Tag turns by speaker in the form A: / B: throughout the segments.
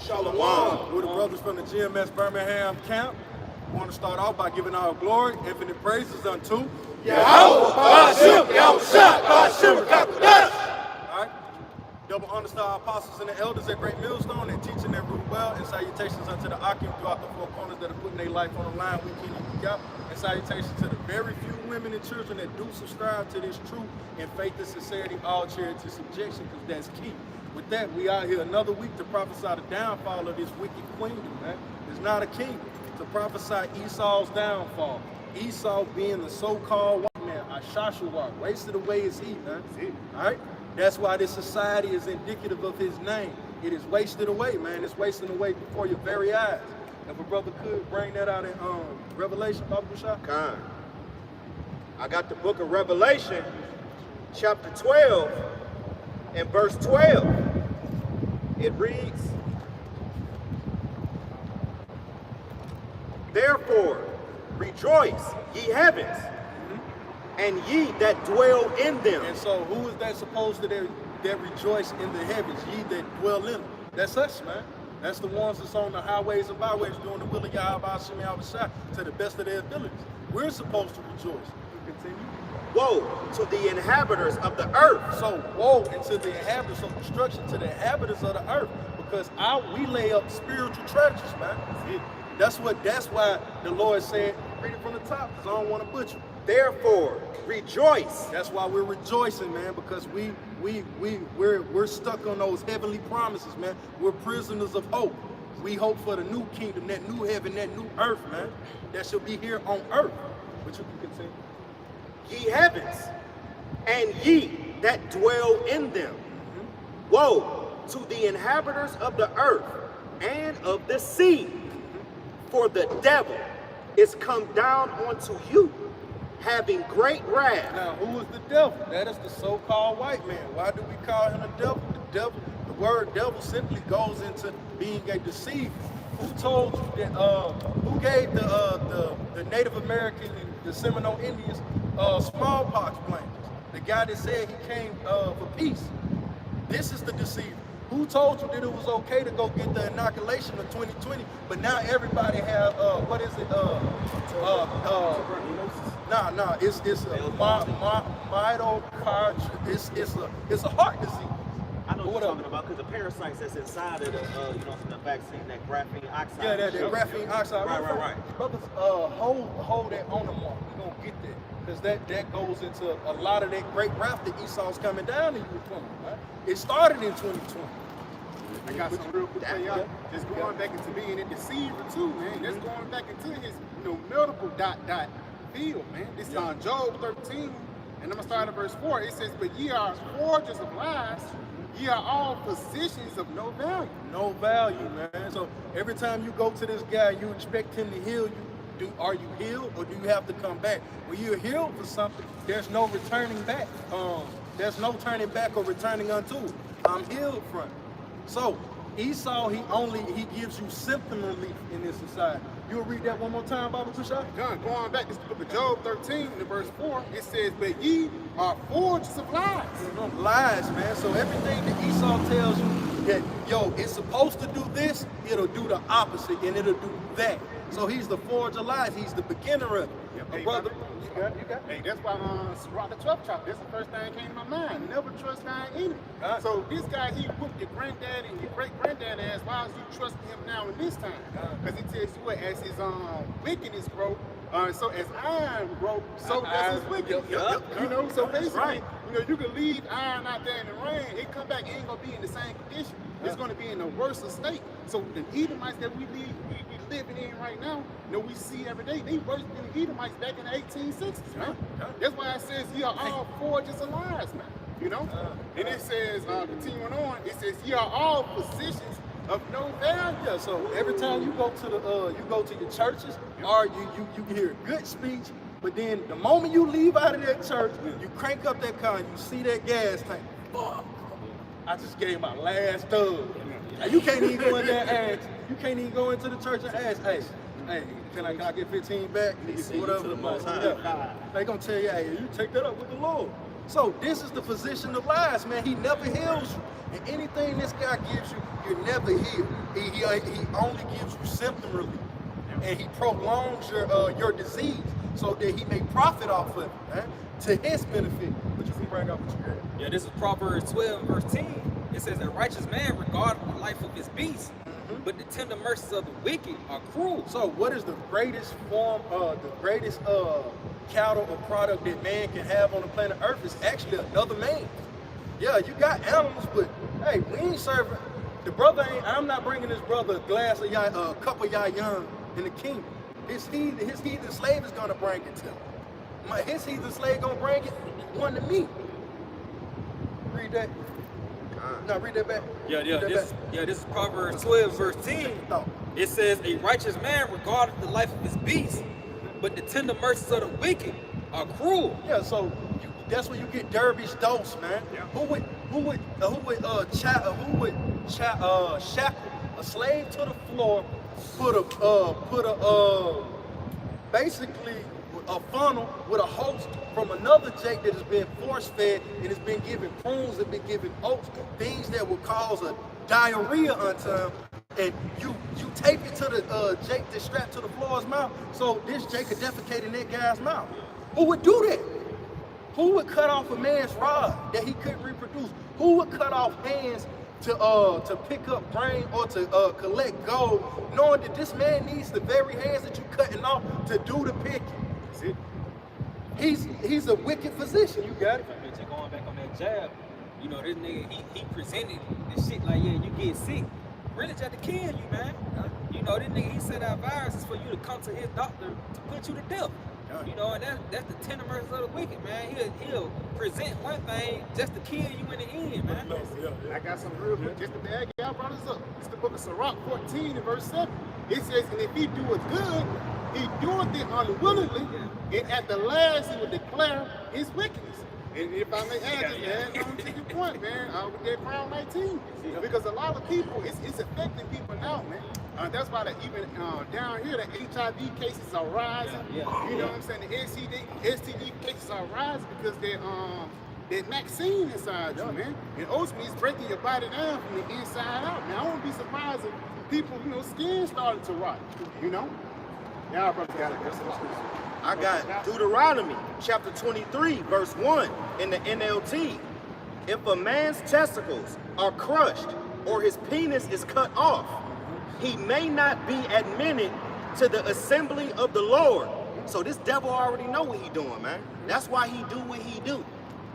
A: Shalom. We're the brothers from the GMS Birmingham camp. We want to start off by giving our glory, infinite praises unto
B: Yahawah, bahasham, Rawchaa Qadash.
A: All right. Double honor to our apostles and the elders at Great Millstone and teaching their root well, and salutations unto the Akim throughout the four corners that are putting their life on the line week in and week out. And salutations to the very few women and children that do subscribe to this truth in faith and sincerity, all charity subjection, because that's key. With that, we out here another week to prophesy the downfall of this wicked queendom, man. It's not a kingdom. To prophesy Esau's downfall. Esau being the so-called white man, Yahawah, wasted away is he, man. All right? That's why this society is indicative of his name. It is wasted away, man. It's wasting away before your very eyes. If a brother could bring that out in Revelation, Baba Shah.
B: Khan. I got the book of Revelation, chapter 12, and verse 12. It reads, "Therefore rejoice, ye heavens, and ye that dwell in them."
A: And so who is that supposed to that rejoice in the heavens? Ye that dwell in them. That's us, man. That's the ones that's on the highways and byways doing the will of Yahawashi to the best of their abilities. We're supposed to rejoice. You continue.
B: Woe to the inhabitants of the earth.
A: So woe into the inhabitants, so destruction to the inhabitants of the earth, because we lay up spiritual treasures, man. That's why the Lord said, read it from the top, because I don't want to butcher.
B: Therefore rejoice.
A: That's why we're rejoicing, man, because we're stuck on those heavenly promises, man. We're prisoners of hope. We hope for the new kingdom, that new heaven, that new earth, man, that shall be here on earth. But you can continue.
B: Ye heavens, and ye that dwell in them. Woe to the inhabitants of the earth and of the sea, for the devil is come down unto you, having great wrath.
A: Now, who is the devil? That is the so-called white man. Why do we call him a devil? The word devil simply goes into being a deceiver. Who told you that? Who gave the Native American and the Seminole Indians smallpox blankets? The guy that said he came for peace. This is the deceiver. Who told you that it was okay to go get the inoculation of 2020, but now everybody have what is it? It's a it's a heart disease.
B: I know what you're talking about, because the parasites that's inside of the vaccine, that graphene oxide.
A: Yeah, that graphene oxide.
B: Right.
A: Brothers, hold that on the mark. We're gonna get that. Because that goes into a lot of that great wrath that Esau's coming down in you from, right? It started in 2020.
C: I got some real quick for y'all. Just going back into being a deceiver too, man. That's going back into his medical field, man. This is on Job 13, and I'm gonna start at verse 4. It says, "But ye are forgers of lies, ye are all physicians of no value."
A: No value, man. So every time you go to this guy, you expect him to heal you. Are you healed, or do you have to come back? When you're healed for something, there's no returning back. There's no turning back or returning unto it. I'm healed from it. So Esau, he gives you symptom relief in this society. You'll read that one more time, Baba Kushai?
C: Going back to the book of Job 13, in verse 4, it says, "But ye are forgers of lies."
A: Lies, man. So everything that Esau tells you that, it's supposed to do this, it'll do the opposite, and it'll do that. So he's the forger of lies. He's the beginner of it.
C: Hey,
A: brother, you got
C: Hey, that's why Rawchaa the 12th chapter. That's the first thing that came to my mind. Never trust thine enemy. So this guy, he whooped your granddad and your great-granddad ass. Why is you trusting him now in this time? Because he tells you what, as his wickedness grow, so as iron grow, so does his wickedness. So basically, you can leave iron out there in the rain, it come back, it ain't gonna be in the same condition. It's gonna be in a worse state. So the Edomites that we living in right now, we see every day, they worse than the Edomites back in the 1860s, man. That's why it says ye are all forgers of lies, man. And it says, continuing on, it says ye are all physicians of no value.
A: Yeah, so every time you go to your churches, or you can hear a good speech, but then the moment you leave out of that church, you crank up that car and you see that gas tank. Fuck, I just gave my last dub. You can't even go in there and ask. You can't even go into the church and ask, hey, can I get 15 back? Whatever. They gonna tell you, hey, you take that up with the Lord. So this is the physician of lies, man. He never heals you. And anything this guy gives you, you're never healed. He only gives you symptom relief. And he prolongs your disease so that he may profit off of it, man, to his benefit. But you can bring up what you got.
D: Yeah, this is Proverbs 12, verse 10. It says, a righteous man regardeth the life of his beast, but the tender mercies of the wicked are cruel.
A: So what is the greatest cattle or product that man can have on the planet Earth is actually another man. Yeah, you got animals, but hey, we ain't serving. The brother ain't, I'm not bringing this brother a glass of a cup of yayan in the kingdom. His heathen slave is gonna bring it to him. His heathen slave gonna bring it one to me. Read that. No, read that back.
D: This is Proverbs 12, verse 10. It says, a righteous man regardeth the life of his beast, but the tender mercies of the wicked are cruel.
A: Yeah, so that's where you get dervish dose, man. Yeah. Who would shackle a slave to the floor, basically a funnel with a host from another Jake that has been force-fed and has been given prunes and been given oats, things that will cause a diarrhea unto him, and you tape it to the Jake that's strapped to the floor's mouth, so this Jake could defecate in that guy's mouth. Who would do that? Who would cut off a man's rod that he couldn't reproduce? Who would cut off hands to pick up grain or to collect gold, knowing that this man needs the very hands that you're cutting off to do the picking? See? He's a wicked physician. You got it.
D: Going back on that jab, you know, this nigga, he presented this shit like, yeah, you get sick. Really tried to kill you, man. You know, this nigga, he said our virus is for you to come to his doctor to put you to death. You know, and that's the tender mercies of the wicked, man. He'll present one thing just to kill you in the end, man.
C: I got some real good, just to bag y'all brought us up. It's the book of Sirach 14 and verse 7. It says, and if he doeth good, he doeth it unwillingly, and at the last he will declare his wickedness. And if I may add this, man, on to your point, man, with that Crown 19, because a lot of people, it's affecting people now, man. That's why even down here, the HIV cases are rising. You know what I'm saying? The STD cases are rising because that vaccine inside you, man. And ultimately, it's breaking your body down from the inside out, man. I wouldn't be surprised if people, you know, skin started to rot, you know? Y'all brothers got it.
B: I got Deuteronomy chapter 23, verse 1 in the NLT. If a man's testicles are crushed or his penis is cut off, he may not be admitted to the assembly of the Lord. So this devil already know what he doing, man. That's why he do what he do.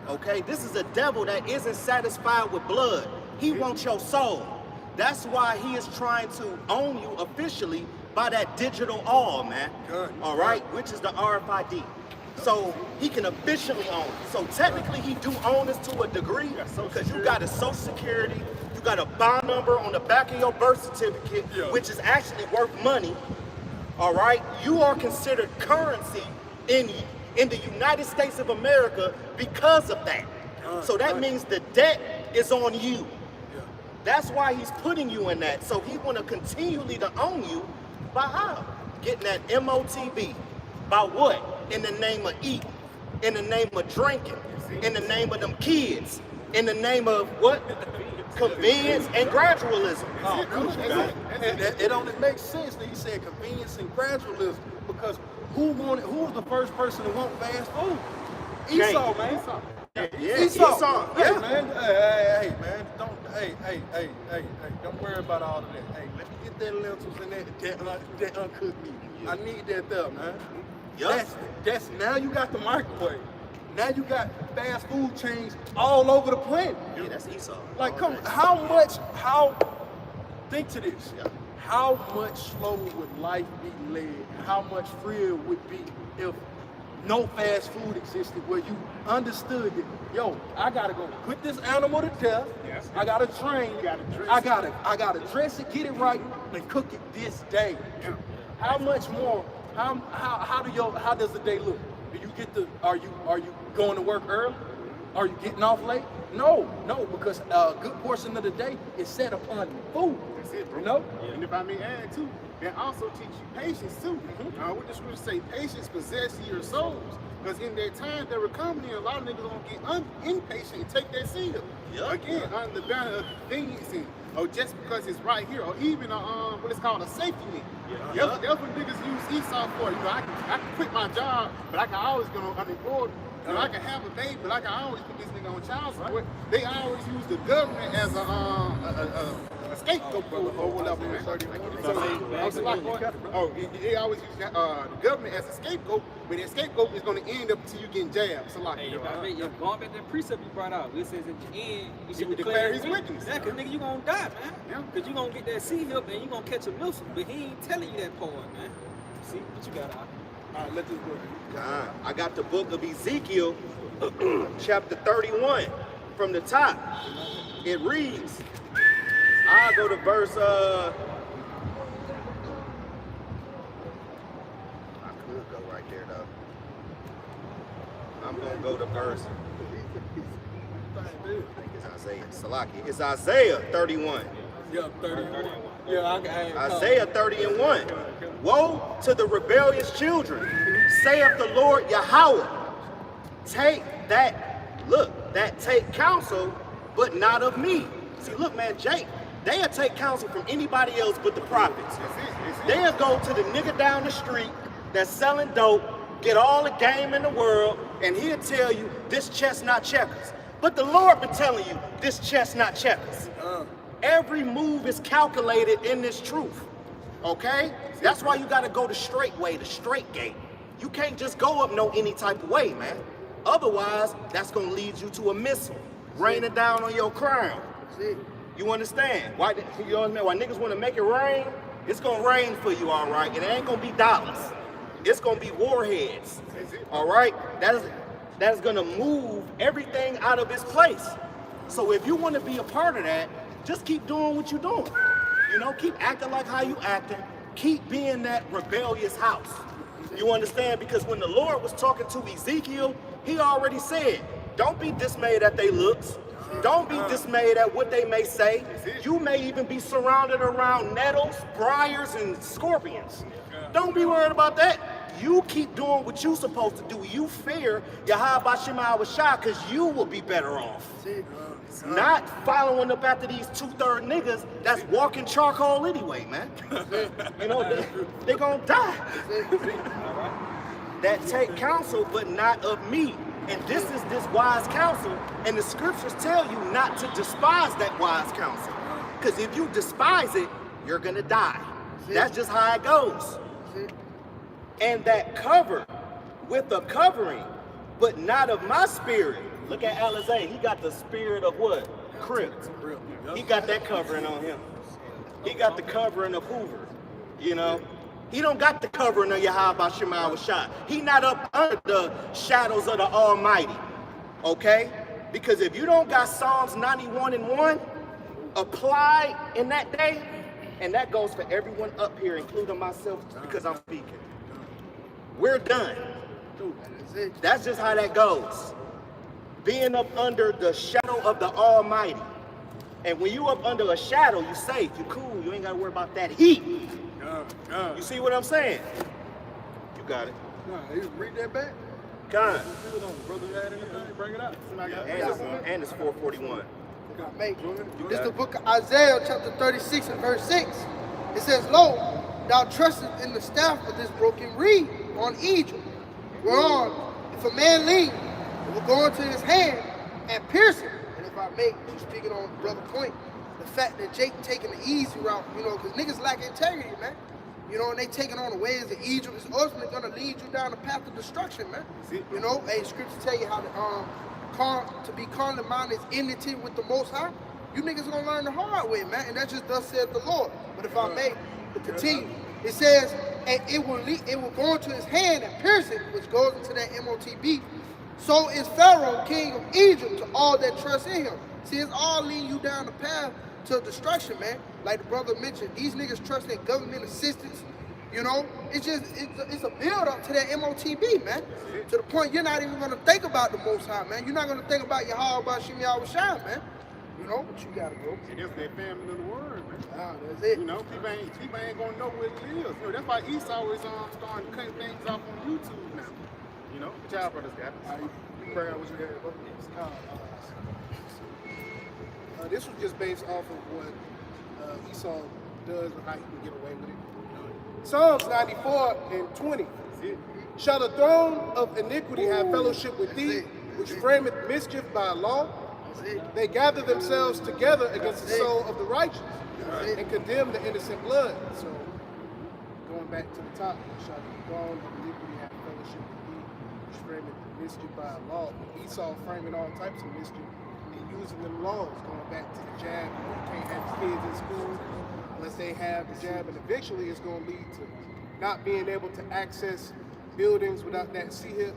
B: Okay, this is a devil that isn't satisfied with blood. He wants your soul. That's why he is trying to own you officially by that digital all, man. All right, which is the RFID. So he can officially own it. So technically he do own this to a degree because you got a social security, you got a bond number on the back of your birth certificate, which is actually worth money. All right, you are considered currency in the United States of America because of that. So that means the debt is on you. That's why he's putting you in that. So he want to continually to own you by how? Getting that MOTB. By what? In the name of eating, in the name of drinking, in the name of them kids, in the name of what? Convenience and gradualism.
A: It only makes sense that he said convenience and gradualism, because who was the first person to want fast food? Esau, man. Esau. Hey, man. Hey, man. Don't worry about all of that. Hey, let me get that lentils and that uncooked meat. I need that there, man. That's now you got the microwave. Now you got fast food chains all over the planet.
B: Yeah, that's Esau.
A: Like, come on, think to this. How much slower would life be led? How much freer it would be if no fast food existed, where you understood that, yo, I gotta go put this animal to death. I gotta train. I gotta dress it, get it right, and cook it this day. How much more? How does the day look? Are you going to work early? Are you getting off late? No, because a good portion of the day is set upon food.
C: That's it, bro.
A: You know?
C: And if I may add too, and also teach you patience too. What the scriptures say, patience possess your souls. Because in that time that we're coming in, a lot of niggas gonna get impatient and take that seal.
B: Yep.
C: Again, under the banner of convenience or just because it's right here, or even what is called a safety net.
B: Yeah.
C: That's what niggas use Esau for. You know, I can quit my job, but I can always go unemployed. You know, I can have a baby, but I can always put this nigga on child support. They always use the government as a scapegoat or whatever, man. They always use the government as a scapegoat, but that scapegoat is going to end up until you getting jabbed. So like,
D: Hey, going back to that precept you brought out, it says at the end, you should
C: would
D: declare
C: declare his witness.
D: Yeah, because nigga, you gonna die, man.
C: Yeah.
D: Because you gonna get that sea help and you gonna catch a missile, but he ain't telling you that part, man. See, what you got out?
A: All right, let this work.
B: God, I got the book of Ezekiel, chapter 31, from the top. It reads, I'll go to verse, I could go right there though. I'm gonna go to verse, I think it's Isaiah, Salaki. It's Isaiah 31.
A: Yeah, 31. Yeah, I
B: Isaiah 30 and 1. Woe to the rebellious children, saith the Lord Yahawah. Take counsel, but not of me. See, look, man, Jake, they'll take counsel from anybody else but the prophets. They'll go to the nigga down the street that's selling dope, get all the game in the world, and he'll tell you this chess not checkers. But the Lord been telling you this chess not checkers. Every move is calculated in this truth, okay? That's why you gotta go the straight way, the straight gate. You can't just go up no any type of way, man. Otherwise, that's gonna lead you to a missile, raining down on your crown. You understand? Why niggas wanna make it rain? It's gonna rain for you, all right? And it ain't gonna be dollars. It's gonna be warheads, all right? That is gonna move everything out of its place. So if you wanna be a part of that, just keep doing what you're doing. You know, keep acting like how you acting. Keep being that rebellious house. You understand? Because when the Lord was talking to Ezekiel, he already said, don't be dismayed at their looks. Don't be dismayed at what they may say. You may even be surrounded around nettles, briars, and scorpions. Don't be worried about that. You keep doing what you're supposed to do. You fear Yahawashi because you will be better off. Not following up after these 2/3 niggas that's walking charcoal anyway, man. You know, they gonna die. That take counsel, but not of me. And this is this wise counsel, and the scriptures tell you not to despise that wise counsel. Because if you despise it, you're gonna die. That's just how it goes. And that cover with a covering, but not of my spirit. Look at Alizé, he got the spirit of what? Crip. He got that covering on him. He got the covering of Hoover, you know? He don't got the covering of Yahawashi. He not up under the shadows of the Almighty, okay? Because if you don't got Psalms 91 and 1 applied in that day, and that goes for everyone up here, including myself, because I'm speaking. We're done. That's just how that goes. Being up under the shadow of the Almighty. And when you up under a shadow, you safe, you cool, you ain't gotta worry about that heat. You see what I'm saying? You got it.
A: You read that back?
B: Con.
A: Brother, had anything? Bring it up.
B: And it's 441.
E: This is the book of Isaiah, chapter 36 and verse 6. It says, Lo, thou trustest in the staff of this broken reed on Egypt, whereon, if a man lean, it will go into his hand and pierce it. And if I may, speaking on brother point, the fact that Jake taking the easy route, you know, because niggas lack integrity, man. You know, and they taking on the ways of Egypt. It's ultimately going to lead you down the path of destruction, man. You know, hey, scriptures tell you how to be carnally minded is enmity with the Most High. You niggas going to learn the hard way, man. And that just thus said the Lord. But if I may, to continue, it says, and it will go into his hand and pierce it, which goes into that MOTB. So is Pharaoh, king of Egypt, to all that trust in him. See, it's all leading you down the path to destruction, man. Like the brother mentioned, these niggas trust in government assistance, You know, it's a build up to that MOTB, man. To the point you're not even gonna think about the Most High, man. You're not gonna think about Yahawah, bahasham, Yahawashi, man. You know, but you gotta go.
C: And that's that family of the word, man.
E: That's it.
C: You know, people ain't gonna know what it is. You know, that's why Esau is starting cutting things off on YouTube now. You know, the child brothers got it.
F: Pray out what you had, bro. This was just based off of what Esau does and how he can get away with it. Psalms 94 and 20. Shall the throne of iniquity have fellowship with thee, which frameth mischief by law? They gather themselves together against the soul of the righteous and condemn the innocent blood. So, going back to the top, shall the throne of iniquity have fellowship with thee, which frameth mischief by law? Esau framing all types of mischief and using them laws, going back to the jab. You can't have kids in school unless they have the jab, and eventually it's going to lead to not being able to access buildings without that C-hip.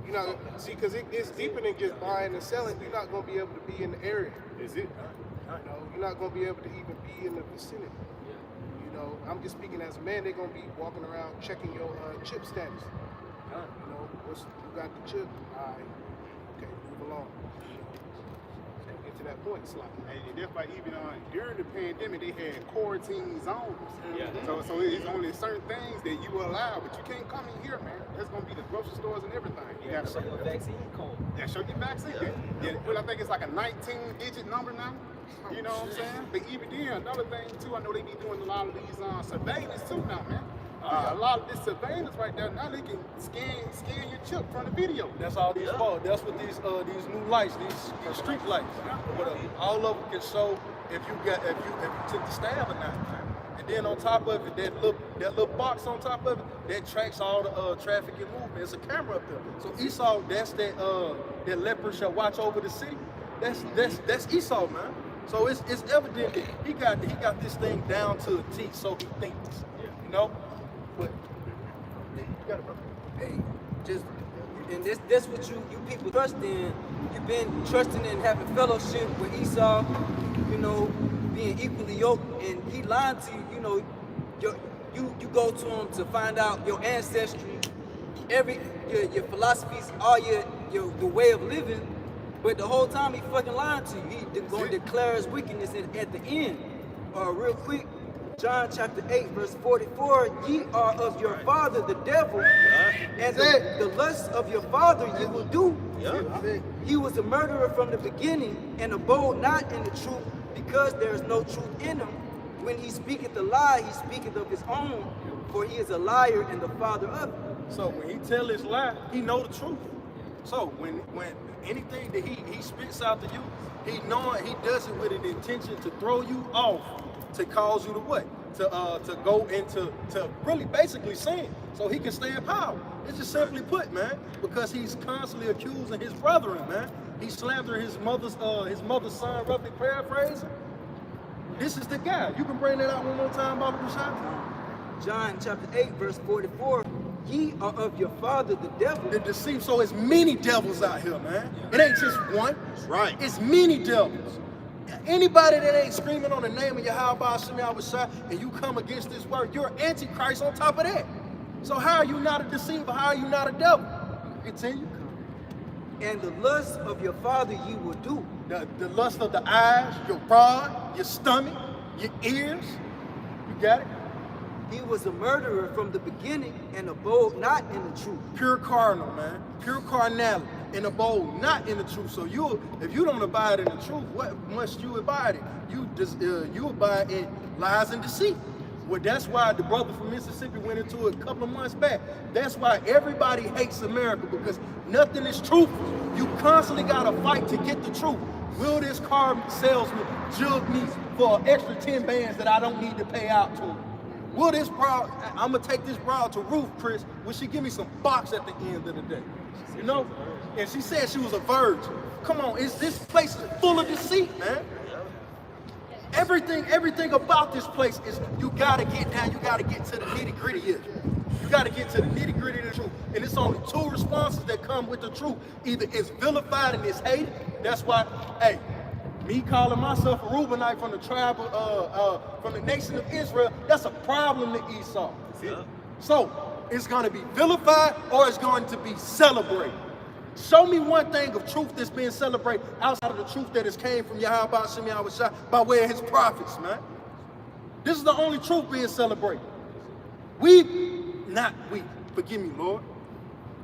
F: You know, see, because it's deeper than just buying and selling. You're not going to be able to be in the area.
C: Is it?
F: You know, you're not going to be able to even be in the vicinity. You know, I'm just speaking as a man. They're going to be walking around checking your chip status. You know, you got the chip? All right. Okay, move along. Get to that point, it's like.
C: And that's why even during the pandemic, they had quarantine zones.
D: Yeah.
C: So it's only certain things that you allow, but you can't come in here, man. That's gonna be the grocery stores and everything. You gotta
D: show your vaccine code.
C: Yeah, show your vaccine. Yeah. Well, I think it's like a 19-digit number now. You know what I'm saying? But even then, another thing too, I know they be doing a lot of these surveillance too now, man. A lot of this surveillance right there, now they can scan your chip from the video.
A: That's all these for. That's what these new lights, these street lights. But all of them can show if you took the stab or not. And then on top of it, that little box on top of it, that tracks all the traffic and movement. There's a camera up there. So Esau, that's that leopard shall watch over the city. That's Esau, man. So it's evident that he got this thing down to a T. So he thinks, you know. But you got it, bro.
G: Hey, just and this what you people trust in. You've been trusting in having fellowship with Esau, you know, being equally yoked, and he lied to you. You know, you go to him to find out your ancestry, your philosophies, all the way of living. But the whole time he fucking lied to you. He going to declare his wickedness at the end. Real quick. John chapter 8, verse 44, ye are of your father the devil, and the lusts of your father ye will do. He was a murderer from the beginning, and abode not in the truth, because there is no truth in him. When he speaketh a lie, he speaketh of his own, for he is a liar and the father of it.
A: So when he tell his lie, he know the truth. So when anything that he spits out to you, he does it with an intention to throw you off, to cause you to what? To go into really basically sin, so he can stay in power. It's just simply put, man, because he's constantly accusing his brethren, man. He's slandering his mother's son, roughly paraphrasing. This is the guy. You can bring that out one more time, Baba Rashad?
G: John chapter 8, verse 44, ye are of your father the devil.
A: The deceit. So it's many devils out here, man. It ain't just one.
B: That's right.
A: It's many devils. Anybody that ain't screaming on the name of Yahawah, bahasham, Yahawashi, and you come against this word, you're antichrist on top of that. So how are you not a deceiver? How are you not a devil? Continue.
G: And the lust of your father ye will do.
A: The lust of the eyes, your pride, your stomach, your ears. You got it?
G: He was a murderer from the beginning and abode not in the truth.
A: Pure carnal, man. Pure carnality. And abode not in the truth. So if you don't abide in the truth, what must you abide in? You abide in lies and deceit. Well, that's why the brother from Mississippi went into it a couple of months back. That's why everybody hates America, because nothing is truthful. You constantly got to fight to get the truth. Will this car salesman jug me for an extra 10 bands that I don't need to pay out to him? Will this broad, I'm going to take this broad to Ruth, Chris, will she give me some box at the end of the day? You know? And she said she was a virgin. Come on, this place is full of deceit, man. Everything about this place is, you got to get down, you got to get to the nitty gritty here. You got to get to the nitty gritty of the truth. And it's only two responses that come with the truth. Either it's vilified and it's hated. That's why, hey, Me calling myself a Reubenite from the tribe of, from the nation of Israel, that's a problem to Esau. So it's going to be vilified or it's going to be celebrated. Show me one thing of truth that's being celebrated outside of the truth that has came from Yahawah, bahasham, Yahawashi by way of his prophets, man. This is the only truth being celebrated. Forgive me, Lord.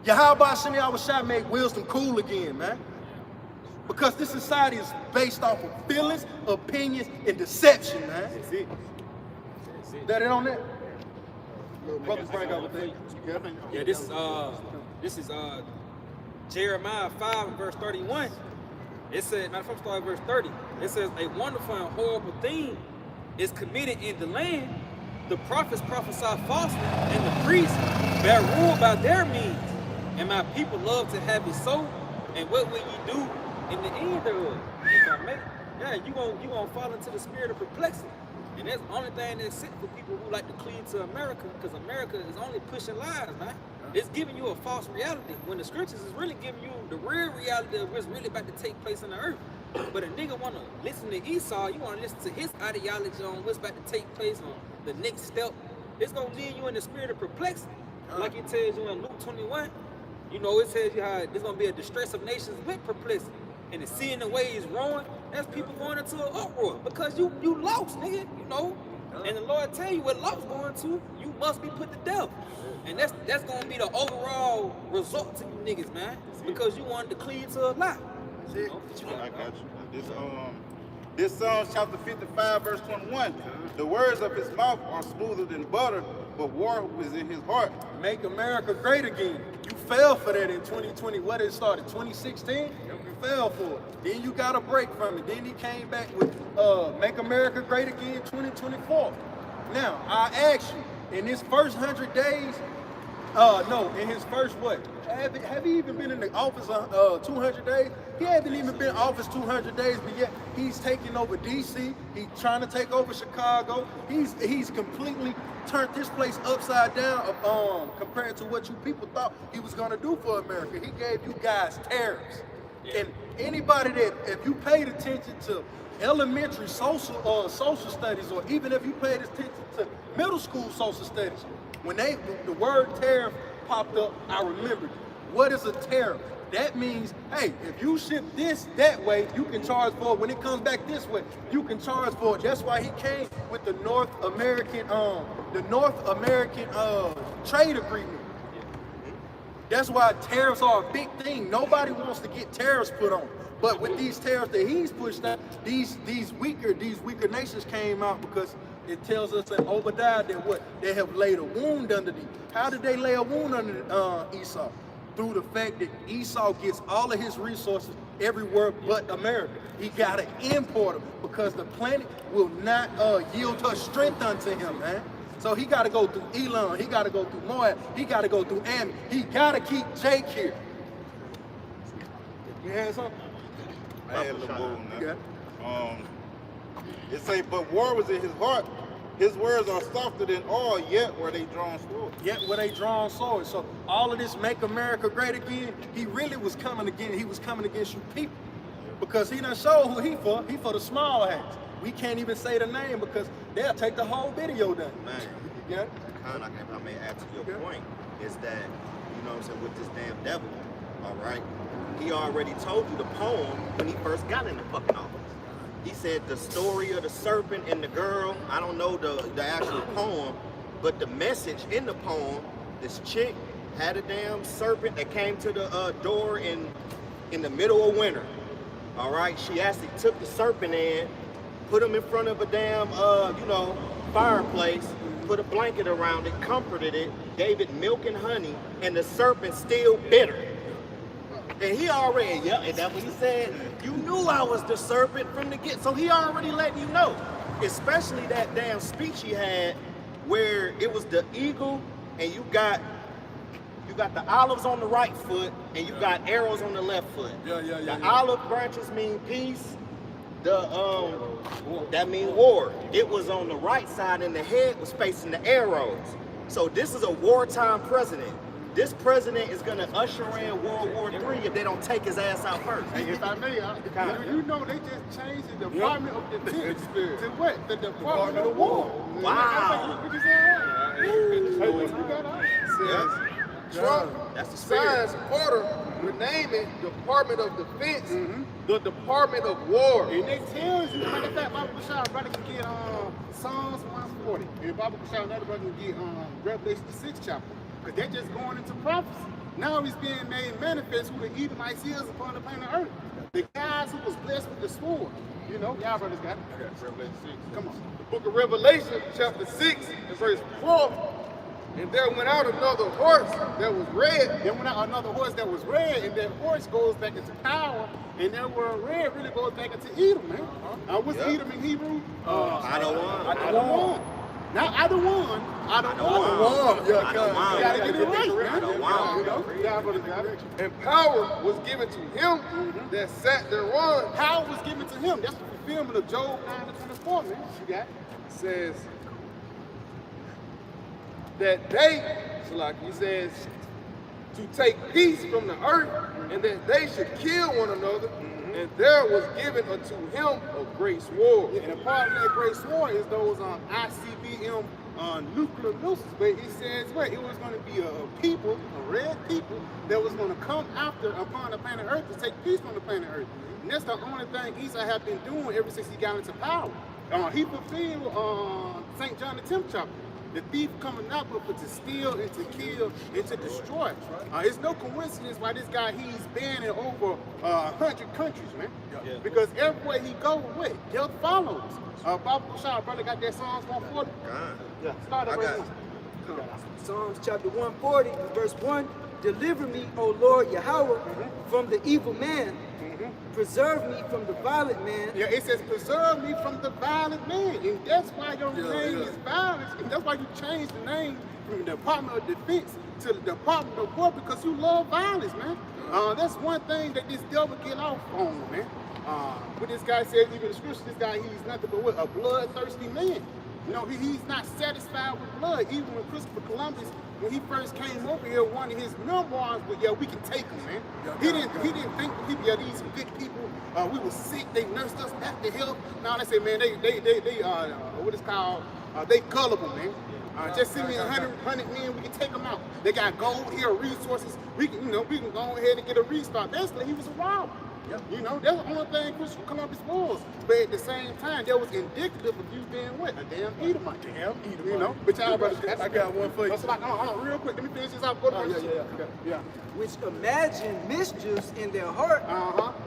A: Yahawah, bahasham, Yahawashi made wisdom cool again, man. Because this society is based off of feelings, opinions, and deception, man.
C: That's it.
A: That it on that? Brothers bring out with that.
D: Yeah, this is Jeremiah 5 and verse 31. It says, matter of fact, start at verse 30. It says, a wonderful and horrible thing is committed in the land. The prophets prophesy falsely, and the priests bear rule by their means. And my people love to have it so. And what will you do in the end thereof? If I may, yeah, you gonna fall into the spirit of perplexity. And that's the only thing that's sick for people who like to cleave to America, because America is only pushing lies, man. It's giving you a false reality when the scriptures is really giving you the real reality of what's really about to take place on the earth. But a nigga want to listen to Esau, you want to listen to his ideology on what's about to take place on the next step. It's going to lead you in the spirit of perplexity. Like it tells you in Luke 21, you know, it tells you how there's going to be a distress of nations with perplexity. And the seeing the way is wrong, that's people going into an uproar because you lost, nigga, you know. And the Lord tell you what lost going to, you must be put to death. And that's gonna be the overall result to you niggas, man. Because you wanted to cleave to a lie.
H: I got you. This Psalms chapter 55, verse 21. The words of his mouth are smoother than butter, but war was in his heart.
A: Make America great again. You fell for that in 2020. What it started, 2016? You fell for it. Then you got a break from it. Then he came back with Make America Great Again 2024. Now, I ask you, in his first 100 days, in his first what? Have he even been in the office 200 days? He hasn't even been in office 200 days, but yet he's taking over D.C. He's trying to take over Chicago. He's completely turned this place upside down compared to what you people thought he was going to do for America. He gave you guys tariffs. And anybody that, if you paid attention to elementary social studies, or even if you paid attention to middle school social studies, when the word tariff popped up, I remembered. What is a tariff? That means, hey, if you ship this that way, you can charge for it. When it comes back this way, you can charge for it. That's why he came with the North American trade agreement. That's why tariffs are a big thing. Nobody wants to get tariffs put on. But with these tariffs that he's pushed out, these weaker nations came out because it tells us in Obadiah that what? They have laid a wound under thee. How did they lay a wound under Esau? Through the fact that Esau gets all of his resources everywhere but America. He got to import them because the planet will not yield her strength unto him, man. So he got to go through Elon. He got to go through Moab. He got to go through Ammon. He got to keep Jake here. You had something?
H: I had a little more than that. It say, but war was in his heart. His words are softer than all, yet were they drawn swords.
A: Yet were they drawn swords. So all of this make America great again, he really was coming again. He was coming against you people. Because he done showed who he for. He for the small hats. We can't even say the name because they'll take the whole video down.
B: Man,
A: yeah.
B: Kind of, if I may add to your point, is that, you know what I'm saying, with this damn devil, all right, he already told you the poem when he first got in the fucking office. He said the story of the serpent and the girl, I don't know the actual poem, but the message in the poem, this chick had a damn serpent that came to the door in the middle of winter. All right, she actually took the serpent in, put him in front of a damn, fireplace, put a blanket around it, comforted it, gave it milk and honey, and the serpent still bit her. And he already, and that's what he said. You knew I was the serpent from the get, so he already let you know. Especially that damn speech he had where it was the eagle and you got the olives on the right foot and you got arrows on the left foot. The olive branches mean peace. That means war. It was on the right side and the head was facing the arrows. So this is a wartime president. this president is gonna usher in World War III if they don't take his ass out first.
C: Hey, if I may, you know they just changed the Department of Defense to what? The Department of War.
B: Wow.
C: What you saying? Hey, what you got?
F: Trump
B: That's the spirit.
F: signs order renaming Department of Defense the Department of War.
C: And they tells you, matter of fact, Bible Bashar brother can get Psalms 140. And Bible Bashar another brother can get Revelation the 6th chapter. Because they're just going into prophecy. Now he's being made manifest who the Edomites is upon the planet Earth. The guys who was blessed with the sword. You know, y'all brothers got it.
A: I got Revelation 6.
C: Come on.
F: The book of Revelation, chapter 6, and verse 4. And there went out another horse that was red.
C: Then went out another horse that was red, and that horse goes back into power, and that word red really goes back into Edom, man. What's Edom in Hebrew? Adawan. Not Adawan, Adawan.
F: Yeah,
C: You gotta get it right, man.
B: Adawan.
C: You know? Y'all brothers got it.
F: And power was given to him that sat thereon.
C: Power was given to him. That's the fulfillment of Job 9:24, man. You got it?
F: Says that they, so like he says, to take peace from the earth, and that they should kill one another, and there was given unto him a great sword.
C: Yeah, and a part of that great sword is those ICBM nuclear missiles. But it says what? It was going to be a people, a red people, that was going to come after upon the planet Earth to take peace from the planet Earth. And that's the only thing Esau have been doing ever since he got into power. He fulfilled St. John the 10th chapter. The thief coming out but to steal and to kill and to destroy. It's no coincidence why this guy, he's banned in over 100 countries, man.
A: Yeah.
C: Because everywhere he goes, what? Death follows. Bible Bashar, brother, got that Psalms 140? Yeah, start it right now.
G: Psalms chapter 140, verse 1. Deliver me, O Lord Yahawah, from the evil man. Preserve me from the violent man.
C: Yeah, it says preserve me from the violent man. And that's why your name is violence. And that's why you changed the name from the Department of Defense to the Department of War, because you love violence, man. That's one thing that this devil get off on, man. What this guy says, even the scripture, this guy, he's nothing but what? A bloodthirsty man. You know, he's not satisfied with blood. Even when Christopher Columbus, when he first came over here, one of his memoirs was, yeah, we can take them, man. He didn't think the people, yeah, these big people, we were sick, they nursed us back to health. Now they say, man, they what is called, they gullible, man. Just send me 100 men, we can take them out. They got gold here, resources. We can, we can go ahead and get a restart. Basically, he was a robber. You know, that's the only thing Christopher Columbus was. But at the same time, that was indicative of you being what? A damn Edomite. You know? But y'all brothers,
A: I got one for you.
C: So like, hold on, real quick, let me finish this out. Go to yeah.
G: Which imagine mischiefs in their heart.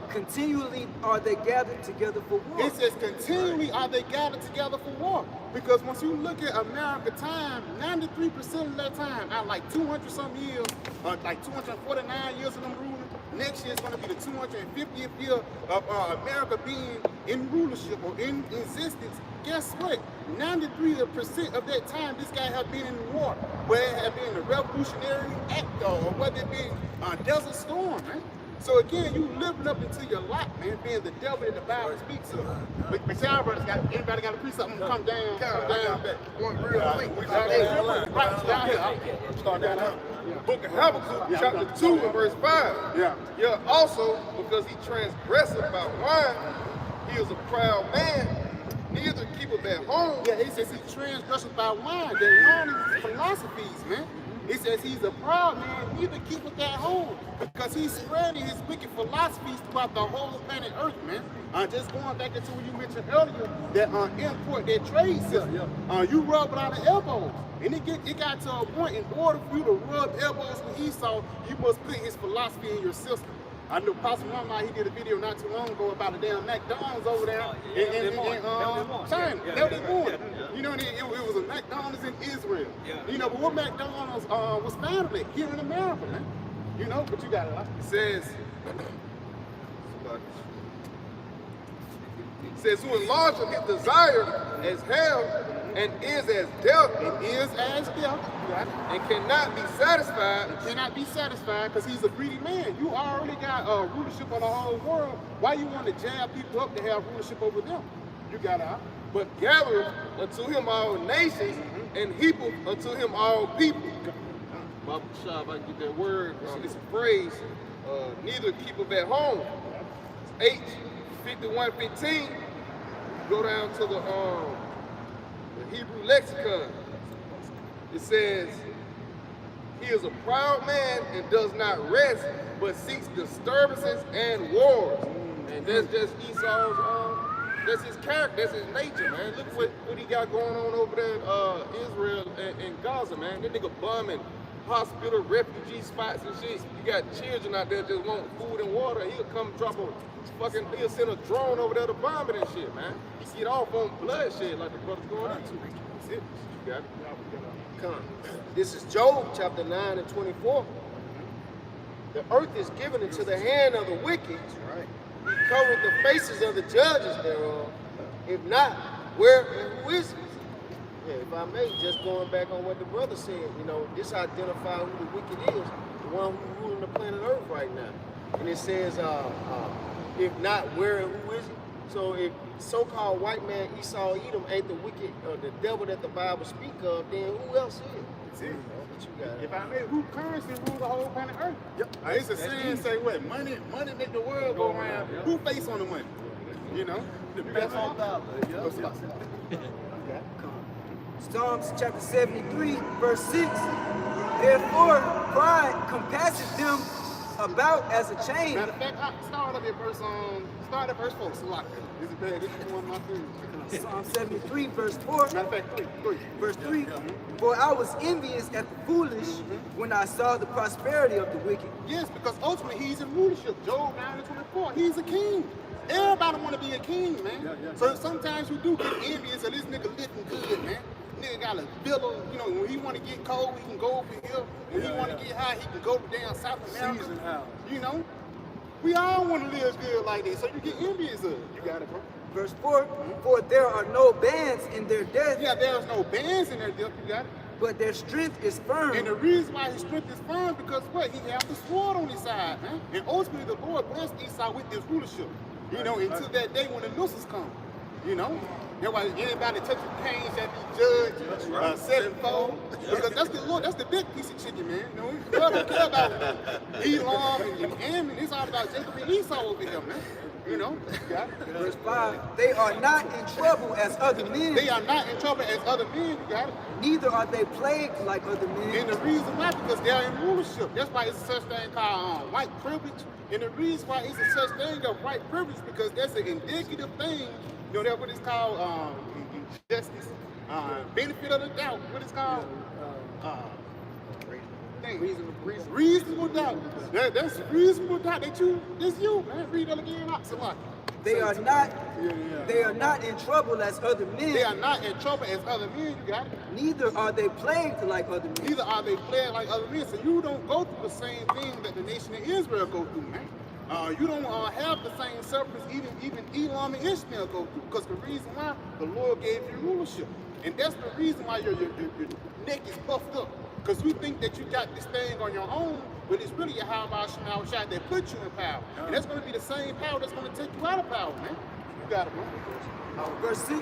G: Continually are they gathered together for war.
C: It says continually are they gathered together for war. Because once you look at America time, 93% of that time, out like 200 some years, like 249 years of them ruling, next year is going to be the 250th year of America being in rulership or in existence. Guess what? 93% of that time, this guy have been in war. Whether it have been a Revolutionary Act or whether it be a Desert Storm, man. So again, you living up into your lot, man, being the devil that the Bible speaks of. But y'all brothers, anybody got a precept? I'm gonna come down.
F: One real quick.
C: Right down here. Start down here.
F: Book of Habakkuk, chapter 2 and verse 5. Yeah, also, because he transgressed about wine, he is a proud man, neither keepeth at home.
C: Yeah, it says he transgressed about wine. That wine is philosophies, man. It says he's a proud man, neither keepeth at home, because he's spreading his wicked philosophies throughout the whole planet Earth, man. Just going back into what you mentioned earlier, that import, that trade system. You rub it out of elbows. And it got to a point, in order for you to rub elbows with Esau, you must put his philosophy in your system. I know Pastor Muhammad, he did a video not too long ago about a damn McDonald's over there in China. That was born. You know, it was a McDonald's in Israel. You know, but what McDonald's was founded at here in America, man. You know, but you got it.
F: It says, who enlargeth his desire as hell, and is as death. And cannot be satisfied.
C: Cannot be satisfied because he's a greedy man. You already got rulership on the whole world. Why you want to jab people up to have rulership over them? You got it.
F: But gathereth unto him all nations, and heapeth unto him all people. Baba Shah, if I can get that word, it's a phrase, neither keepeth at home. H5115, go down to the Hebrew lexicon. It says, he is a proud man and does not rest, but seeks disturbances and wars. And that's just Esau's, that's his character, that's his nature, man. Look what he got going on over there in Israel and Gaza, man. That nigga bombing hospital, refugee spots and shit. You got children out there just want food and water. He'll come drop a fucking, he'll send a drone over there to bomb it and shit, man. He get off on bloodshed like the brother's going into. That's it. You got it.
B: Come. This is Job chapter 9 and 24. The earth is given into the hand of the wicked. Right. He covered the faces of the judges thereof. If not, where and who is it? Yeah, if I may, just going back on what the brother said, you know, this identifies who the wicked is, the one who's ruling the planet Earth right now. And it says, if not, where and who is it? So if so-called white man Esau Edom ain't the wicked or the devil that the Bible speak of, then who else is?
C: That's it.
B: What you got?
C: If I may, who currency rule the whole planet Earth? Yep. It's a saying, say what? Money make the world go around.
F: Yeah.
C: Who face on the money? You know? The best on dollar.
G: Psalms chapter 73, verse 6. Therefore, pride compasseth them about as a chain.
C: Matter of fact, start at verse 4. Salak. This is bad. This is one of my things.
G: Psalm 73, verse 4.
C: Matter of fact, 3.
G: Verse 3. For I was envious at the foolish when I saw the prosperity of the wicked.
C: Yes, because ultimately he's in rulership. Job 9 and 24. He's a king. Everybody want to be a king, man. So sometimes you do get envious of this nigga living good, man. Nigga got a villa, you know, when he want to get cold, he can go over here. When he want to get high, he can go to down South America. You know? We all want to live good like this, so you get envious of it. You got it, bro.
G: Verse 4, for there are no bands in their death.
C: Yeah, there's no bands in their death, you got it.
G: But their strength is firm.
C: And the reason why his strength is firm, because what? He has the sword on his side, man. And ultimately the Lord blessed Esau with this rulership. You know, until that day when the nooses come. You know? That's why anybody touching Cain shall be judged sevenfold. Because that's the Lord, that's the big piece of chicken, man. You know, God don't care about Elam and Ammon. It's all about Jacob and Esau over here, man. You know?
G: Verse 5, they are not in trouble as other men.
C: They are not in trouble as other men, you got it?
G: Neither are they plagued like other men.
C: And the reason why, because they are in rulership. That's why it's a such thing called white privilege. And the reason why it's a such thing of white privilege, because that's an indicative thing. You know, that's what it's called, justice, benefit of the doubt. What it's called? Reasonable doubt. That's reasonable doubt that that's you, man. Read that again, Oxalot.
G: They are not in trouble as other men.
C: They are not in trouble as other men, you got it?
G: Neither are they plagued like other men.
C: Neither are they plagued like other men. So you don't go through the same thing that the nation of Israel go through, man. You don't have the same sufferings even Elam and Ishmael go through. Because the reason why the Lord gave you rulership. And that's the reason why your neck is puffed up. Because you think that you got this thing on your own, but it's really Yahawashi that put you in power. And that's going to be the same power that's going to take you out of power, man. You got it, bro.
G: Verse 6,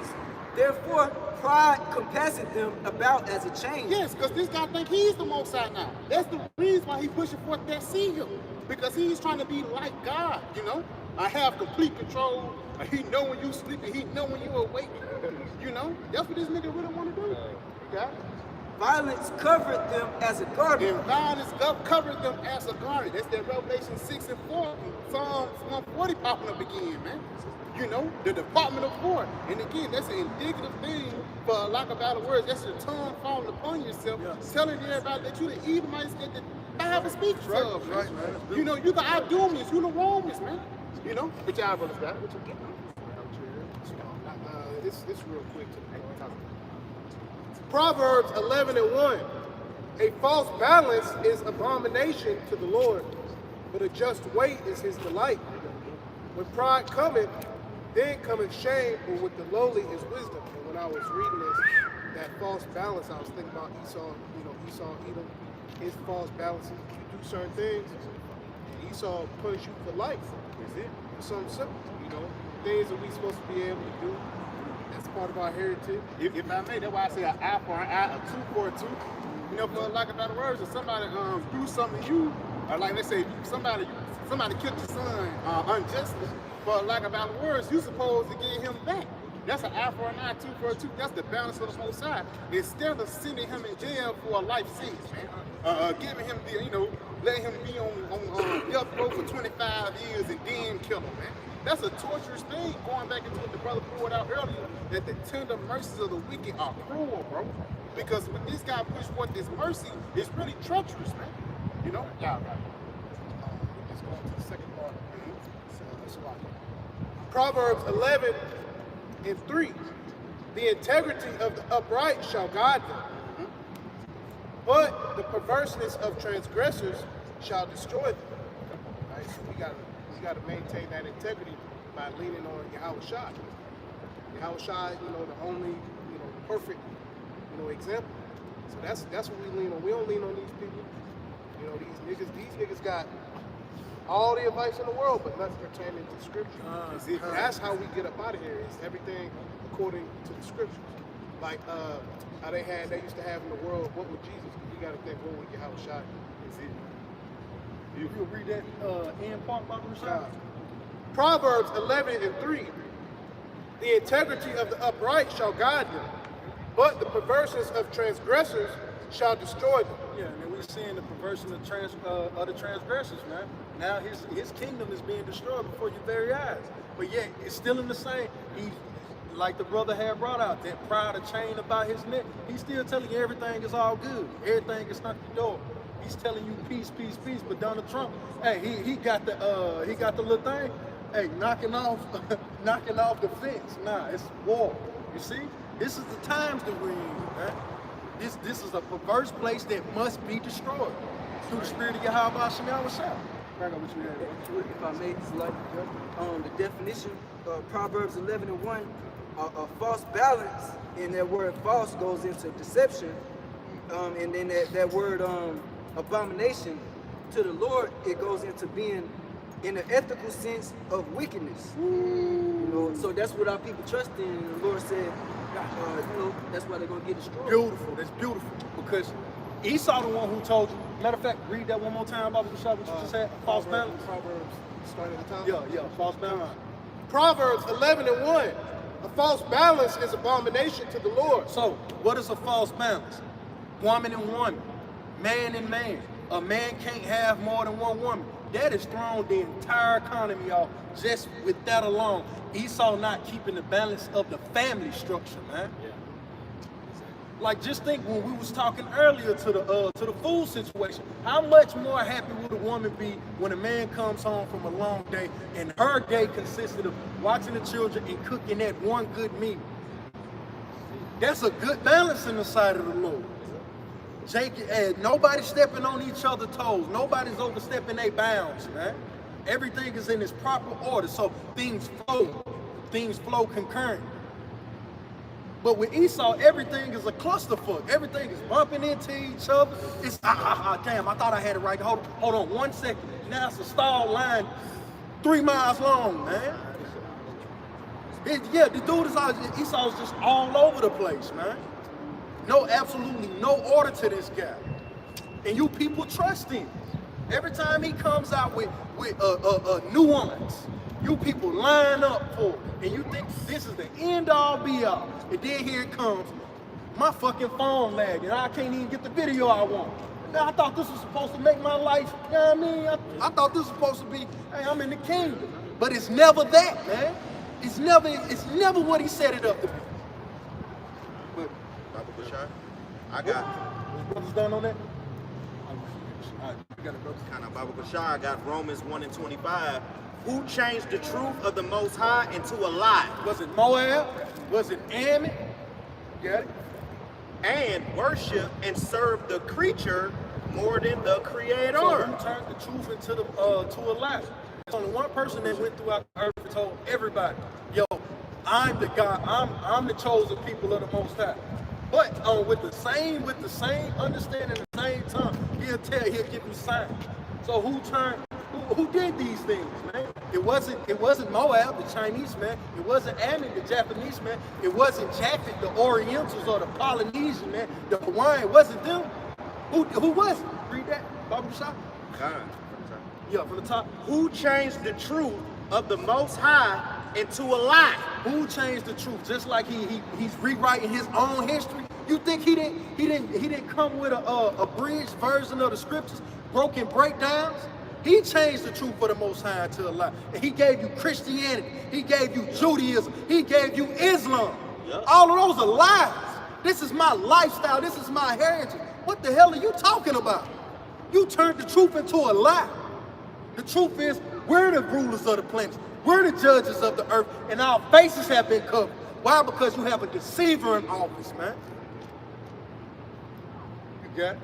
G: therefore pride compasseth them about as a chain.
C: Yes, because this guy think he's the Most High now. That's the reason why he's pushing forth that seal. Because he's trying to be like God, you know? I have complete control. He know when you sleeping. He know when you awake. You know? That's what this nigga really want to do. You got it?
G: Violence covered them as a garment.
C: And violence covered them as a garment. That's that Revelation 6 and 4. Psalms 140 popping up again, man. You know, the Department of War. And again, that's an indicative thing, for lack of better words. That's your tongue falling upon yourself, telling everybody that you the Edomites that the Bible speaks of. Right, man. You know, you the Idumeans, you the Romans, man. You know, but y'all brothers got it. What you get?
F: This real quick to the Proverbs 11 and 1. A false balance is abomination to the Lord, but a just weight is his delight. When pride cometh, then cometh shame, but with the lowly is wisdom. And when I was reading that false balance, I was thinking about Esau, Esau, Edom, his false balances. You do certain things, and Esau punish you for life. Is it? For something simple, things that we supposed to be able to do. That's part of our heritage.
C: If I may, that's why I say an eye for an eye, a tooth for a tooth. You know, for lack of better words, if somebody do something to you, or like let's say somebody killed your son unjustly, for lack of better words, you supposed to give him back. That's an eye for an eye, tooth for a tooth. That's the balance of the whole side. Instead of sending him in jail for a life sentence, man, giving him the, letting him be on death row for 25 years and then kill him, man. That's a torturous thing. Going back into what the brother poured out earlier, that the tender mercies of the wicked are cruel, bro. Because when this guy pushed forth this mercy, it's really treacherous, man. You know? Yeah, right.
F: Let's go on to the second part. So, that's a lot. Proverbs 11:3. The integrity of the upright shall guide them, but the perverseness of transgressors shall destroy them. Right? So we gotta maintain that integrity by leaning on Yahawashi. Yahawashi, the only, perfect, example. So that's what we lean on. We don't lean on these people. These niggas got all the advice in the world, but nothing pertaining to scripture. That's how we get up out of here. Is everything according to the scriptures. Like how they used to have in the world, what would Jesus do? You gotta think, what would Yahawashi do?
A: You read that end part about Rashad?
F: Proverbs 11:3. The integrity of the upright shall guide them, but the perverseness of transgressors shall destroy them.
A: Yeah, and then we're seeing the perversion of the transgressors, man. Now his kingdom is being destroyed before your very eyes. But yet, it's still in the same. He, like the brother had brought out, that pride of chain about his neck. He's still telling you everything is all good. Everything is not the door. He's telling you peace, peace, peace. But Donald Trump, hey, he got the little thing, hey, knocking off the fence. Nah, it's war. You see, this is the times that we're in, man. This is a perverse place that must be destroyed through the spirit of Yahawah and Yahawashi.
G: If I may, the definition of Proverbs 11:1, a false balance, and that word false goes into deception, and then that word abomination to the Lord, it goes into being in an ethical sense of wickedness. So that's what our people trust in, and the Lord said, that's why they're gonna get destroyed.
A: Beautiful, that's beautiful. Because Esau the one who told you. Matter of fact, read that one more time about what you just had. False balance.
F: Proverbs, start at the top.
A: Yeah, false balance.
F: Proverbs 11:1. A false balance is abomination to the Lord.
A: So, what is a false balance? Woman and woman, man and man. A man can't have more than one woman. That has thrown the entire economy off just with that alone. Esau not keeping the balance of the family structure, man. Yeah. Like, just think when we was talking earlier to the food situation, how much more happy would a woman be when a man comes home from a long day and her day consisted of watching the children and cooking that one good meal? That's a good balance in the sight of the Lord. Nobody's stepping on each other's toes. Nobody's overstepping their bounds, man. Everything is in its proper order, so things flow concurrent. But with Esau, everything is a clusterfuck. Everything is bumping into each other. It's damn, I thought I had it right. Hold on 1 second. Now it's a stall line 3 miles long, man. The dude Esau's just all over the place, man. Absolutely no order to this guy. And you people trust him. Every time he comes out with a nuance, you people line up for it. And you think this is the end all be all. And then here it comes. My fucking phone lagging. I can't even get the video I want. Now, I thought this was supposed to make my life, you know what I mean? I thought this was supposed to be, hey, I'm in the kingdom. But it's never that, man. It's never what he set it up to be. But
H: I got
A: was brothers done on that? You got it, brother.
B: Kind of Baba Bashar. I got Romans 1:25. Who changed the truth of the Most High into a lie?
A: Was it Moab? Was it Ammon? Got it?
B: And worship and serve the creature more than the Creator.
A: So who turned the truth into to a lie? There's only one person that went throughout the earth and told everybody, yo, I'm the God, I'm the chosen people of the Most High. But with the same understanding, the same tongue, he'll give you signs. So who did these things, man? It wasn't Moab, the Chinese man. It wasn't Ammon, the Japanese man. It wasn't Japhet, the Orientals or the Polynesian man. The Hawaiian, it wasn't them. Who was it? Read that, Baba Shah. Yeah, from the top.
B: Who changed the truth of the Most High into a lie?
A: Who changed the truth? Just like he's rewriting his own history. You think he didn't come with a abridged version of the scriptures, broken breakdowns? He changed the truth for the Most High to a lie. And he gave you Christianity. He gave you Judaism. He gave you Islam. Yep. All of those are lies. This is my lifestyle. This is my heritage. What the hell are you talking about? You turned the truth into a lie. The truth is, we're the rulers of the planets. We're the judges of the earth, and our faces have been covered. Why? Because you have a deceiver in office, man. You got it?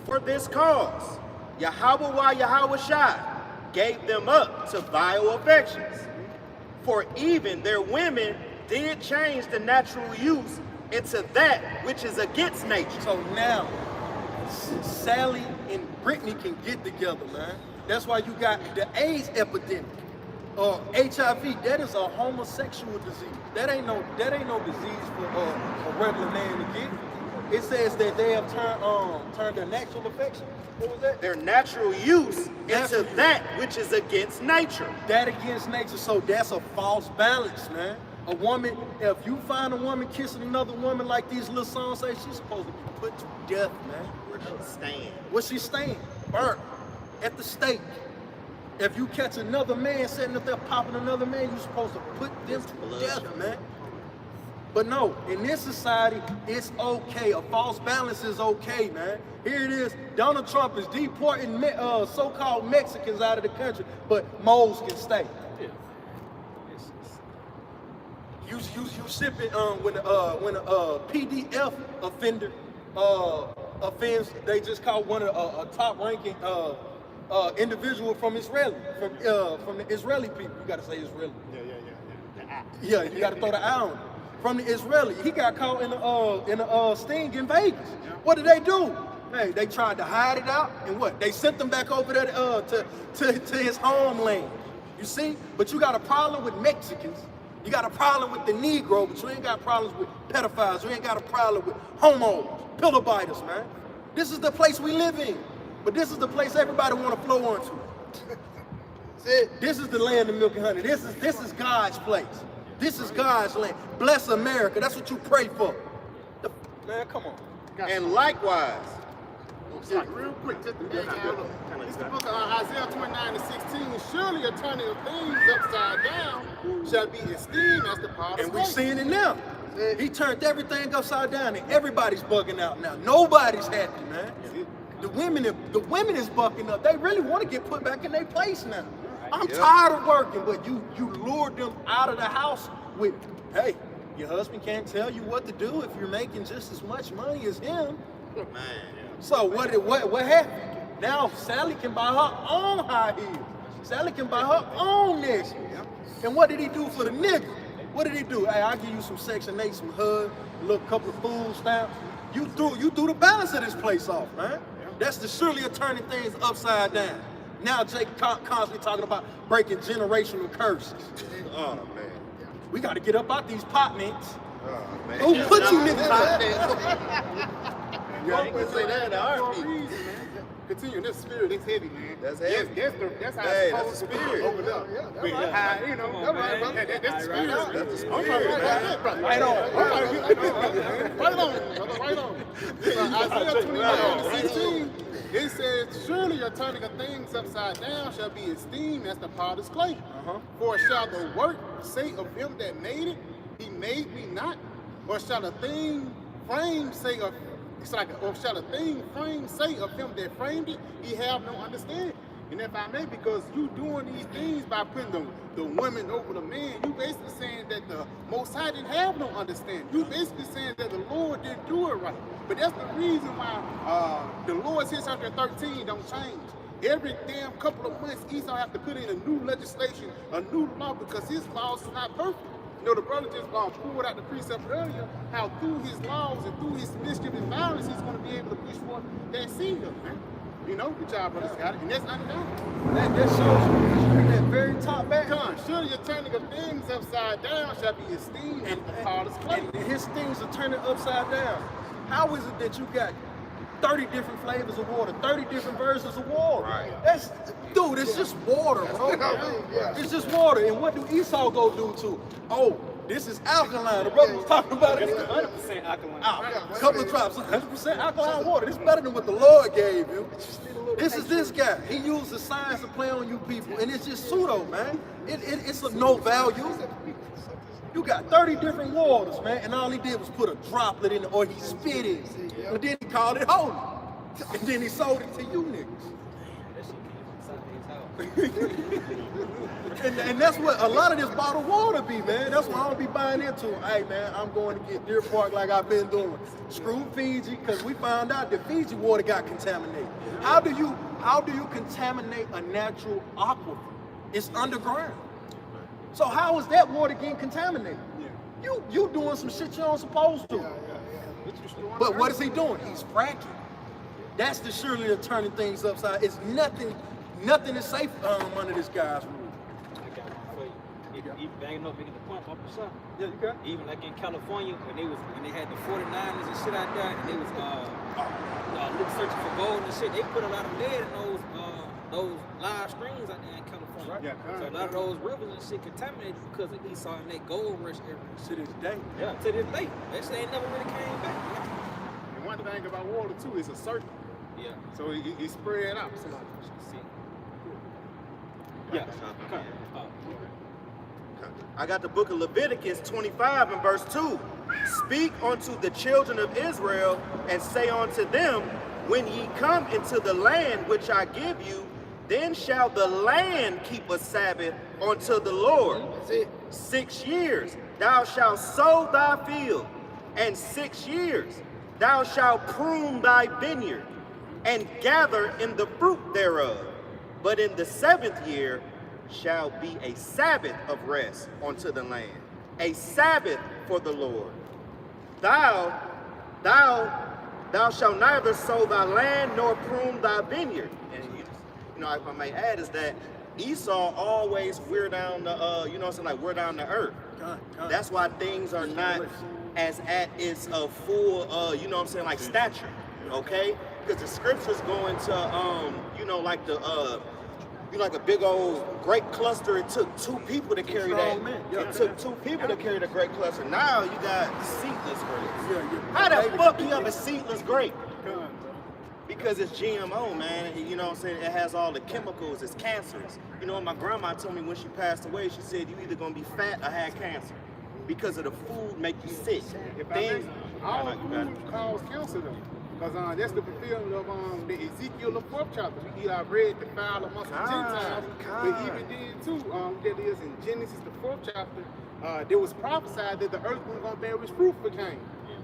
B: For this cause, Yahawah Yahawashi gave them up to vile affections. For even their women did change the natural use into that which is against nature.
A: So now, Sally and Brittany can get together, man. That's why you got the AIDS epidemic. HIV, that is a homosexual disease. That ain't no disease for a regular man to get. It says that they have turned their natural affection. What was that?
B: Their natural use into that which is against nature.
A: That against nature. So that's a false balance, man. A woman, if you find a woman kissing another woman like these little songs say, she's supposed to be put to death, man.
B: Where she stand?
A: Where she stand? Burnt at the stake. If you catch another man sitting up there popping another man, you're supposed to put them to death, man. But no, in this society, it's okay. A false balance is okay, man. Here it is. Donald Trump is deporting so-called Mexicans out of the country, but moles can stay. Yeah. You shipping when a PDF offender offends, they just call one of a top-ranking individual from Israel, from the Israeli people. You gotta say Israeli. Yeah, you gotta throw the eye on it. From the Israeli, he got caught in a sting in Vegas. What did they do? Hey, they tried to hide it out, and what? They sent them back over there to his homeland. You see? But you got a problem with Mexicans. You got a problem with the Negro, but you ain't got problems with pedophiles. You ain't got a problem with homos, pillow biters, man. This is the place we live in. But this is the place everybody want to flow onto. This is the land of milk and honey. This is God's place. This is God's land. Bless America. That's what you pray for. Man, come on.
B: And likewise,
C: real quick, just to bring out, it's the book of Isaiah 29:16. Surely a turning of things upside down shall be esteemed as the potter's
A: And we're seeing it now. He turned everything upside down, and everybody's bugging out now. Nobody's happy, man. The women is bucking up. They really want to get put back in their place now. I'm tired of working, but you lured them out of the house with, hey, your husband can't tell you what to do if you're making just as much money as him.
B: man.
A: So what happened? Now Sally can buy her own high heels. Sally can buy her own necklace. And what did he do for the nigga? What did he do? Hey, I'll give you some Section 8, some HUD, a little couple of food stamps. You threw the balance of this place off, man. That's the surely turning things upside down. Now Jake constantly talking about breaking generational curses.
B: Oh, man.
A: We got to get up out these pot mints.
B: Oh, man.
A: Who put you niggas out there?
B: Yeah, you can say that in our
C: reason, man. Continue. This spirit is heavy, man.
B: That's heavy.
C: That's how
B: Hey,
C: it's
B: that's
C: supposed
B: the
C: to be
B: spirit.
C: over there. You know, that's right, brother. That's the spirit.
B: That's the spirit,
C: Right
A: Right on.
C: Right on. Isaiah 29:16, it says, surely a turning of things upside down shall be esteemed as the potter's clay. For shall the work say of him that made it, he made me not? Or shall a thing frame say of or shall a thing frame say of him that framed it, he have no understanding? And if I may, because you doing these things by putting the women over the man, you basically saying that the Most High didn't have no understanding. You basically saying that the Lord didn't do it right. But that's the reason why the Lord's 613 don't change. Every damn couple of months, Esau have to put in a new legislation, a new law, because his laws is not perfect. You know, the brother just pulled out the precept earlier, how through his laws and through his mischief and violence, he's going to be able to push forth that seed, man. You know, the job brothers got it, and that's undeniable.
A: That shows you at that very top back.
C: Come, surely your turning of things upside down shall be esteemed and the hardest clay.
A: And his things are turning upside down. How is it that you got 30 different flavors of water, 30 different versions of water?
B: Right.
A: Dude, it's just water, bro. It's just water. And what do Esau go do to? Oh, this is alkaline. The brother was talking about it.
D: It's 100% alkaline.
A: A couple of drops, 100% alkaline water. This is better than what the Lord gave you. This is this guy. He uses science to play on you people, and it's just pseudo, man. It's of no value. You got 30 different waters, man, and all he did was put a droplet in it, or he spit it, and then he called it holy. And then he sold it to you niggas. And that's what a lot of this bottled water be, man. That's what I don't be buying into. Hey, man, I'm going to get Deer Park like I've been doing. Screw Fiji, because we found out that Fiji water got contaminated. How do you contaminate a natural aquifer? It's underground. So how is that water getting contaminated? You doing some shit you don't supposed to. But what is he doing? He's fracking. That's the surely of turning things upside. It's nothing is safe under this guy's rule.
D: I got it for you. Even banging up, making the point off the shop.
A: Yeah, you got it.
D: Even like in California, when they had the 49ers and shit out there, and they was searching for gold and shit, they put a lot of lead in those live streams out there in California.
A: Right.
C: Yeah,
D: So a lot of those rivers and shit contaminated because of Esau and that gold rush area.
A: To this day.
D: Yeah, to this day. That shit ain't never really came back.
C: And one thing about water too, it's a circle.
D: Yeah.
C: So it spread out. So,
D: See. Yeah. Okay.
B: I got the book of Leviticus 25 and verse 2. Speak unto the children of Israel and say unto them, when ye come into the land which I give you, then shall the land keep a Sabbath unto the Lord. 6 years thou shalt sow thy field, and 6 years thou shalt prune thy vineyard, and gather in the fruit thereof. But in the 7th year shall be a Sabbath of rest unto the land, a Sabbath for the Lord. Thou shalt neither sow thy land nor prune thy vineyard. And you know, if I may add, is that Esau always wear down the, wear down the earth. That's why things are not as at its full, like stature, okay? Because the scriptures go into, like a big old great cluster. It took 2 people to carry that. It took 2 people to carry the great cluster. Now you got seedless grapes. How the fuck you have a seedless grape? Because it's GMO, man. You know what I'm saying? It has all the chemicals. It's cancerous. You know what my grandma told me when she passed away? She said you either gonna be fat or have cancer because of the food make you sick.
C: all food cause cancer though. Because that's the fulfillment of the Ezekiel, the 4th chapter. We eat our bread defiled amongst the Gentiles. But even then too, that is in Genesis, the 4th chapter, there was prophesied that the earth wasn't going to bear its fruit for Cain.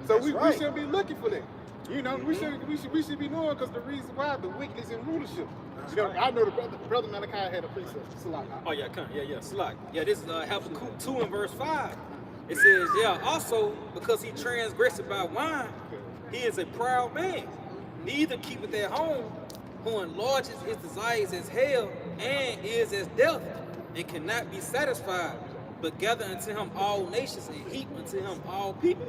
C: So we shouldn't be looking for that. You know, we should be knowing, because the reason why the wickedness in rulership. You know, I know the brother Malachi had a precept. Salak.
D: Oh yeah, Salak. Yeah, this is Habakkuk 2 and verse 5. It says, also because he transgressed by wine, he is a proud man. Neither keepeth at home, who enlarges his desires as hell, and is as death, and cannot be satisfied, but gather unto him all nations, and heap unto him all people.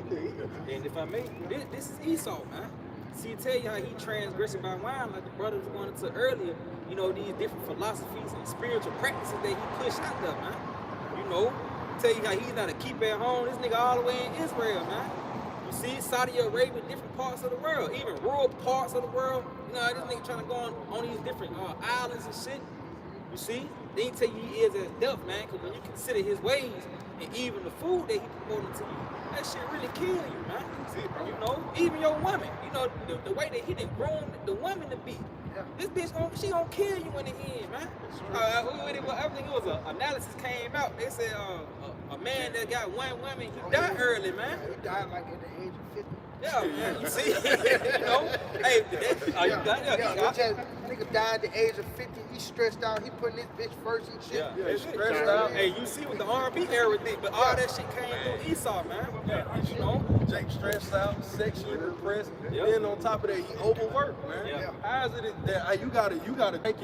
D: And if I may, this is Esau, man. See, tell you how he transgressing by wine, like the brother was going into earlier. You know, these different philosophies and spiritual practices that he pushed out there, man. You know, tell you how he's not a keep at home. This nigga all the way in Israel, man. You see, Saudi Arabia, different parts of the world, even rural parts of the world. You know, this nigga trying to go on these different islands and shit. You see, they ain't tell you he is as death, man, because when you consider his ways and even the food that he promoted to you, that shit really kill you, man. You know, even your woman, you know, the way that he done grown the woman to be. This bitch, she gonna kill you in the end, man. I think it was an analysis came out. They said a man that got one woman, he died early, man.
E: He died like at the age of 50.
D: Yeah, man, you see, you know, hey, Oh, you got it?
E: Which has, nigga died at the age of 50. He's stressed out. He putting his bitch first and shit.
D: Yeah,
A: It's stressed out.
D: Hey, you see what the R&B era did, but all that shit came through Esau, man. You know?
A: Jake stressed out, sexually repressed.
D: Yep.
A: Then on top of that, he overworked, man.
D: Yeah.
A: How is it that you gotta take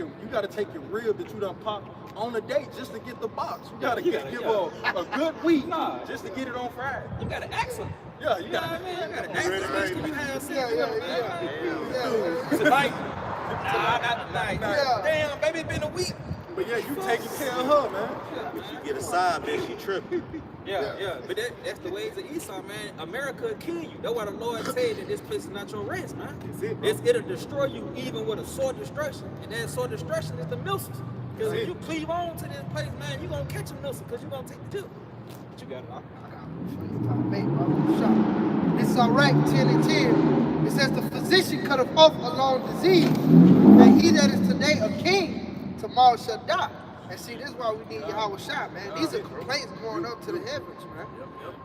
A: your rib that you done popped on a date just to get the box? You gotta give a good week just to get it on Friday.
D: You gotta ask him.
A: Yeah, you
D: You know what
A: gotta.
D: I mean? You gotta ask him. When you have sex,
E: Yeah.
D: tonight. Nah, not tonight.
E: Yeah.
D: Damn, baby, it's been a week.
A: But yeah, you taking care of her, man.
B: If you get a side bitch, she tripping.
D: Yeah. But that's the ways of Esau, man. America will kill you. That's why the Lord said that this place is not your rest, man. It'll destroy you even with a sword destruction. And that sword destruction is the missiles. Because if you cleave on to this place, man, you're going to catch a missile because you're going to take the tip. But you got it,
E: This is all right, 10 and 10. It says the physician cutteth off a long disease, and he that is today a king, tomorrow shall die. And see, this is why we need Yahawashi, man. These are complaints going up to the heavens, man.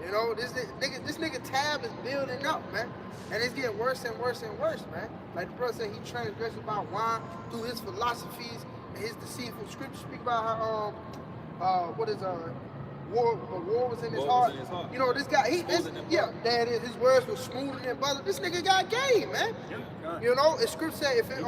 E: You know, this nigga Tab is building up, man. And it's getting worse and worse and worse, man. Like the brother said, he transgressed about wine through his philosophies and his deceitful scriptures. Speak about how, war was in his heart. You know, this guy, that is, his words were smoother than butter. This nigga got game, man. You know, the scripture said if it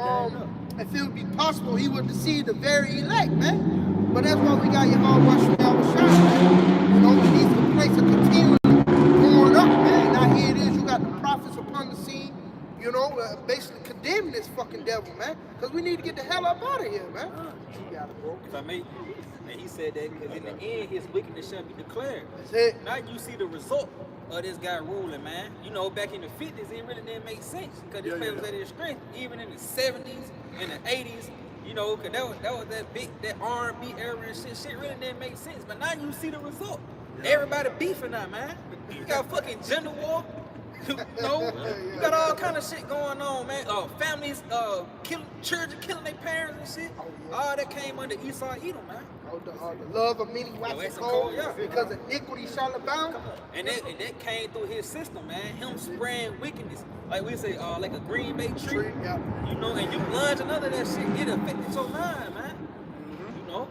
E: would be possible, he would deceive the very elect, man. But that's why we got Yahawah, man. You know, these complaints are continually going up, man. Now here it is, you got the prophets upon the scene, you know, basically condemning this fucking devil, man. Because we need to get the hell up out of here, man. You got it, bro.
D: If I may, and he said that because in the end, his wickedness shall be declared.
E: That's it.
D: Now you see the result of this guy ruling, man. You know, back in the 50s, it really didn't make sense because this place was at its strength. Even in the 70s and the 80s, you know, because that was that R&B era and shit really didn't make sense. But now you see the result. Everybody beefing now, man. You got fucking gender war. You know, you got all kind of shit going on, man. Families children killing their parents and shit. All that came under Esau Edom, man.
E: The love of many waxing cold, because iniquity shall abound.
D: And that came through his system, man. Him spraying wickedness. Like we say, like a Green Bay tree. You know, and you lunging under that shit, it affected your mind, man. You know?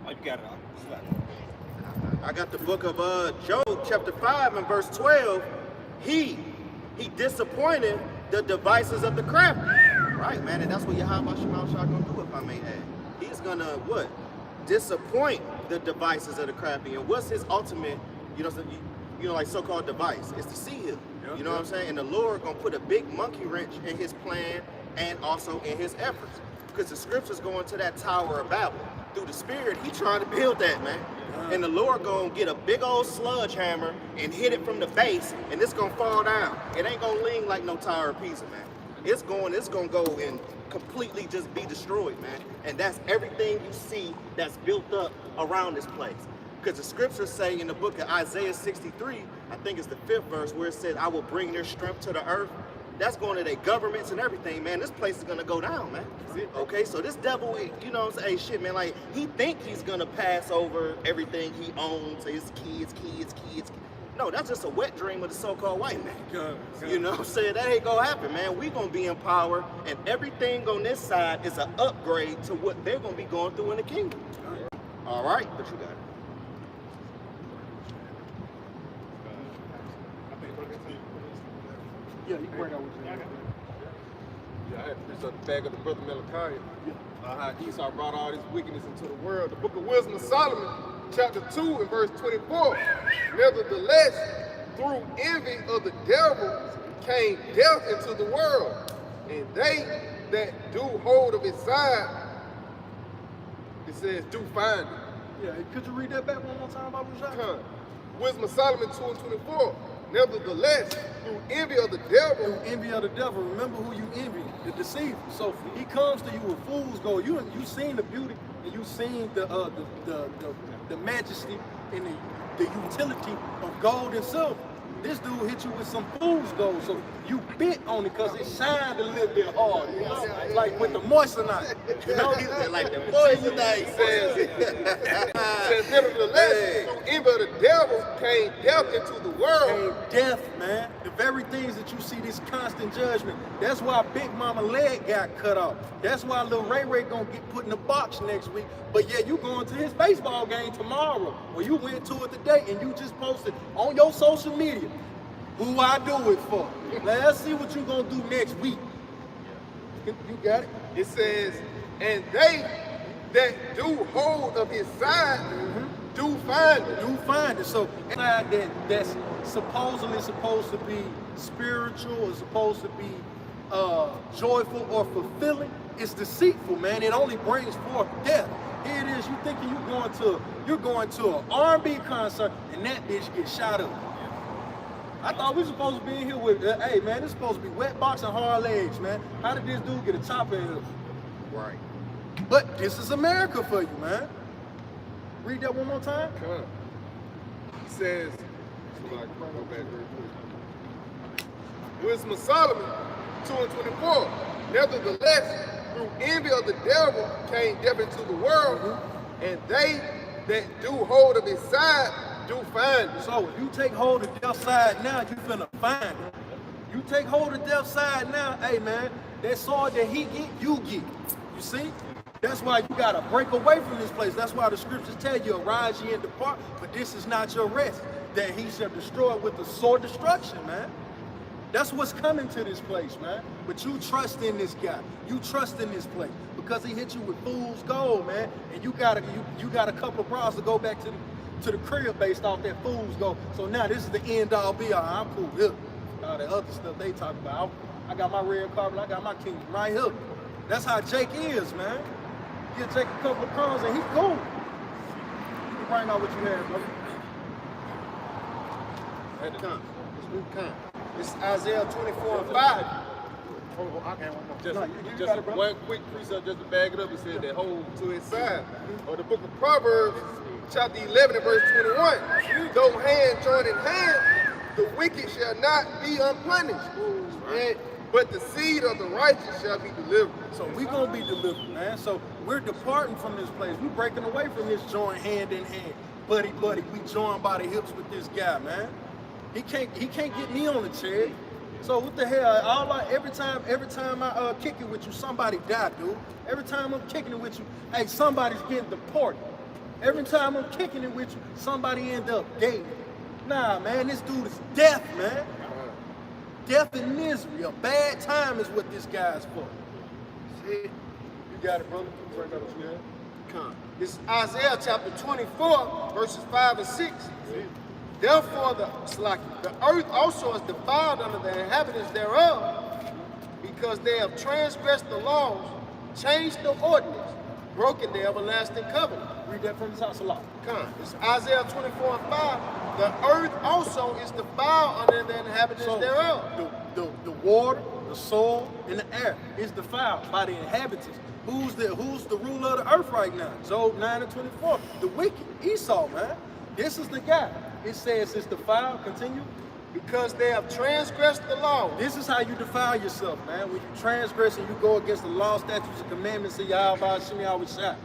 D: Oh, you got it all.
B: I got the book of Job, chapter 5 and verse 12. He disappointed the devices of the crafty. Right, man, and that's what Yahawah gonna do, if I may add. He's gonna what? Disappoint the devices of the crafty. And what's his ultimate, like so-called device? It's to see him. You know what I'm saying? And the Lord gonna put a big monkey wrench in his plan and also in his efforts. Because the scriptures go into that Tower of Babel. Through the Spirit, he trying to build that, man. And the Lord gonna get a big old sludge hammer and hit it from the base, and it's gonna fall down. It ain't gonna lean like no Tower of Pisa, man. It's gonna go and completely just be destroyed, man. And that's everything you see that's built up around this place. Because the scriptures say in the book of Isaiah 63, I think it's the 5th verse, where it says, I will bring their strength to the earth. That's going to their governments and everything, man. This place is going to go down, man. Okay, so this devil, you know what I'm saying? Hey, shit, man, like, he think he's going to pass over everything he owns to his kids. No, that's just a wet dream of the so-called white man. You know what I'm saying? That ain't going to happen, man. We going to be in power, and everything on this side is an upgrade to what they're going to be going through in the kingdom. All right, but you got it.
F: Yeah, you can bring out what you got.
A: Yeah, I had to reach up the back of the brother Malachi. How Esau brought all this wickedness into the world.
F: The book of Wisdom of Solomon, chapter 2 and verse 24. Nevertheless, through envy of the devil came death into the world, and they that do hold of his side, it says, do find it.
A: Yeah, could you read that back one more time, Baba Rashad?
F: Wisdom of Solomon 2 and 24. Nevertheless, through envy of the devil.
A: Through envy of the devil, remember who you envy, the deceiver. So he comes to you with fool's gold. You seen the beauty, and you seen the majesty and the utility of gold and silver. This dude hit you with some fool's gold, so you bit on it because it shined a little bit hard, you know? Like with the moissanite, you know?
H: Like the moissanite says.
F: Says, nevertheless, through envy of the devil came death into the world.
A: Came death, man. The very things that you see, this constant judgment. That's why Big Mama leg got cut off. That's why Lil Ray Ray gonna get put in the box next week. But yeah, you going to his baseball game tomorrow. Or you went to it today and you just posted on your social media who I do it for. Let's see what you gonna do next week. You got it?
F: It says, and they that do hold of his side do find it.
A: You find it. So side that's supposedly supposed to be spiritual or supposed to be joyful or fulfilling, it's deceitful, man. It only brings forth death. Here it is. You thinking you're going to an R&B concert and that bitch gets shot up. I thought we supposed to be in here with, hey man, this supposed to be wet box and hard legs, man. How did this dude get a chopper in here?
F: Right.
A: But this is America for you, man. Read that one more time.
F: Come. He says, go back real quick. Wisdom of Solomon 2:24. Nevertheless, through envy of the devil came death into the world, and they that do hold of his side do find it.
A: So if you take hold of death's side now, you finna find it. You take hold of death's side now, hey man, that sword that he get, you get. You see? That's why you gotta break away from this place. That's why the scriptures tell you, arise ye and depart, but this is not your rest, that he shall destroy with the sword destruction, man. That's what's coming to this place, man. But you trust in this guy. You trust in this place because he hit you with fool's gold, man. And you got a couple of bras to go back to the crib based off that fool's gold. So now this is the end all be all. I'm cool here. All the other stuff they talk about. I got my red carpet. I got my kingdom right here. That's how Jake is, man. He'll take a couple of crumbs and he's cool. You can bring out what you have, brother.
F: At the time. It's new kind. It's Isaiah 24:5.
C: Oh, I got one more.
F: Just,
A: No, you
F: just
A: got it, bro.
F: one quick precept just to bag it up. It said that hold to his side. Or the book of Proverbs, chapter 11 and verse 21. Though hand join in hand, the wicked shall not be unpunished. But the seed of the righteous shall be delivered.
A: So we gonna be delivered, man. So we're departing from this place. We're breaking away from this joint hand in hand. Buddy, we joined by the hips with this guy, man. He can't get me on the chair. So what the hell? Every time I kick it with you, somebody die, dude. Every time I'm kicking it with you, hey, somebody's getting deported. Every time I'm kicking it with you, somebody end up dead. Nah, man, this dude is death, man. Death and misery. A bad time is what this guy's for.
F: See? You got it, brother. Bring that up to you.
B: Come.
F: This is Isaiah chapter 24, verses 5 and 6. Therefore, the earth also is defiled under the inhabitants thereof, because they have transgressed the laws, changed the ordinance, broken the everlasting covenant.
A: Read that from the top of law.
F: Come. It's Isaiah 24:5. The earth also is defiled under the inhabitants thereof.
A: The water, the soil, and the air is defiled by the inhabitants. Who's the ruler of the earth right now? Job 9 and 24. The wicked, Esau, man. This is the guy. It says it's defiled. Continue.
F: Because they have transgressed the law.
A: This is how you defile yourself, man. When you transgress and you go against the law, statutes, and commandments of Yahawah, bahasham, Yahawashi.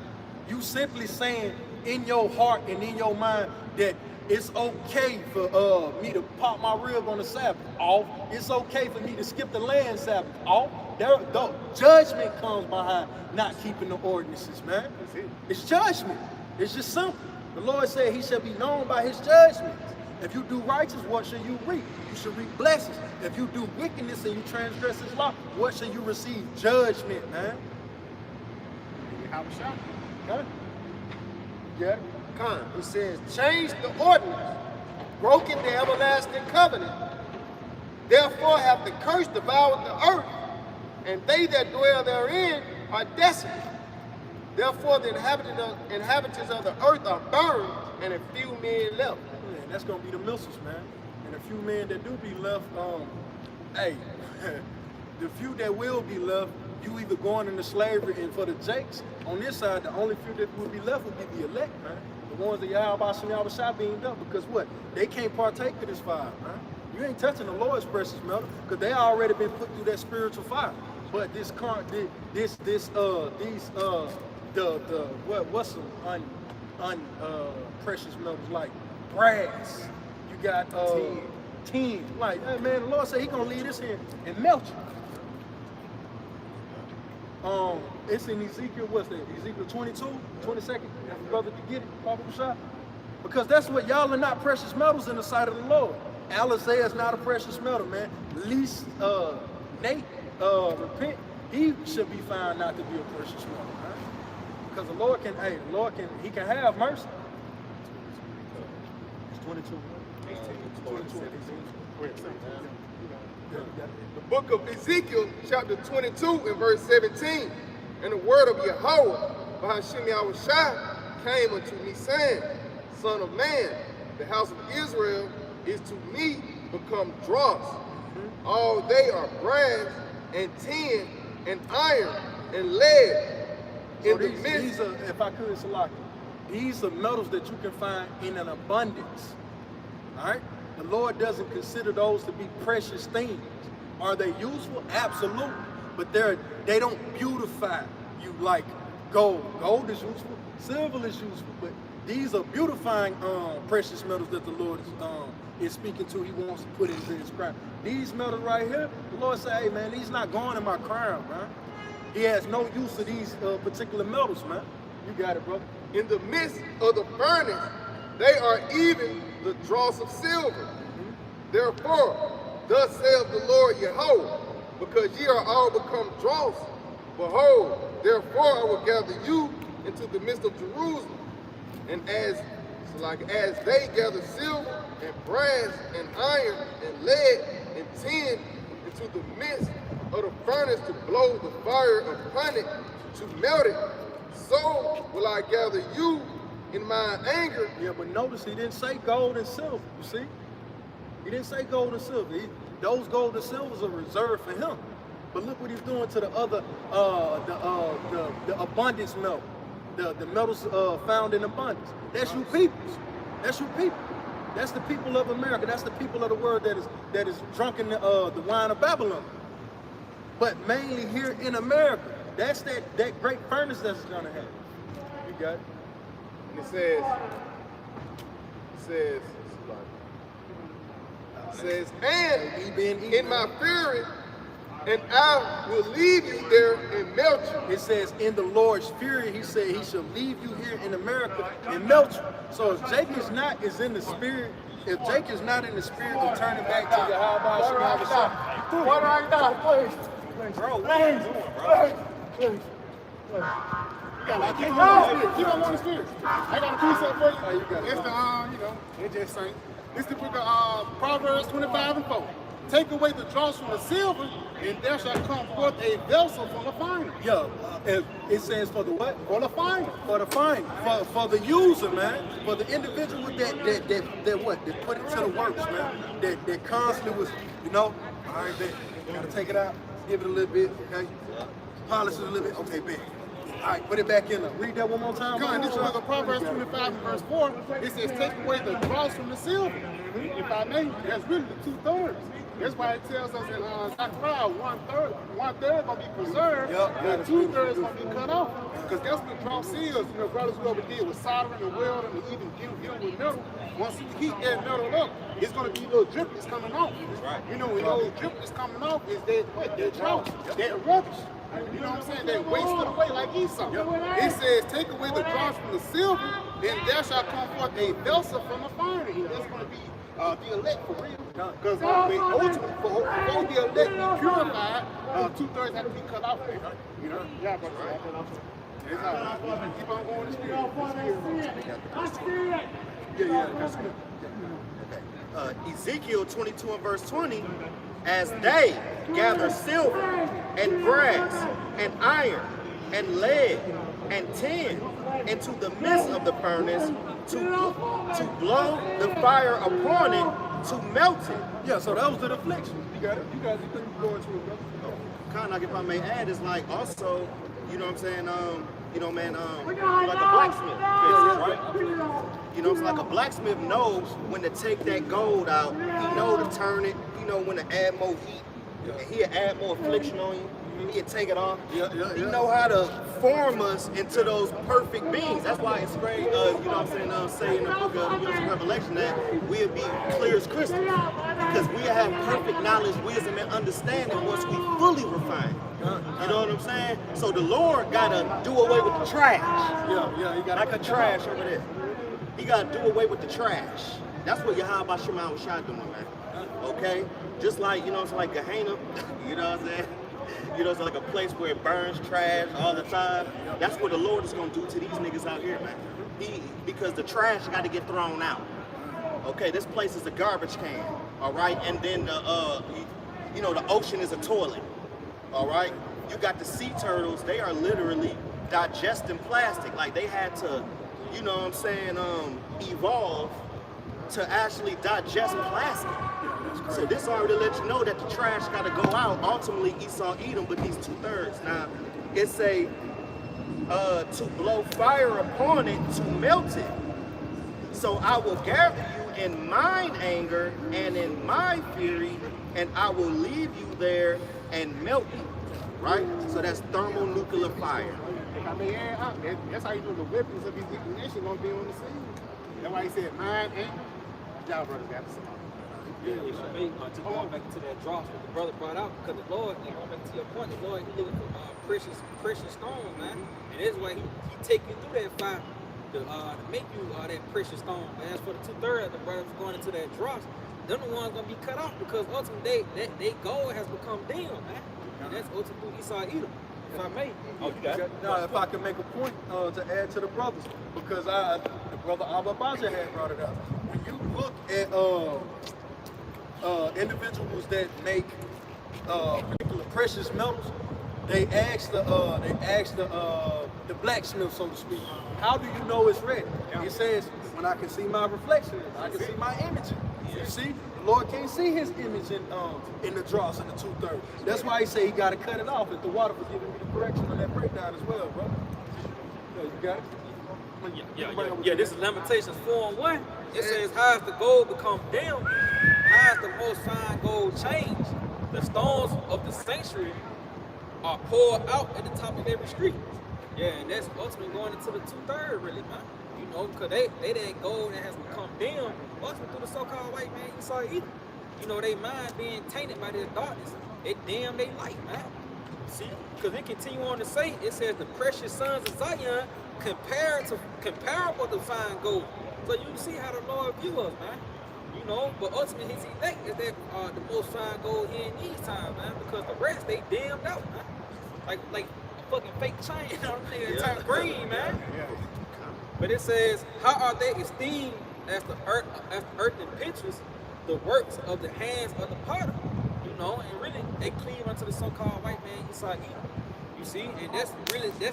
A: You simply saying in your heart and in your mind that it's okay for me to pop my rib on the Sabbath off. It's okay for me to skip the land Sabbath off. The judgment comes behind not keeping the ordinances, man. It's judgment. It's just simple. The Lord said he shall be known by his judgments. If you do righteous, what shall you reap? You shall reap blessings. If you do wickedness and you transgress his law, what shall you receive? Judgment, man.
C: Yahawashi.
A: Okay? Yeah.
F: Come. It says, change the ordinance, broken the everlasting covenant. Therefore have the curse devoured the earth, and they that dwell therein are desolate. Therefore the inhabitants of the earth are burned, and a few men left.
A: Man, that's gonna be the missiles, man. And a few men that do be left, hey, the few that will be left, you either going into slavery, and for the Jakes, on this side, the only few that will be left will be the elect, man. The ones that Yahawashi beamed up, because what? They can't partake of this fire, man. You ain't touching the Lord's precious metal because they already been put through that spiritual fire. But this current, what's some precious metals like brass? You got tin. Like, hey man, the Lord said He gonna leave this here and melt you. It's in Ezekiel, what's that? Ezekiel 22, 22nd. If brother can get it, Papa Bashar. Because that's what y'all are not precious metals in the sight of the Lord. Alizé is not a precious metal, man. Least Nate repent, he should be found not to be a precious metal, man. Because the Lord can, He can have mercy. It's 22. 22.
F: The book of Ezekiel, chapter 22 and verse 17. And the word of Yahawah, bahasham Yahawashi, came unto me, saying, Son of man, the house of Israel is to me become dross. All they are brass and tin and iron and lead.
A: So these are, if I could, Salaki, these are metals that you can find in an abundance. All right? The Lord doesn't consider those to be precious things. Are they useful? Absolutely. But they don't beautify you like gold. Gold is useful. Silver is useful. But these are beautifying precious metals that the Lord is speaking to. He wants to put into His crown. These metals right here, the Lord said, hey man, these not going in my crown, man. He has no use of these particular metals, man. You got it, brother.
F: In the midst of the furnace, they are even the dross of silver. Therefore, thus saith the Lord Yahawah, because ye are all become dross, behold, therefore I will gather you into the midst of Jerusalem. And as they gather silver and brass and iron and lead and tin into the midst of the furnace to blow the fire upon it, to melt it, so will I gather you in my anger.
A: Yeah, but notice He didn't say gold and silver, you see? He didn't say gold and silver. Those gold and silvers are reserved for Him. But look what He's doing to the other, the abundance metal. The metals found in abundance. That's you peoples. That's you people. That's the people of America. That's the people of the world that is drunk in the wine of Babylon. But mainly here in America, that's that great furnace that's gonna happen. You got it.
F: And it says, and in my fury, and I will leave you there and melt you.
A: It says, in the Lord's fury, He said He shall leave you here in America and melt you. So if Jake is not in the spirit of turning back to Yahawashi,
F: What right now, please?
A: bro, what are you doing, bro?
C: Keep on going to spirit. I got a precept for you.
A: Oh, you got it.
C: It's the, it just saying. This is the book of Proverbs 25 and 4. Take away the dross from the silver, and there shall come forth a vessel full of fire.
A: Yeah, it says for the what?
C: Full of fire.
A: For the fine, for the user, man, for the individual that put it to the works, man, that constantly was, all right, bet, gotta take it out, give it a little bit, okay, polish it a little bit, okay, bet. All right, put it back in there. Read that one more time.
C: Come on, this is Proverbs 25 and verse 4. It says, take away the dross from the silver. If I may, that's really the 2/3. That's why it tells us in Zechariah, one third gonna be preserved, and 2/3 gonna be cut off. Because that's what dross is. Brothers we ever did with soldering and welding and even dealing with metal. Once you heat that metal up, it's gonna be little driplets coming off. And those driplets coming off is that dross, that rubbish. You know what I'm saying? They wasted away like Esau. It says, take away the dross from the silver, then there shall come forth a vessel from the fire. And that's going to be the elect for real. Because ultimately, before the elect be purified, 2/3 have to be cut off. Yeah, but keep on going to spirit.
B: Yeah, that's good. Okay. Ezekiel 22 and verse 20, as they gather silver and brass and iron and lead and tin into the midst of the furnace to blow the fire upon it, to melt it.
A: Yeah, so that was the affliction. You got it. You guys couldn't go into it, brother.
B: Kind of like, if I may add, is like also, you know what I'm saying, you know, man, like a blacksmith, right? You know, it's like a blacksmith knows when to take that gold out. He know to turn it. He know when to add more heat. And he'll add more affliction on you. He'll take it off. He know how to form us into those perfect beings. That's why it's great, you know what I'm saying, say in the book of Revelation that we'll be clear as crystal. Because we have perfect knowledge, wisdom, and understanding once we fully refine. You know what I'm saying? So the Lord gotta do away with the trash.
A: He got
B: like a trash over there. He gotta do away with the trash. That's what Yahawashi doing, man. Okay? Just like, you know, it's like Gehenna, you know what I'm saying? You know, it's like a place where it burns trash all the time. That's what the Lord is gonna do to these niggas out here, man. Because the trash gotta get thrown out. Okay, this place is a garbage can, all right? And then you know, the ocean is a toilet, all right? You got the sea turtles, they are literally digesting plastic. Like they had to, you know what I'm saying, evolve to actually digest plastic. So this already let you know that the trash got to go out. Ultimately, Esau eat them, but these 2/3. Now, it say to blow fire upon it to melt it. So I will gather you in mine anger and in my fury, and I will leave you there and melt you. Right? So that's thermonuclear fire.
C: If I may add up, that's how you know the weapons of his indignation gonna be on the scene. That's why he said mine ain't. Y'all brothers got to say.
D: Yeah, to going back to that dross that the brother brought out, because the Lord, like going back to your point, the Lord, he looking for precious stones, man. And that's why he take you through that fire to make you that precious stone. But as for the 2/3, the brothers going into that dross, they're the ones gonna be cut off because ultimately they gold has become dim, man. And that's ultimately Esau Edom. If I may. Oh, you got it.
A: Now, if I can make a point to add to the brothers, because the brother Abba Baja had brought it up. When you look at individuals that make particular precious metals, they ask the blacksmith, so to speak, how do you know it's ready? It says, when I can see my reflection, I can see my image. You see, the Lord can't see his image in the dross in the 2/3. That's why he say he got to cut it off. If the water was giving me the correction on that breakdown as well, bro. You got it?
D: Yeah, this is Lamentations 4:1. It says, how has the gold become dim? How has the most fine gold changed? The stones of the sanctuary are poured out at the top of every street. Yeah, and that's ultimately going into the 2/3, really, man. You know, because they that gold that has become dim, ultimately through the so-called white man, Esau Edom. You know, they mind being tainted by this darkness. They dim they light, man. See, because it continue on to say, it says the precious sons of Zion comparable to fine gold. So you see how the Lord view us, man. You know, but ultimately his elect is that the most fine gold here in these times, man. Because the rest they dimmed out, man. Like a fucking fake chain, you know what I'm saying? It turned green, man. But it says, how are they esteemed as the earthen pictures, the works of the hands of the potter? You know, and really they cleave unto the so-called white man Esau Edom. You see, and that's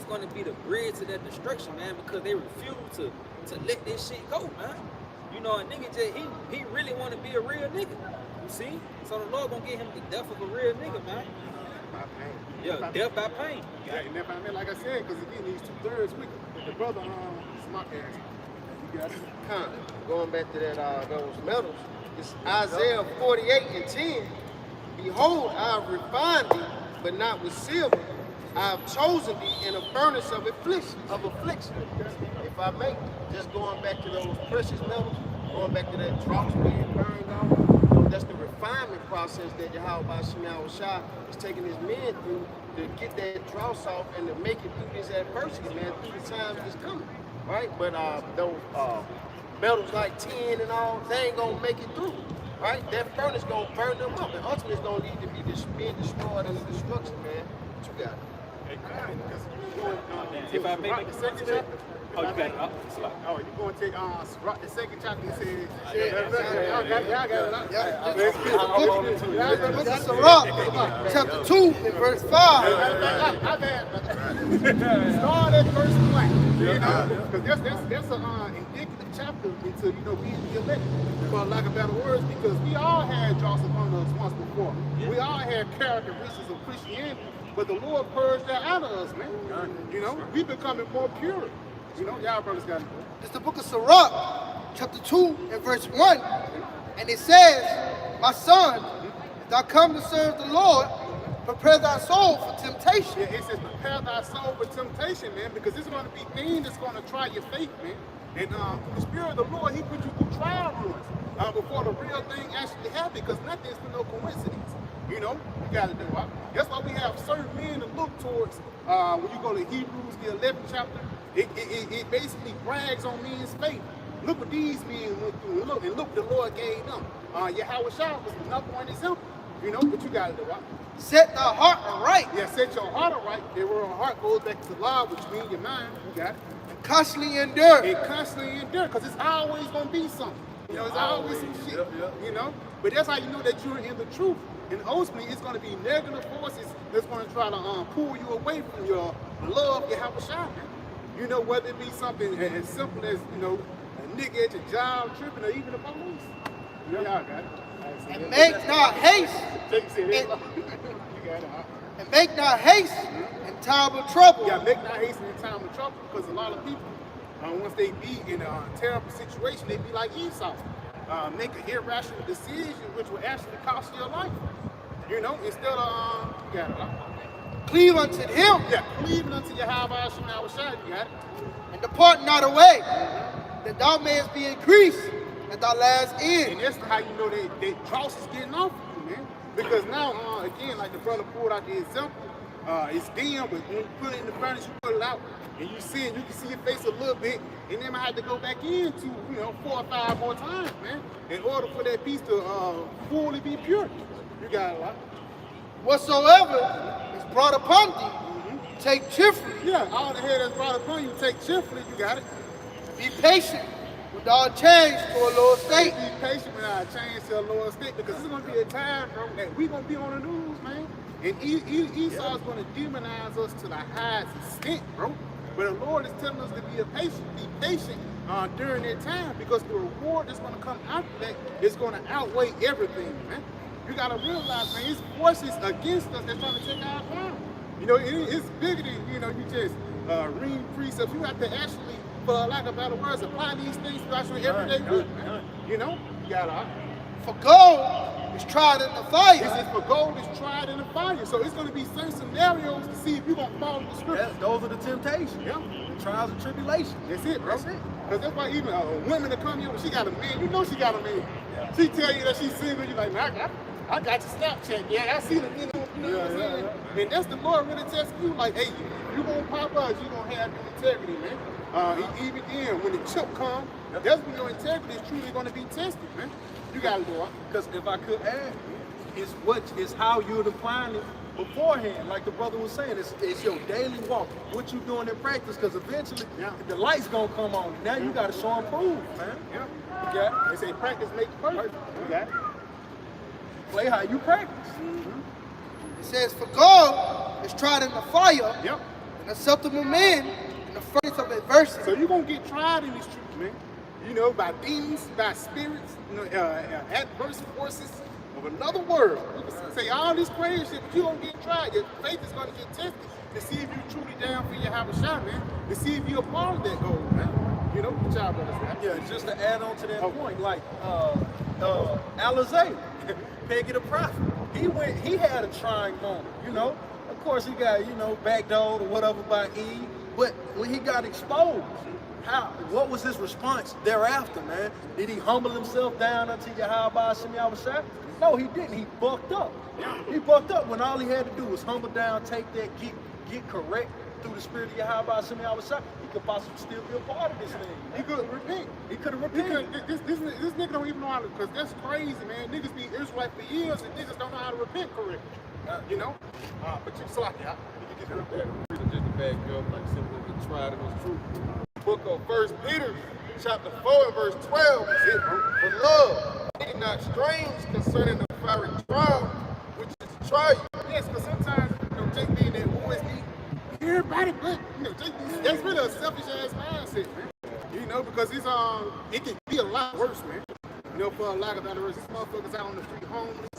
D: going to be the bridge to that destruction, man, because they refuse to let this shit go, man. You know, a nigga he really want to be a real nigga. You see, so the Lord gonna get him the death of a real nigga, man.
C: By pain.
D: Yeah, death by pain.
C: Yeah, and if I mean, like I said, because again, these 2/3 wicked. The brother, smart ass. You got it.
E: Going back to that those metals, it's Isaiah 48:10. Behold, I have refined thee, but not with silver. I have chosen thee in a furnace of affliction. If I may, just going back to those precious metals, going back to that dross being burned off, that's the refinement process that Yahawashi is taking his men through to get that dross off and to make it through this adversity, man, through the times that's coming, right? But those metals like tin and all, they ain't gonna make it through, right? That furnace gonna burn them up, and ultimately it's gonna need to be being destroyed under destruction, man. What you got?
D: If I may make a second chapter. Oh, you got it.
C: Oh, you going to take the second chapter and say, y'all got it.
E: Look at Rawchaa, chapter 2 and verse 5.
C: Start at verse 1. You know, because that's an indicative chapter into, you know, being the elect, for lack of better words, because we all had dross upon us once before. We all had characteristics of Christianity But the Lord purged that out of us, man. You know, we becoming more pure. You know, y'all brothers got it.
E: It's the book of Sirach, chapter 2 and verse 1. And it says, my son, if thou come to serve the Lord, prepare thy soul for temptation.
C: Yeah, it says prepare thy soul for temptation, man, because it's going to be things that's going to try your faith, man. And the Spirit of the Lord, he put you through trial runs before the real thing actually happened, because nothing's for no coincidence. You know, you got to do it. That's why we have certain men to look towards. When you go to Hebrews, the 11th chapter, it basically brags on men's faith. Look what these men went through, and look what the Lord gave them. Yahawashi was another one example. You know, but you got to do it.
E: Set thy heart aright.
C: Yeah, set your heart aright. The word heart goes back to law, which means your mind. You got it.
E: And constantly endure.
C: And constantly endure, because it's always going to be something. You know, it's always some shit. You know, but that's how you know that you're in the truth. And ultimately, it's going to be negative forces that's going to try to pull you away from your love, Yahawashi. You know, whether it be something as simple as, you know, a nigga at your job tripping, or even the police. You know, y'all got it.
E: And make not haste. And make not haste in time of trouble.
C: Yeah, make not haste in time of trouble, because a lot of people, once they be in a terrible situation, they be like Esau. Make an irrational decision which will actually cost you your life. You know, instead of, you got it.
E: Cleave unto him.
C: Yeah, cleave unto Yahawashi, you got it.
E: And depart not away, that thou mayest be increased at thy last end.
C: And that's how you know that dross is getting off of you, man. Because now, again, like the brother pulled out the example, it's dim, but when you put it in the furnace, you put it out, and you see it, you can see your face a little bit, and then I had to go back into, you know, 4 or 5 more times, man, in order for that piece to fully be pure. You got a lot.
E: Whatsoever is brought upon thee, take cheerfully.
C: Yeah, all the head that's brought upon you, take cheerfully, you got it.
E: Be patient with all change to a lower state.
C: Be patient with our change to a lower state, because this is going to be a time, bro, that we're going to be on the news, man. And Esau is going to demonize us to the highest extent, bro. But the Lord is telling us to be patient during that time, because the reward that's going to come after that is going to outweigh everything, man. You got to realize, man, it's forces against us that's trying to take our power. You know, it's bigger than, you know, you just read precepts. You have to actually, for lack of better words, apply these things throughout your everyday work, man. You know, you got to.
E: For gold is tried in the fire.
C: This is for gold is tried in the fire. So it's going to be certain scenarios to see if you're going to follow the scripture.
A: Those are the temptations.
C: Yeah.
A: The trials and tribulations.
C: That's it, bro.
A: That's it.
C: Because that's why even women that come here, she got a man, you know she got a man. Yeah. She tell you that she's single, you're like, man, I got your Snapchat. Yeah, I see the video. You know what I'm saying? And that's the Lord really testing you. Like, hey, you going to pop up, you going to have your integrity, man. Even then, when the chip comes, that's when your integrity is truly going to be tested, man. You got to do it.
A: Because if I could add, it's how you're applying it beforehand. Like the brother was saying, it's your daily walk, what you doing in practice. Because eventually, the light's gonna come on. Now you got to show and prove, man.
C: Yeah. You got it. They say practice makes perfect. You got it.
A: Play how you practice.
E: It says, for gold is tried in the fire,
C: Yep.
E: and acceptable men in the furnace of adversity.
C: So you're going to get tried in these truths, man. You know, by demons, by spirits, you know, adverse forces of another world. You can say all this crazy shit, but you're going to get tried. Your faith is going to get tested to see if you're truly down for Yahawashi, man. To see if you're a part of that goal, man. You know, what y'all brothers, man.
A: Yeah, just to add on to that point, like Alizé, Peggy the Prophet, he had a trying moment, you know. Of course, he got, you know, backdoored or whatever by Eve, but when he got exposed, what was his response thereafter, man? Did he humble himself down unto Yahawashi? No, he didn't. He bucked up. He bucked up when all he had to do was humble down, take that, get correct through the spirit of Yahawashi. He could possibly still be a part of this thing.
C: He could repent.
A: He could have repented.
C: This nigga don't even know how to, because that's crazy, man. Niggas be Israelite for years and niggas don't know how to repent correctly. You know? But you slack it out. You can get it
A: Just to back up, like simply the tried and was true. Book of 1 Peter, chapter 4 and verse 12 is it, bro. For love, be not strange concerning the fiery trial, which is to try you.
C: Yes, because sometimes, you know, Jake being that OSD, everybody, but, you know, Jake, that's really a selfish ass mindset, man. You know, because it's it can be a lot worse, man. You know, for a lack of better words, these motherfuckers out on the street homeless,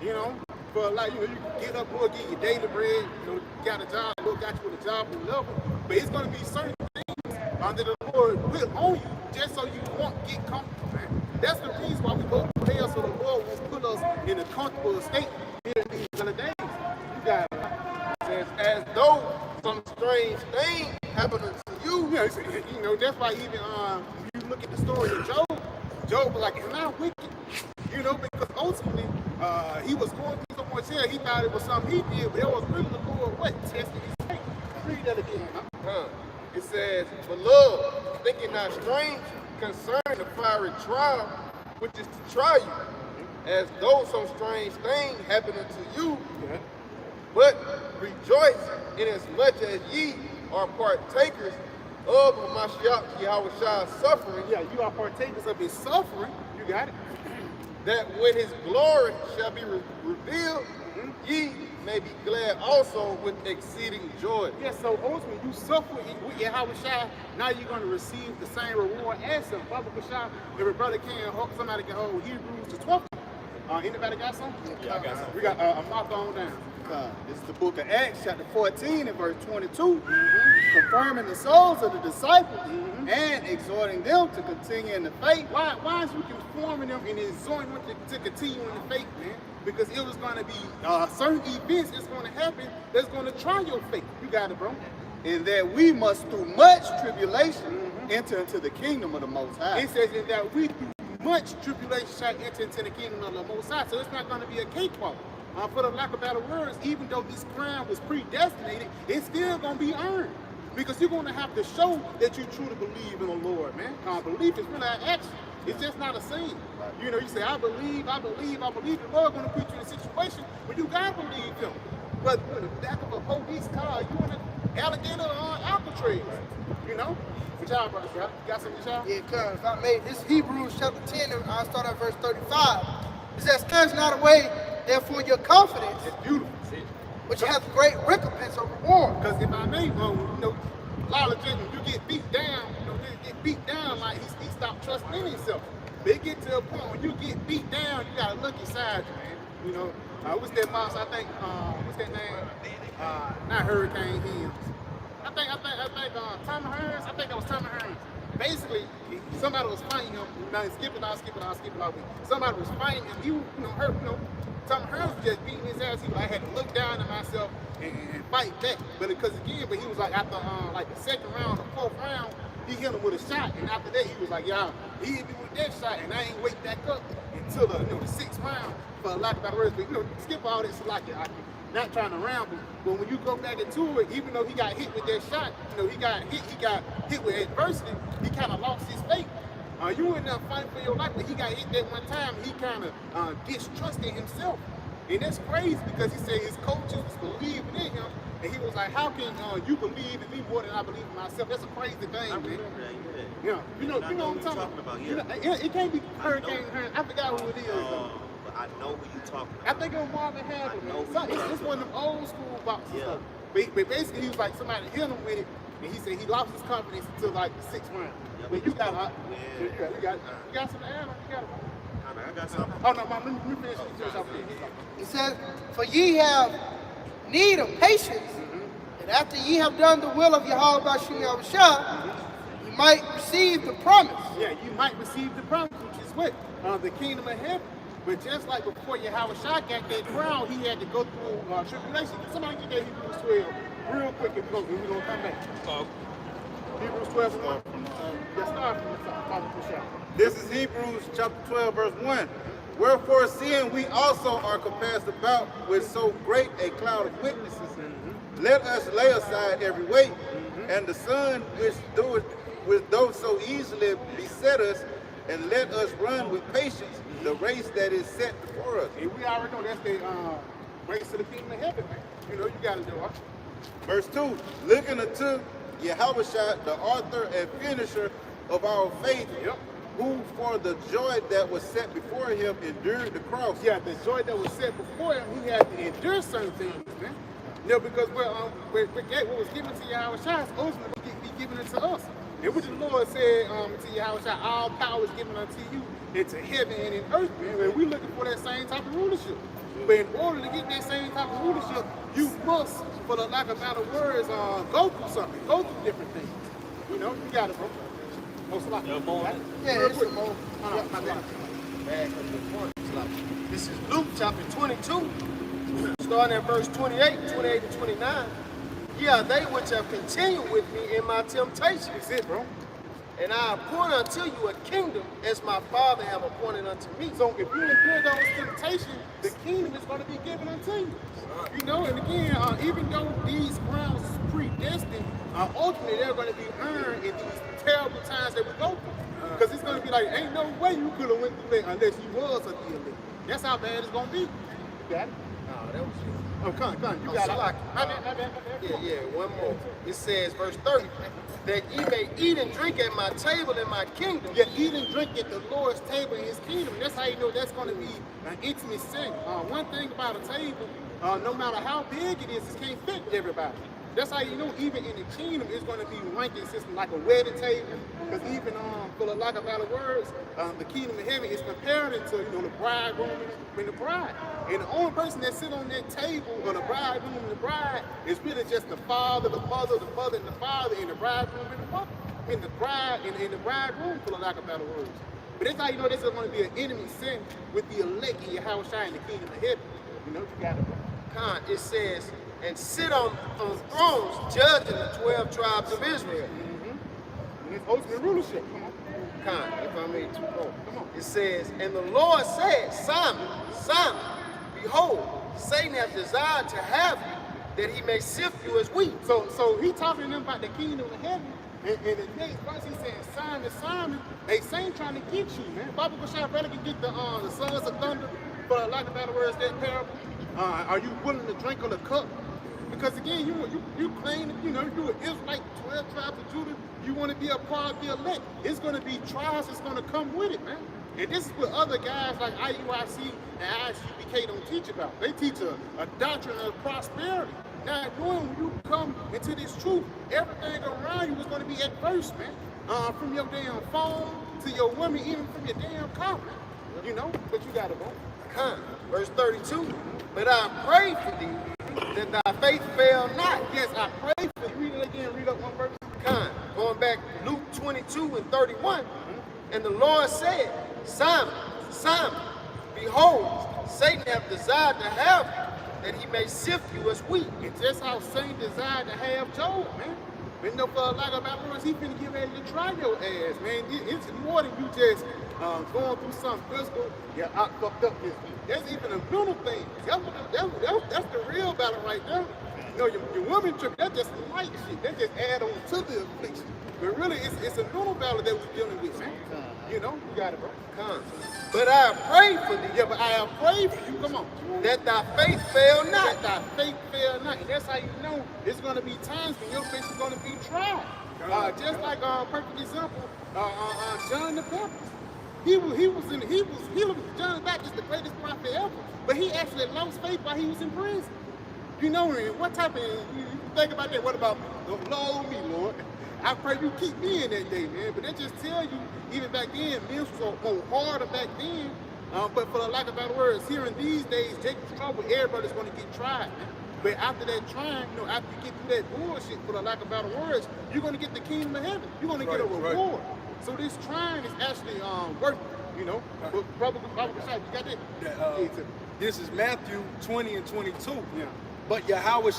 C: you know, For like, you know, you can get up, Lord, get your daily bread, you know, you got a job, Lord got you with a job and level. But it's gonna be certain things that the Lord will on you just so you won't get comfortable, man. That's the reason why we go through hell, so the Lord will put us in a comfortable state here in these other days. You got it. It says, as though some strange thing happened to you. Yeah, you know, that's why even you look at the story of Job was like, am I wicked? You know, because ultimately he was going through so much hell, he thought it was something he did, but it was really the Lord what? Testing his faith. Read that again, huh? It says, beloved, think it not strange concerning the fiery trial, which is to try you, as though some strange thing happened unto you, but rejoice inasmuch as ye are partakers of Yahawah's suffering. Yeah, you are partakers of his suffering. You got it. That when his glory shall be revealed, ye may be glad also with exceeding joy. Yeah, so ultimately you suffer with Yahawashi, now you're going to receive the same reward as him. Every brother somebody can hold Hebrews the 12th. Anybody got something?
A: Yeah, I got something.
C: We got a mark on down. This is the book of Acts, chapter 14 and verse 22, confirming the souls of the disciples and exhorting them to continue in the faith. Why is we conforming them and exhorting them to continue in the faith, man? Because it was going to be certain events that's going to happen that's going to try your faith. You got it, bro. And that we must, through much tribulation, enter into the kingdom of the Most High. It says that we, through much tribulation, shall enter into the kingdom of the Most High. So it's not going to be a cakewalk. For the lack of better words, even though this crime was predestinated, it's still going to be earned. Because you're going to have to show that you truly believe in the Lord, man. Belief is really an action. It's just not a saying. You know, you say, I believe. The Lord going to put you in a situation where you got to believe him. But in the back of a police car, you in an alligator on Alcatraz. You know? Good job, brother. You got something, y'all?
E: Yeah, cuz I made this Hebrews chapter 10, and I start at verse 35. It says, stand not away, therefore your confidence,
C: It's beautiful.
E: which hath great recompense or reward.
C: Because if I may, you know, a lot of when you get beat down, you know, you get beat down like he stopped trusting in himself. But it get to a point when you get beat down, you gotta look inside you, man. You know, what's that mouse? I think what's that name? Not Hurricane Hills. I think Tommy Hearns. I think that was Tommy Hearns. Basically, somebody was fighting him. Now skip it out. Somebody was fighting him. He, hurt. Tommy Hearns was just beating his ass. He was like, I had to look down at myself and fight back. But because again, he was like after like the second round, the fourth round, he hit him with a shot. And after that, he was like, yeah, he hit me with that shot, and I ain't wake back up until the sixth round. For a lack of better words, but skip all this like not trying to ramble. But when you go back into it, even though he got hit with that shot, he got hit with adversity. He kind of lost his faith. You in there fighting for your life, but he got hit that one time. He kind of distrusted himself, and that's crazy because he said his coaches was believing in him, and he was like, "How can you believe in me more than I believe in myself?" That's a crazy thing, man. Yeah, you know what I'm talking about. It can't be Hurricane Hearns. I forgot who it is.
I: I know who you talking about.
C: I think it was Marvin Hagler. It's one of them old school boxers. Yeah. But basically, he was like somebody hit him with it, and he said he lost his confidence until like the sixth round. But you got something to add on? You got it.
I: I got something.
C: Oh no, let me finish this off.
E: It says, for ye have need of patience, that after ye have done the will of Yahawashi, you might receive the promise.
C: Yeah, you might receive the promise, which is what? The kingdom of heaven. But just like before Yahawashi got that crown, he had to go through tribulation. Somebody get that Hebrews 12 real quick and we're going to come back. Hebrews 12 1. Let's start from the top.
H: This is Hebrews chapter 12, verse 1. Wherefore, seeing we also are compassed about with so great a cloud of witnesses, let us lay aside every weight and the sin which doth so easily beset us, and let us run with patience the race that is set before us.
C: And we already know that's the race to the kingdom of heaven, man. You got to do it.
H: Verse 2, looking unto Yahawashi, the author and finisher of our faith, who for the joy that was set before him endured the cross.
C: Yeah, the joy that was set before him, he had to endure certain things, man. Because what was given to Yahawashi is ultimately be given it to us. And what the Lord said to Yahawashi, all power is given unto you into heaven and in earth, man. And we're looking for that same type of rulership. But in order to get that same type of rulership, you must, for the lack of better words, go through something, go through different things. You know, you got it, bro. Most likely.
E: Yeah, it's a moment.
B: This is Luke chapter 22, starting at verse 28, 28 to 29. Yeah, they which have continued with me in my temptation.
C: That's it, bro.
B: And I appoint unto you a kingdom as my Father have appointed unto me.
C: So if you endure those temptations, the kingdom is going to be given unto you. You know, and again, even though these grounds is predestined, ultimately they're going to be earned in these terrible times that we go through. Because it's going to be like, ain't no way you could have went through that unless you was a the elect. That's how bad it's going to be. You got it?
B: No, that was you.
C: Oh, come on, you
B: Oh,
C: got
B: so
C: it.
B: Yeah, one more. It says, verse 30, that ye may eat and drink at my table in my kingdom.
C: Yeah, eat and drink at the Lord's table in his kingdom. That's how you know that's going to be an intimate setting. One thing about a table, no matter how big it can't fit everybody. That's how you know even in the kingdom it's going to be ranking system like a wedding table. Because even for the lack of better words, the kingdom of heaven is compared to the bridegroom and the bride. And the only person that sit on that table, or the bridegroom and the bride, is really just the father, the mother and the father, and the bridegroom and the mother. And the bride and the bridegroom, for the lack of better words. But that's how you know this is going to be an intimate sin with the elect in Yahawashi in the kingdom of heaven. You know, you got it.
B: It says, and sit on thrones judging the 12 tribes of Israel.
C: And it's ultimate rulership. Come on.
B: If I made 2 more. It says, and the Lord said, Simon, Simon, behold, Satan hath desired to have you, that he may sift you as wheat.
C: So he talking to them about the kingdom of heaven. And the next verse he saying, Simon, Simon, they Satan trying to get you, man. Baba Bashar brother can get the sons of thunder, for the lack of better words, that parable. Are you willing to drink of the cup? Because again, you claim that you're an Israelite, 12 tribes of Judah. You want to be a part of the elect. It's going to be trials. It's going to come with it, man. And this is what other guys like IUIC and ISUBK don't teach about. They teach a doctrine of prosperity. Now, knowing when you come into this truth, everything around you is going to be adverse, man. From your damn phone to your woman, even from your damn car, man. You know, but you got to go.
B: Verse 32, but I pray for thee that thy faith fail not.
C: Yes, I pray for you. Read it again, read up one verse.
B: Going back, Luke 22 and 31, and the Lord said, Simon, Simon, behold, Satan hath desired to have you, that he may sift you as wheat.
C: It's just how Satan desired to have Job, man. But no, for like about words, he finna get ready to try your ass, man. It's more than you just going through something physical. Yeah, I fucked up this week. There's even a mental thing. That's the real battle right there. You know, your woman trip, that's just light shit. That just add on to the affliction. But really, it's a mental battle that we're dealing with, man. You know, you got it, bro.
B: But I pray for thee.
C: Yeah, but I have prayed for you. Come on.
B: That thy faith fail not.
C: That thy faith fail not. And that's how you know it's going to be times when your faith is going to be tried. Just like perfect example, John the Baptist. John the Baptist, the greatest prophet ever. But he actually lost faith while he was in prison. You know, what type of, you think about that, what about, Lord me, Lord. I pray you keep me in that day, man. But that just tell you, even back then, men was more harder back then. But for the lack of better words, here in these days, Jacob's trouble, everybody's going to get tried, man. But after that trying, after you get through that bullshit, for the lack of better words, you're going to get the kingdom of heaven. You're going to get a reward. So this trying is actually worth it, you know. But probably you got that?
A: This is Matthew 20 and 22.
C: Yeah.
A: But Yahawashi.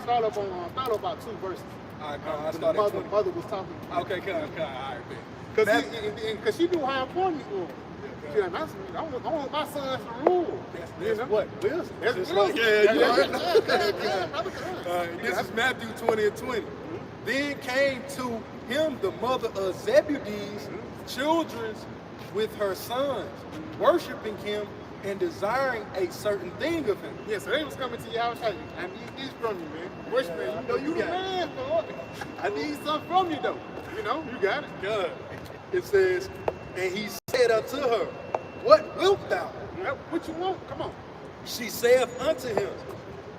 C: Start about 2 verses.
A: All right,
C: mother was talking.
A: Okay, all right,
C: Because she knew how important it was. Yeah, I want my sons to rule. That's what? Wisdom. That's wisdom.
A: This is Matthew 20 and 20. Then came to him the mother of Zebedee's children with her sons, worshiping him and desiring a certain thing of him.
C: Yeah, so they was coming to Yahawashi. I need this from you, man. Worship me. You know you the man, Lord. I need something from you, though. You know, you got it.
A: Good. It says, and he said unto her, what wilt thou?
C: What you want? Come on.
A: She saith unto him,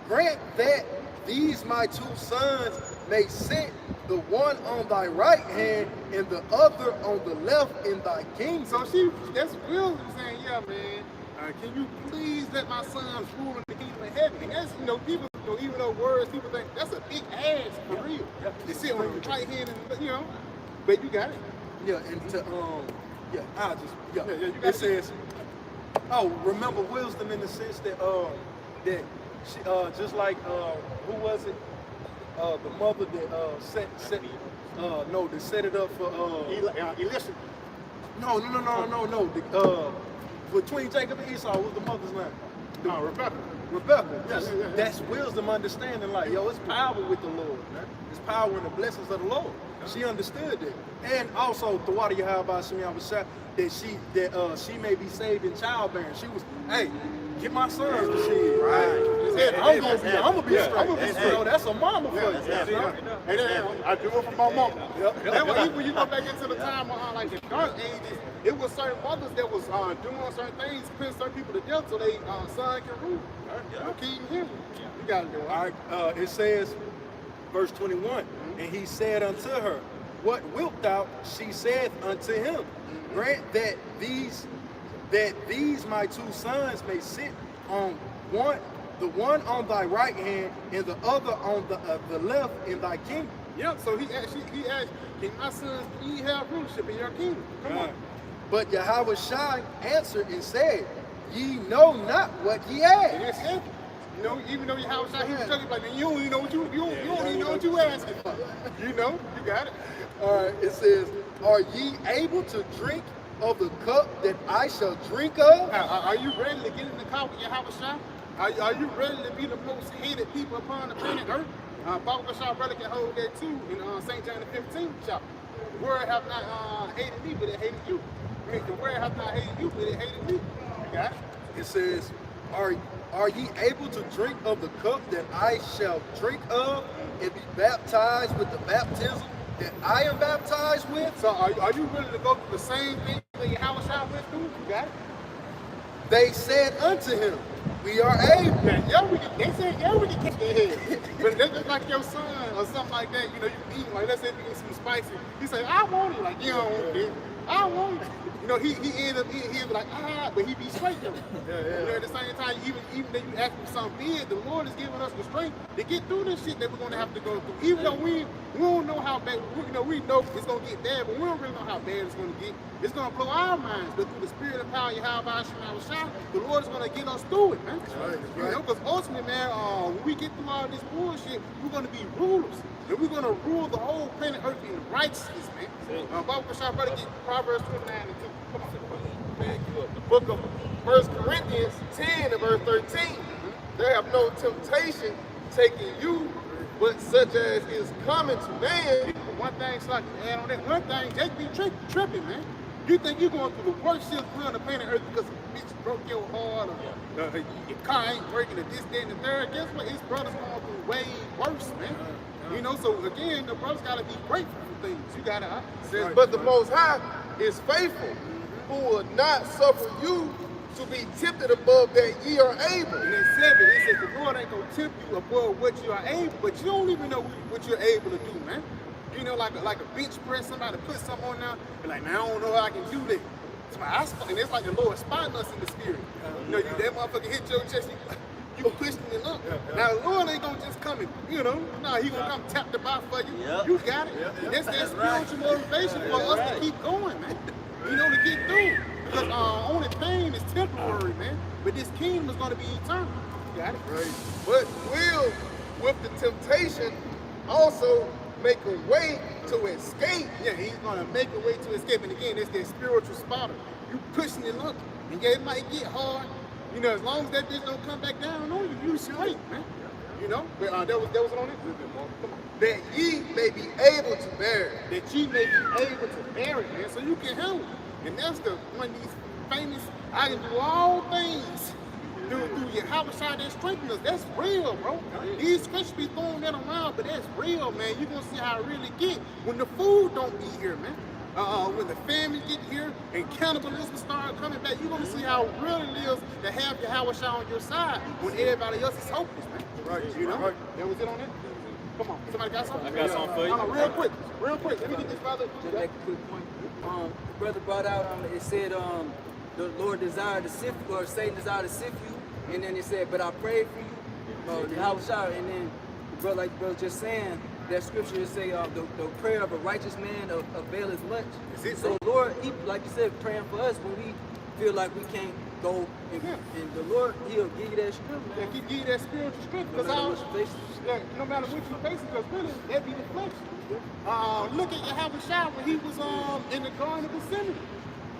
A: grant that these my 2 sons may sit, the one on thy right hand and the other on the left in thy kingdom.
C: So that's wisdom saying, yeah, man. Can you please let my sons rule in the kingdom of heaven? And that's, people, even though words, people think that's a big ass for real. They sit on your right hand and, but you got it.
A: Yeah, and to, you got it says, remember wisdom in the sense that, that she, just like, who was it? The mother that, that set it up for,
C: Elisha.
A: No. Between Jacob and Esau, what was the mother's name?
C: Rebecca.
A: Rebecca.
C: Yeah.
A: That's wisdom, understanding. Like, it's power with the Lord, man. It's power in the blessings of the Lord. She understood that, and also the water Yahawashi that she may be saved in childbearing. She was, hey, get my sons to see. Right. I'm gonna be straight. That's a mama for you.
C: I do it for my mama. That was even when you go back into the time of like the dark ages, it was certain mothers that was doing certain things, putting certain people to death so they son can rule. Keep him. You gotta do it.
A: All right. It says, verse 21, and he said unto her, what wilt thou? She said unto him, grant that these my two sons may sit on the one on thy right hand and the other on the left in thy kingdom.
C: Yeah, so he asked, can my sons have rulership in your kingdom? Come on.
A: But Yahawashi answered and said, ye know not what ye ask.
C: And that's it. Even though Yahawashi, he was telling you, like, you don't even know what you don't even know what you asking for. You got it.
A: All right, it says, are ye able to drink of the cup that I shall drink of?
C: Are you ready to get in the cup with Yahawashi? Are you ready to be the most hated people upon the planet Earth? Bahasham brother can hold that too in St. John the 15th chapter. The world have not hated me, but it hated you. The world have not hated you, but it hated me. You got it?
A: It says, are ye able to drink of the cup that I shall drink of and be baptized with the baptism that I am baptized with?
C: So are you willing to go through the same thing that Yahawashi went through? You got it?
A: They said unto him, we are able.
C: They said, we can catch their head. But that's just like your son or something like that. You eat, like, let's say you eat some spicy. He say, I want it. Like, you don't want it. I want it. He end up eating, he'll be like, but he be straight though. At the same time, even though you ask for something big, the Lord is giving us the strength to get through this shit that we're gonna have to go through. Even though we don't know how bad, we know it's gonna get bad, but we don't really know how bad it's gonna get. It's gonna blow our minds, but through the spirit of power, Yahawashi, the Lord is gonna get us through it, man. Because ultimately, man, when we get through all this bullshit, we're gonna be rulers. And we're gonna rule the whole planet Earth in righteousness, man. Bahasham brother get Proverbs 29 and 2. Come on.
F: The book of 1 Corinthians 10 and verse 13. There have no temptation taking you, but such as is common to man.
C: One thing, so I can add on that. One thing, just be tripping, man. You think you're going through the worst shit on the planet Earth because a bitch broke your heart or your car ain't working or this, that, and the third. Guess what? His brother's going through way worse, man. So again, the brother's got to be grateful for things. You got to
F: says, but the Most High is faithful, who will not suffer you to be tempted above that ye are able.
C: And in 7, it says the Lord ain't going to tempt you above what you are able, but you don't even know what you're able to do, man. Like a bench press, somebody put something on there, and like, man, I don't know how I can do that. And it's like the Lord spotting us in the spirit. That motherfucker hit your chest, you pushing it up. Now the Lord ain't gonna just come and, he gonna come tap the bar for you. You got it. That's that spiritual motivation for us to keep going, man. To get through. Because only pain is temporary, man. But this kingdom is gonna be eternal. You got it?
F: Right. But will, with the temptation, also make a way to escape.
C: Yeah, he's gonna make a way to escape. And again, it's that spiritual spotter. You pushing it up. And yeah, it might get hard. As long as that bitch don't come back down on you, you straight, man. But that was on it. Come on.
F: That ye may be able to bear it.
C: That ye may be able to bear it, man. So you can handle it. And that's one of these famous, I can do all things through Yahawashi that strengthens us. That's real, bro. These scriptures be throwing that around, but that's real, man. You're gonna see how it really get when the food don't be here, man. When the family get here and cannibalism start coming back, you're gonna see how real it is to have Yahawashi on your side when everybody else is hopeless, man.
A: Right.
C: Right. That was it on it? Come on. Somebody got something?
D: I got something for you.
C: Real quick. Let me get this brother.
G: Just make a quick point. The brother brought out, it said, the Lord desired to sift you, or Satan desired to sift you, and then it said, but I prayed for you, Yahawashi, and then, bro, like bro just saying, that scripture is say, the prayer of a righteous man availeth much. So Lord, he, like you said, praying for us when we feel like we can't go, and the Lord, he'll give you that strength, man.
C: He'll give you that spiritual strength, because no matter what you face, because really, that be the flesh. Look at Yahawashi when he was in the Garden of Gethsemane.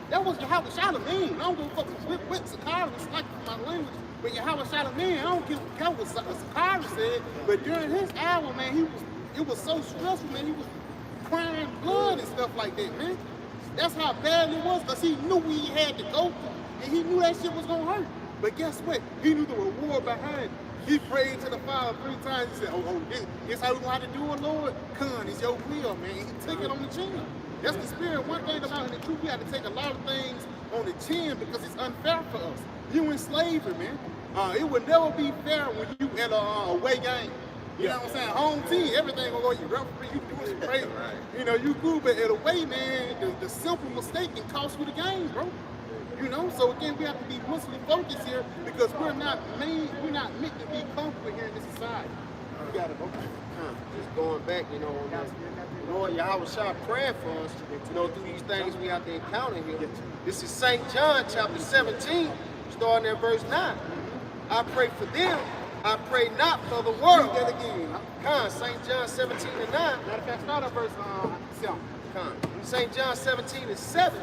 C: That was Yahawashi man. I don't give a fuck what Sakari like my language, but Yahawashi man, I don't care what Sakari said, but during his hour, man, it was so stressful, man. He was crying blood and stuff like that, man. That's how bad it was, because he knew what he had to go through, and he knew that shit was gonna hurt. But guess what? He knew the reward behind it. He prayed to the Father 3 times. He said, this how we gonna have to do it, Lord? Come, it's your will, man. He took it on the chin. That's the spirit. One thing about it, in the truth, we have to take a lot of things on the chin because it's unfair for us. You in slavery, man. It would never be fair when you at a away game. You know what I'm saying? Home team, everything gonna go. You referee, you do it great. Right. You know, you cool, but at away, man, the simple mistake can cost you the game, bro. You know, so again, we have to be mostly focused here because we're not meant to be comfortable here in this society. You got it, okay.
B: Just going back, you know, on that, Lord Yahawashi praying for us, you know, through these things we have to encounter here. This is St. John chapter 17, starting at verse 9. I pray for them, I pray not for the world.
C: Read that again.
B: St. John 17 and 9.
C: Matter of fact, start at verse 7.
B: St. John 17 and 7.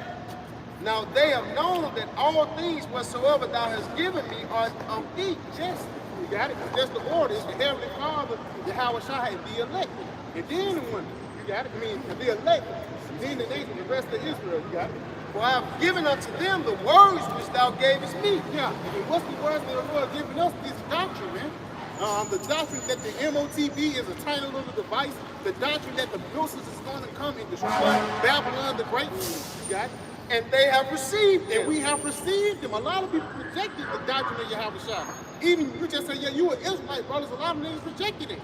B: Now they have known that all things whatsoever thou hast given me are of thee.
C: Yes, you got it. That's the order. It's the Heavenly Father, Yahawashi, and the elect. And then the one, you got it. I mean, the elect. And then the nation, the rest of Israel, you got it.
B: For I have given unto them the words which thou gavest me.
C: Yeah, and what's the words that the Lord giving us? This doctrine, man. The doctrine that the MOTB is a tiny little device. The doctrine that the Mills is going to come and destroy Babylon the Great. You got it.
B: And they have received them.
C: And we have received them. A lot of people rejected the doctrine of Yahawashi. Even you just say, yeah, you an Israelite, brothers. A lot of niggas rejected it.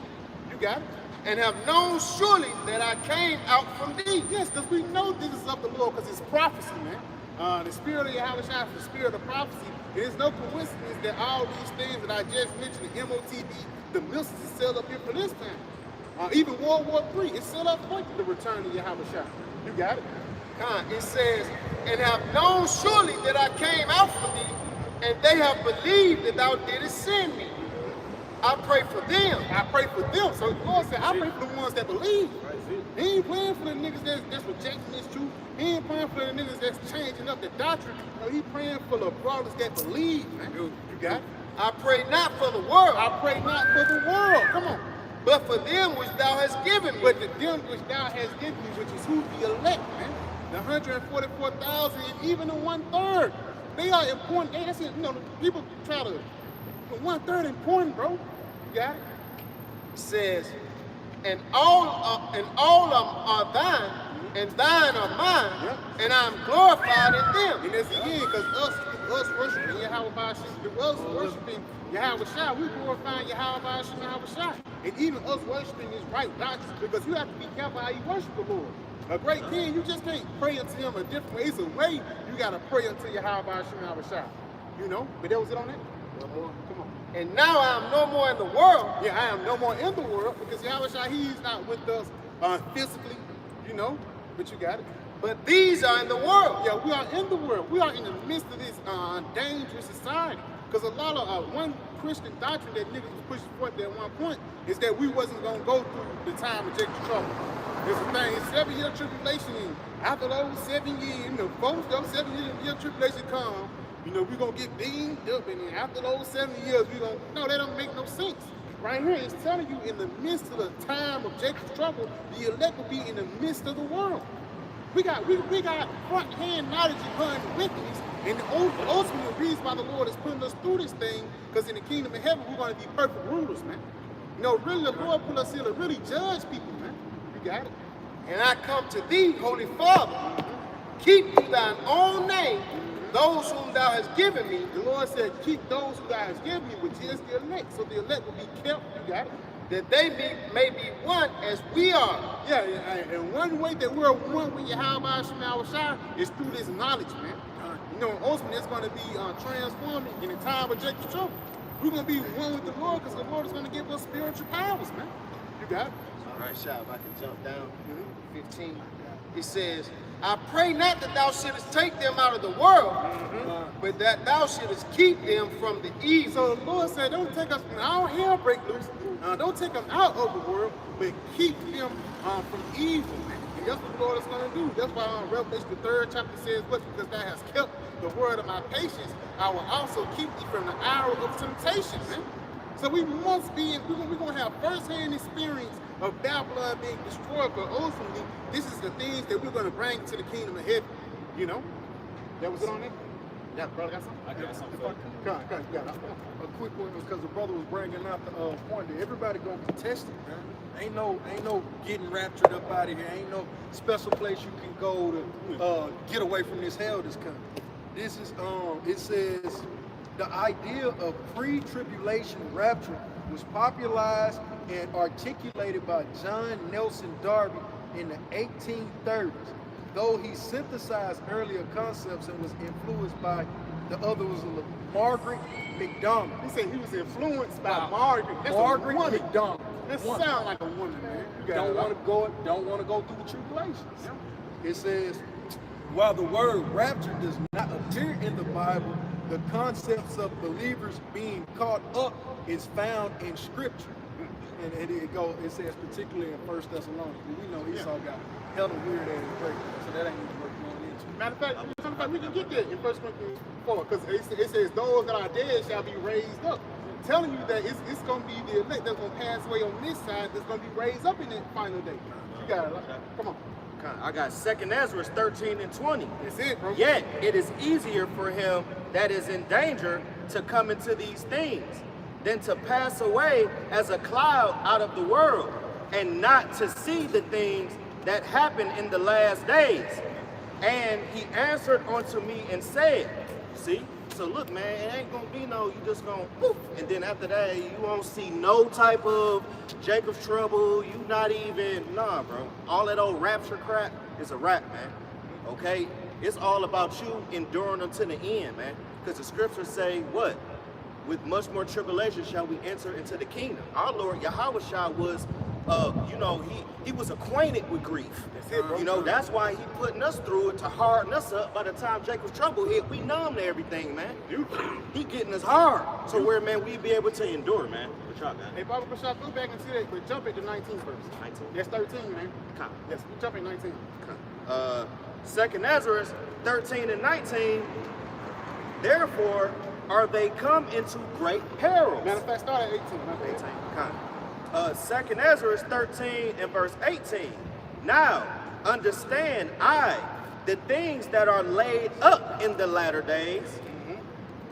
C: You got it.
B: And have known surely that I came out from thee.
C: Yes, because we know this is of the Lord, because it's prophecy, man. The spirit of Yahawashi is the spirit of prophecy. It is no coincidence that all these things that I just mentioned, the MOTB, the missiles is set up here for this time. Even World War III, it's set up for the return of Yahawashi. You got it.
B: It says, and have known surely that I came out from thee, and they have believed that thou didst send me. I pray for them.
C: I pray for them. So the Lord said, I pray for the ones that believe. He ain't praying for the niggas that's rejecting this truth. He ain't praying for the niggas that's changing up the doctrine. No, he praying for the brothers that believe, man. You got it?
B: I pray not for the world.
C: I pray not for the world. Come on.
B: But for them which thou hast given me.
C: But the them which thou hast given me, which is who? The elect, man. The 144,000 and even the 1/3. They are important. That's it. You know, people try to. The 1/3 important, bro. You got it?
B: It says, and all of them are thine, and thine are mine, and I am glorified in them.
C: And that's again, because us worshiping Yahawashi, us worshiping Yahawashi, we glorifying Yahawashi. And even us worshiping is right doctrine, because you have to be careful how you worship the Lord. A great king, you just can't pray unto him a different way. It's a way you got to pray unto Yahawashi. You know? But that was it on that? No more. Come on.
B: And now I am no more in the world.
C: Yeah, I am no more in the world, because Yahawashi, he's not with us physically, you know? But you got it.
B: But these are in the world.
C: Yeah, we are in the world. We are in the midst of this dangerous society. Because a lot of one Christian doctrine that niggas was pushing forth at one point is that we wasn't going to go through the time of Jacob's trouble. It's a thing. It's 7-year tribulation, and after those 7 years, you know, folks, those 7-year tribulation come, you know, we're going to get beamed up, and then after those 7 years, we're going to, no, that don't make no sense. Right here, it's telling you in the midst of the time of Jacob's trouble, the elect will be in the midst of the world. We got front-hand knowledge behind the wickedness, and the ultimate reason why the Lord is putting us through this thing, because in the kingdom of heaven, we're going to be perfect rulers, man. You know, really, the Lord put us here to really judge people, man. You got it.
B: And I come to thee, Holy Father, keep to thine own name those whom thou hast given me.
C: The Lord said, keep those who thou hast given me, which is the elect. So the elect will be kept, you got it,
B: that they may be one as we are.
C: Yeah, and one way that we're one with Yahawashi is through this knowledge, man. You know, ultimately it's going to be transforming in the time of Jacob's trouble. We're going to be one with the Lord because the Lord is going to give us spiritual powers, man. You got it?
F: All right, Shah, if I can jump down. 15. It says, I pray not that thou shouldest take them out of the world, but that thou shouldest keep them from the evil.
C: So the Lord said, don't take us from our hell break loose. Don't take them out of the world, but keep them from evil, man. And that's what the Lord is going to do. That's why Revelation the 3rd chapter says, what? Because thou hast kept the word of my patience, I will also keep thee from the hour of temptation, man. So we must be, we're going to have first-hand experience of Babylon being destroyed, but ultimately, this is the things that we're going to bring to the kingdom of heaven, you know? That was it on it? Yeah, brother, got something?
D: I got something.
C: Come, you got it.
A: A quick one, because the brother was bringing out the point that everybody gonna be tested, man. Ain't no getting raptured up out of here. Ain't no special place you can go to get away from this hell that's coming. This is it says the idea of pre-tribulation rapture was popularized and articulated by John Nelson Darby in the 1830s. Though he synthesized earlier concepts and was influenced by the other was Margaret McDonald.
C: He said he was influenced by Margaret. That's
A: Margaret
C: a woman.
A: McDonald.
C: That sounds like a woman, man. You got
A: Don't want to go through the tribulations. It says, while the word rapture does not appear in the Bible, the concepts of believers being caught up is found in Scripture. And it says particularly in 1 Thessalonians. We know Esau got hella weird ass break, so that ain't even worth going into.
C: Matter of fact, we can get that in 1 Corinthians 4, because it says those that are dead shall be raised up. Telling you that it's going to be the elect that's going to pass away on this side that's going to be raised up in that final day. You got it. Come on.
B: I got 2nd Ezra 13 and 20.
C: That's it, bro.
B: Yet it is easier for him that is in danger to come into these things than to pass away as a cloud out of the world and not to see the things that happen in the last days. And he answered unto me and said, see? So look, man, it ain't gonna be no, you just gonna poof, and then after that, you won't see no type of Jacob's trouble, you not even, nah, bro. All that old rapture crap is a rap, man, okay? It's all about you enduring until the end, man, because the scriptures say, what? With much more tribulation shall we enter into the kingdom. Our Lord Yahawashi was, he was acquainted with grief.
C: That's it, bro.
B: You know, that's why he putting us through it to harden us up. By the time Jacob's trouble hit, we numb to everything, man. He getting us hard. So where, man, we be able to endure, man. What y'all got?
C: Hey, Baba Bashar, go back and see that, but jump at the 19th verse.
B: 19.
C: That's 13, man.
B: Come.
C: Yes, we jump at 19.
B: 2nd Ezra 13 and 19. Therefore are they come into great perils.
C: Matter of fact, start at 18.
B: 18. Come. 2nd Ezra 13 and verse 18. Now understand I the things that are laid up in the latter days,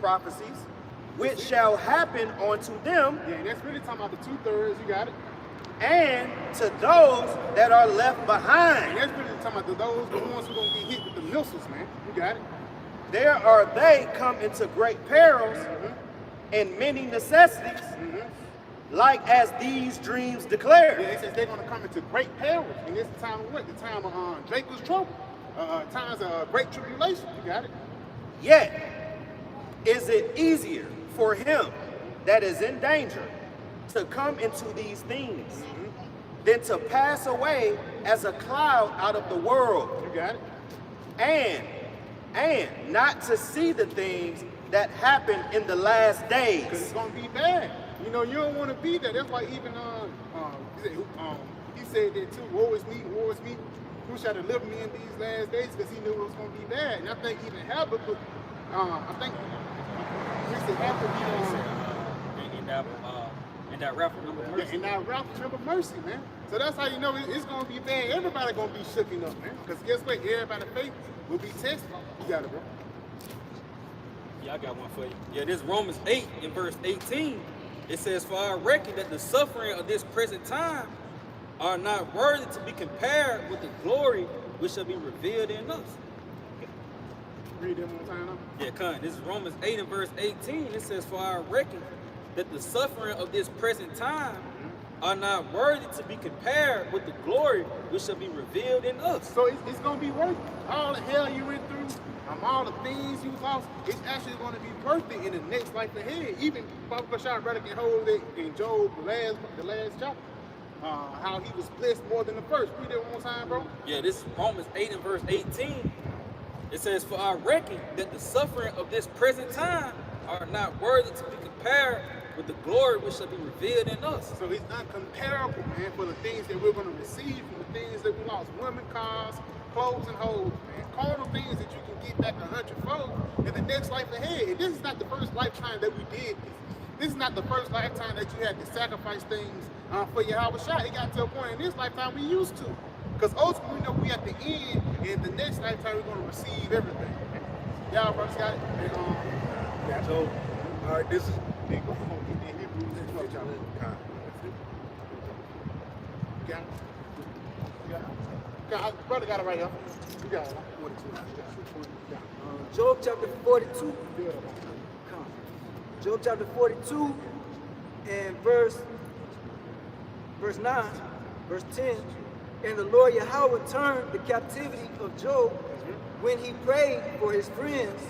B: prophecies, which shall happen unto them.
C: Yeah, that's really talking about the 2/3. You got it.
B: And to those that are left
C: And
B: behind.
C: that's really talking about the ones who are going to get hit with the missiles, man. You got it.
B: There are they come into great perils and many necessities, like as these dreams declare.
C: Yeah, it says they're going to come into great perils. And this is the time of what? The time of Jacob's trouble. Times of great tribulation. You got it.
B: Yet is it easier for him that is in danger to come into these things than to pass away as a cloud out of the world,
C: You got it.
B: and not to see the things that happen in the last
C: Because it's
B: days.
C: going to be bad. You know, you don't want to be there. That's why even he said that too. Woe is me, who shall deliver me in these last days? Because he knew it was going to be bad. And I think even Habakkuk, I think he said Habakkuk,
D: in that rapture number mercy.
C: and that Ralph remember mercy, man. So that's how you know it's going to be bad. Everybody going to be shooken up, man. Because guess what? Everybody's faith will be tested. You got it, bro.
D: Yeah, I got one for you. Yeah, this Romans 8 in verse 18. It says, for I reckon that the suffering of this present time are not worthy to be compared with the glory which shall be revealed in us.
C: Read them one time now.
D: Yeah, come. This is Romans 8 and verse 18. It says, for I reckon that the suffering of this present time are not worthy to be compared with the glory which shall be revealed in us.
C: So it's going to be worth it. All the hell you went through, all the things you lost, it's actually going to be worth it in the next life ahead. Even Papa Bashar brother can hold it in Job, the last chapter. How he was blessed more than the first. Read that one more time, bro.
D: Yeah, this is Romans 8 and verse 18. It says, for I reckon that the suffering of this present time are not worthy to be compared with the glory which shall be revealed in us.
C: So it's uncomparable, man, for the things that we're going to receive from the things that we lost. Women, cars, clothes, and hoes, man. Carnal things that you can get back 100-fold in the next life ahead. And this is not the first lifetime that we did this. This is not the first lifetime that you had to sacrifice things for Yahawashi. It got to a point in this lifetime we used to. Because ultimately, we know we at the end, and the next lifetime we're going to receive everything. Y'all brothers got it? And,
A: So, all right, this is
C: then go home. Then Hebrews 12 chapter. Got it? Got it? Brother got it right here. You got it.
G: Job chapter 42. Job chapter 42 and verse 9, verse 10. And the Lord Yahawah turned the captivity of Job when he prayed for his friends.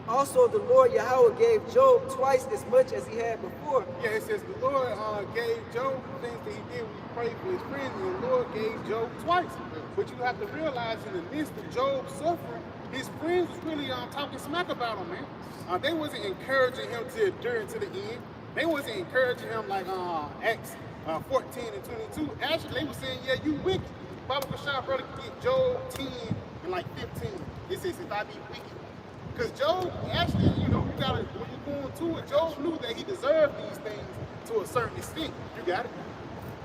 G: Also the Lord Yahawah gave Job twice as much as he had before.
C: Yeah, it says the Lord gave Job things that he did when he prayed for his friends, and the Lord gave Job twice. But you have to realize in the midst of Job's suffering, his friends was really talking smack about him, man. They wasn't encouraging him to endure to the end. They wasn't encouraging him like Acts 14 and 22. Actually, they were saying, yeah, you wicked. Baba Bashar brother could get Job 10 and like 15. It says, if I be wicked. Because Job, actually, you know, you gotta, when you're going to it, Job knew that he deserved these things to a certain extent. You got it?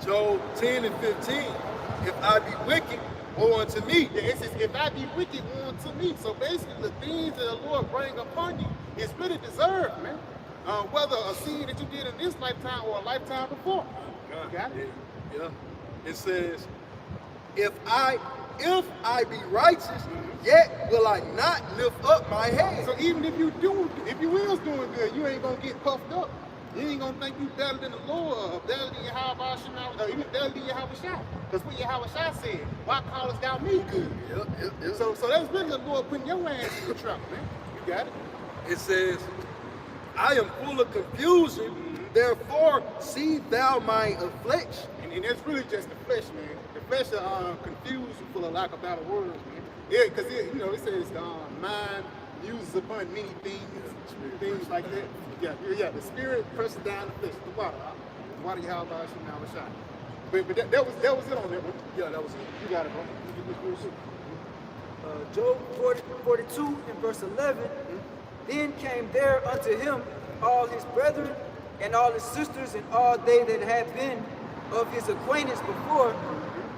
A: Job 10 and 15. If I be wicked, woe unto me.
C: Yeah, it says, if I be wicked, woe unto me. So basically, the things that the Lord bring upon you is really deserved, man. Whether a sin that you did in this lifetime or a lifetime before. You got it?
A: Yeah. It says, if I be righteous, yet will I not lift up my head.
C: So even if you is doing good, you ain't gonna get puffed up. You ain't gonna think you better than the Lord, or better than Yahawashi, or even better than Yahawashi. Because what Yahawashi said, why callest thou me good?
A: Yep.
C: So that's really the Lord putting your ass in the trap, man. You got it?
A: It says, I am full of confusion, therefore see thou my affliction.
C: And that's really just the flesh, man. The flesh confused you for the lack of better words, man. Yeah, because you know, it says mind uses upon many things like that. Yeah. The spirit presses down the flesh, the water Yahawashi. But that was it on that one.
A: Yeah, that was it.
C: You got it, bro.
G: Job 42 and verse 11. Then came there unto him all his brethren and all his sisters and all they that had been of his acquaintance before,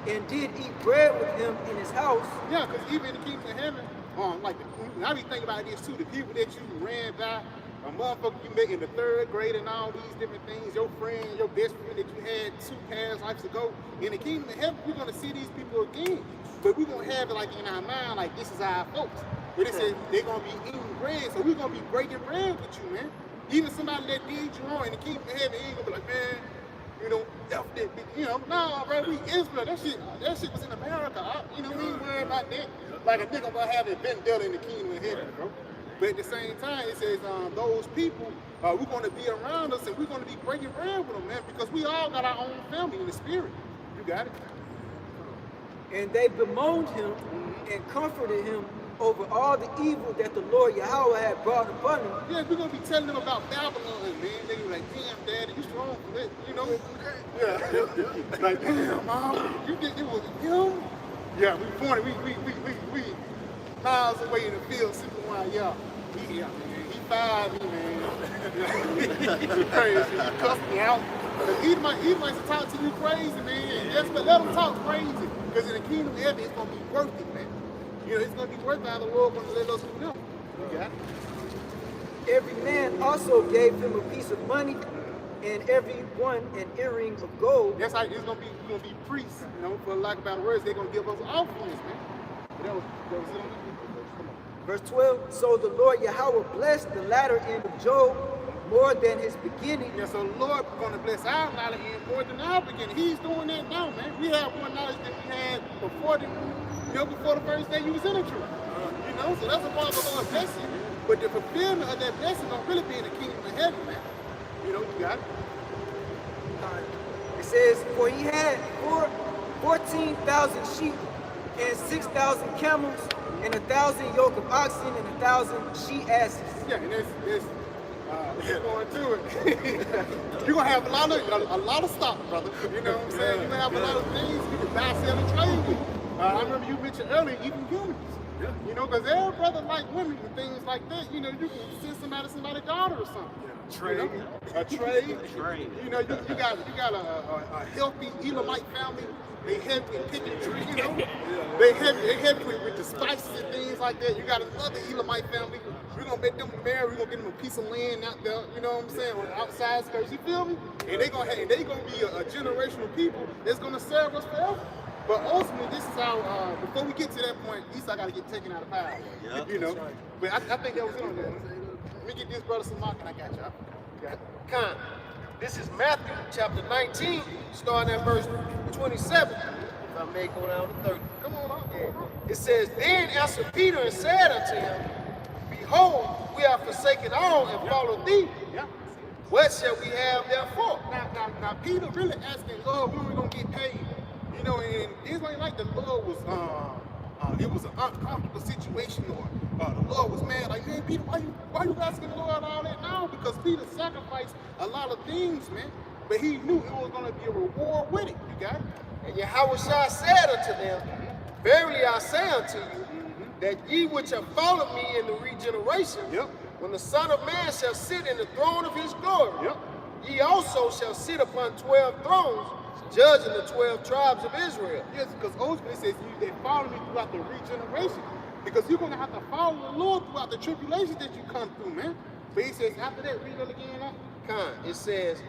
G: and did eat bread with him in his house.
C: Yeah, because even in the kingdom of heaven, I be thinking about this too, the people that you ran by, a motherfucker you met in the 3rd grade and all these different things, your friend, your best friend that you had 2 past lives ago, in the kingdom of heaven, we're going to see these people again. But we're going to have it like in our mind, like this is our folks. But it says they're going to be eating bread, so we're going to be breaking bread with you, man. Even somebody that did you wrong in the kingdom of heaven, ain't going to be like, man, you know, nah, bro, we Israel. That shit was in America. We ain't worried about that. Like a nigga gonna have it been dealt in the kingdom of heaven, bro. But at the same time, it says those people, we're gonna be around us and we're gonna be breaking bread with them, man, because we all got our own family in the spirit. You got it?
G: And they bemoaned him and comforted him over all the evil that the Lord Yahawah had brought upon him.
C: Yeah, we're gonna be telling them about Babylon, man. They be like, damn, Daddy, you strong for that, you know? Yeah. Like, damn, Mom, you think it was him? Yeah, we pointed, we miles away in the field, sipping wine. Yeah, man, he fired me, man. He crazy, he cussed me out. He might talk to you crazy, man. Yes, but let him talk crazy, because in the kingdom of heaven, it's gonna be worth it, man. You know, it's going to be worth it. The Lord going to let us know. You got it?
G: Every man also gave him a piece of money, and every one an earring of gold.
C: That's how it's going to be. We're going to be priests. You know, for lack of better words, they're going to give us offerings, man. That was it on the
G: Verse 12. So the Lord Yahawah blessed the latter end of Job more than his beginning.
C: Yeah, so the Lord gonna bless our knowledge end more than our beginning. He's doing that now, man. We have more knowledge than we had before before the first day you was in the truth. You know, so that's a part of the Lord's blessing. But the fulfillment of that blessing don't really be in the kingdom of heaven, man. You know, you got it.
G: It says, for he had 14,000 sheep and 6,000 camels and 1,000 yoke of oxen and 1,000 she-asses.
C: Yeah, and it's going to it. You're gonna have a lot of stock, brother. You know what I'm saying? You're gonna have a lot of things you can buy, sell, and trade with. I remember you mentioned earlier, even humans. Yeah. You know, because every brother like women and things like that. You know, you can send somebody's daughter or something. Yeah. Trade. You know? A trade. Trade. You know, you got a healthy Elamite family. They heavy with picking trees, you know. They heavy with the spices and things like that. You got another Elamite family. We're gonna make them marry. We're gonna get them a piece of land out there. You know what I'm saying? On the outside skirts. You feel me? And they gonna be a generational people that's gonna serve us forever. But ultimately, this is how. Before we get to that point, Esau got to get taken out of power. Yep. You know. But I think that was it on that. Let me get this brother some mark and I got y'all. Got
E: Con. This is Matthew chapter 19, starting at verse 27. If I may go down to 30.
C: Come on.
E: It says, Then answered Peter and said unto him, Behold, we have forsaken all and followed thee.
C: Yeah.
E: What shall we have therefore?
C: Now, Peter really asking, Lord, when we gonna get paid? You know, and it's like the Lord was, it was an uncomfortable situation, or the Lord was mad. Like, man, Peter, why you asking the Lord all that now? Because Peter sacrificed a lot of things, man. But he knew it was gonna be a reward with it. You got it?
E: And Yahawashi said unto them, Verily I say unto you, that ye which have followed me in the regeneration, when the Son of Man shall sit in the throne of his glory, ye also shall sit upon 12 thrones, judging the 12 tribes of Israel.
C: Yes, because ultimately it says they follow me throughout the regeneration. Because you're going to have to follow the Lord throughout the tribulations that you come through, man. But he says, after that, read it again.
E: It says,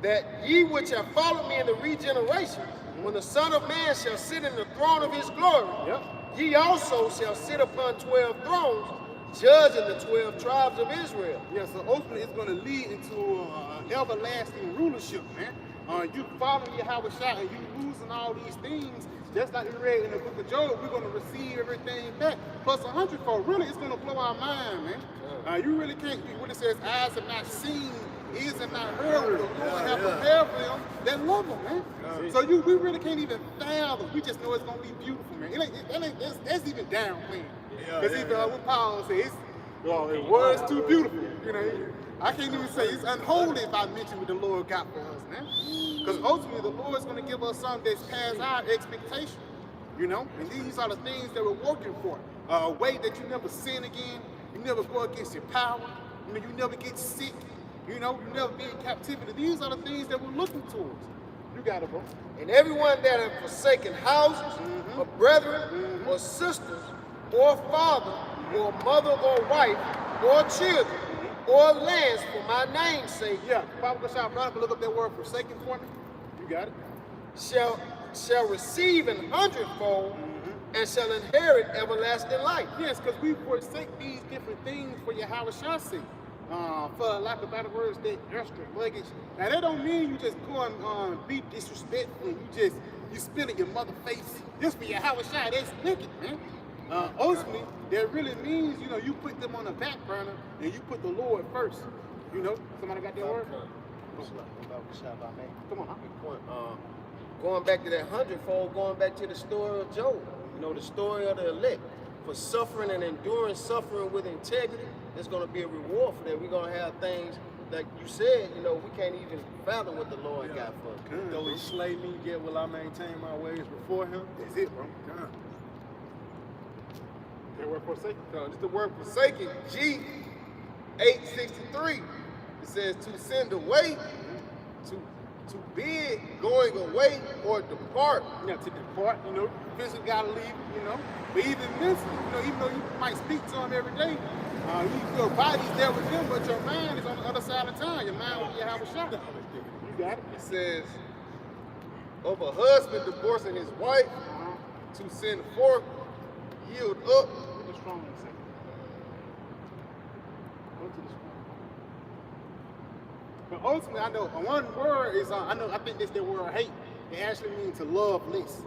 E: that ye which have followed me in the regeneration, when the Son of Man shall sit in the throne of his glory, ye also shall sit upon 12 thrones, judging the 12 tribes of Israel.
C: Yeah, so ultimately it's going to lead into everlasting rulership, man. You follow Yahawashi and you losing all these things, just like we read in the book of Job, we're going to receive everything back, plus 100-fold. Really, it's going to blow our mind, man. You really can't, when it says, eyes have not seen, ears have not heard, the Lord have prepared for them that love him, man. So we really can't even fathom. We just know it's going to be beautiful, man. That's even downplaying. Because even what Paul says, it was too beautiful. You know, I can't even say it's unholy if I mention what the Lord got for us, man. Because ultimately the Lord's going to give us something that's past our expectation, you know? And these are the things that we're working for. A way that you never sin again, you never go against your power, you never get sick, you never be in captivity. These are the things that we're looking towards. You got it, bro.
E: And everyone that have forsaken houses, or brethren, or sisters, or father, or mother, or wife, or children, or lands for my name's sake.
C: Yeah, Bible shall look up that word forsaken for me. You got it.
E: Shall receive 100-fold and shall inherit everlasting life.
C: Yes, because we forsake these different things for Yahawah's sake. For lack of better words, that extra luggage. Now that don't mean you just go and be disrespectful and you spit in your mother's face just for Yahawah. That's wicked, man. Ultimately, that really means, you put them on the back burner and you put the Lord first. Somebody got that word? Come on.
E: Going back to that 100-fold, going back to the story of Job, the story of the elect. For suffering and enduring suffering with integrity, there's going to be a reward for that. We're going to have things, like you said, we can't even fathom what the Lord got for us.
A: Though he slay me, yet will I maintain my ways before him.
C: That's it, bro. That word forsaken. This is the word forsaken. G863. It says to send away, to bid, going away, or depart. To depart, physically gotta leave, But even mentally, even though you might speak to him every day, your body's there with him, but your mind is on the other side of town. Your mind will have a shot. You got it. It says, of a husband divorcing his wife, to send forth, yield up. Go to the strong. But ultimately, I know one word is, I think that's the word hate. It actually means to love less.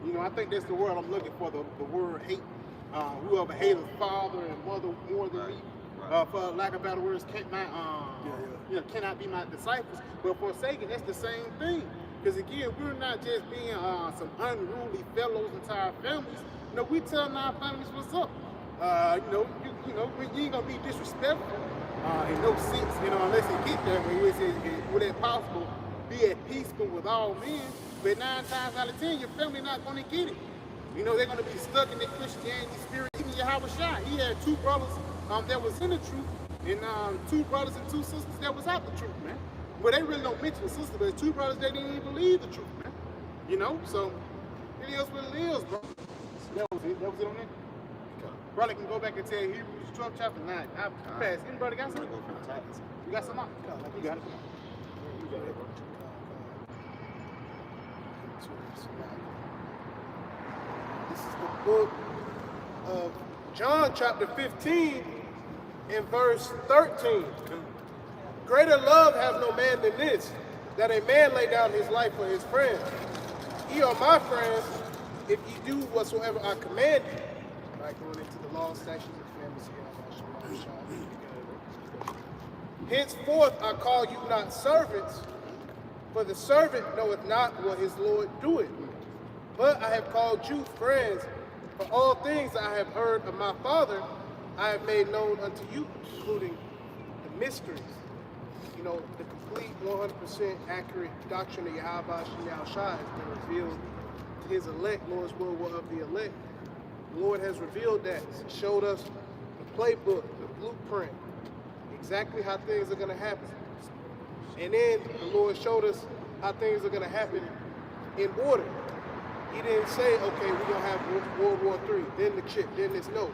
C: You know, I think that's the word I'm looking for, the word hate. Whoever hates father and mother more than me, for lack of better words, cannot be my disciples. But forsaken, that's the same thing. Because again, we're not just being some unruly fellows into our families. You know, we telling our families what's up. You ain't gonna be disrespectful in no sense, unless it get there. When you say, would it possible, be at peace with all men? But 9 times out of 10, your family not gonna get it. You know, they're gonna be stuck in the Christianity spirit. Even Yahawashi, he had 2 brothers that was in the truth, and 2 brothers and 2 sisters that was out the truth, man. Well, they really don't mention the sister, but it's 2 brothers that didn't even believe the truth, man. You know, so it is what it is, bro. That was it on that. Brother can go back and tell Hebrews 12 chapter 9. I passed. Anybody got something? You got something? You got it.
F: You got it, bro. This is the book of John chapter 15 and verse 13. Greater love has no man than this, that a man lay down his life for his friends. Ye are my friends, if ye do whatsoever I command you. Right, going into the law, statutes, and commandments. Henceforth I call you not servants, for the servant knoweth not what his Lord doeth. But I have called you friends, for all things I have heard of my Father, I have made known unto you, including the mysteries. You know, the complete 100% accurate doctrine of Yahawashi has been revealed to his elect. Lord's will of the elect. The Lord has revealed that, showed us the playbook, the blueprint, exactly how things are going to happen. And then the Lord showed us how things are going to happen in order. He didn't say, okay, we're going to have World War III, then the chip, then this. No.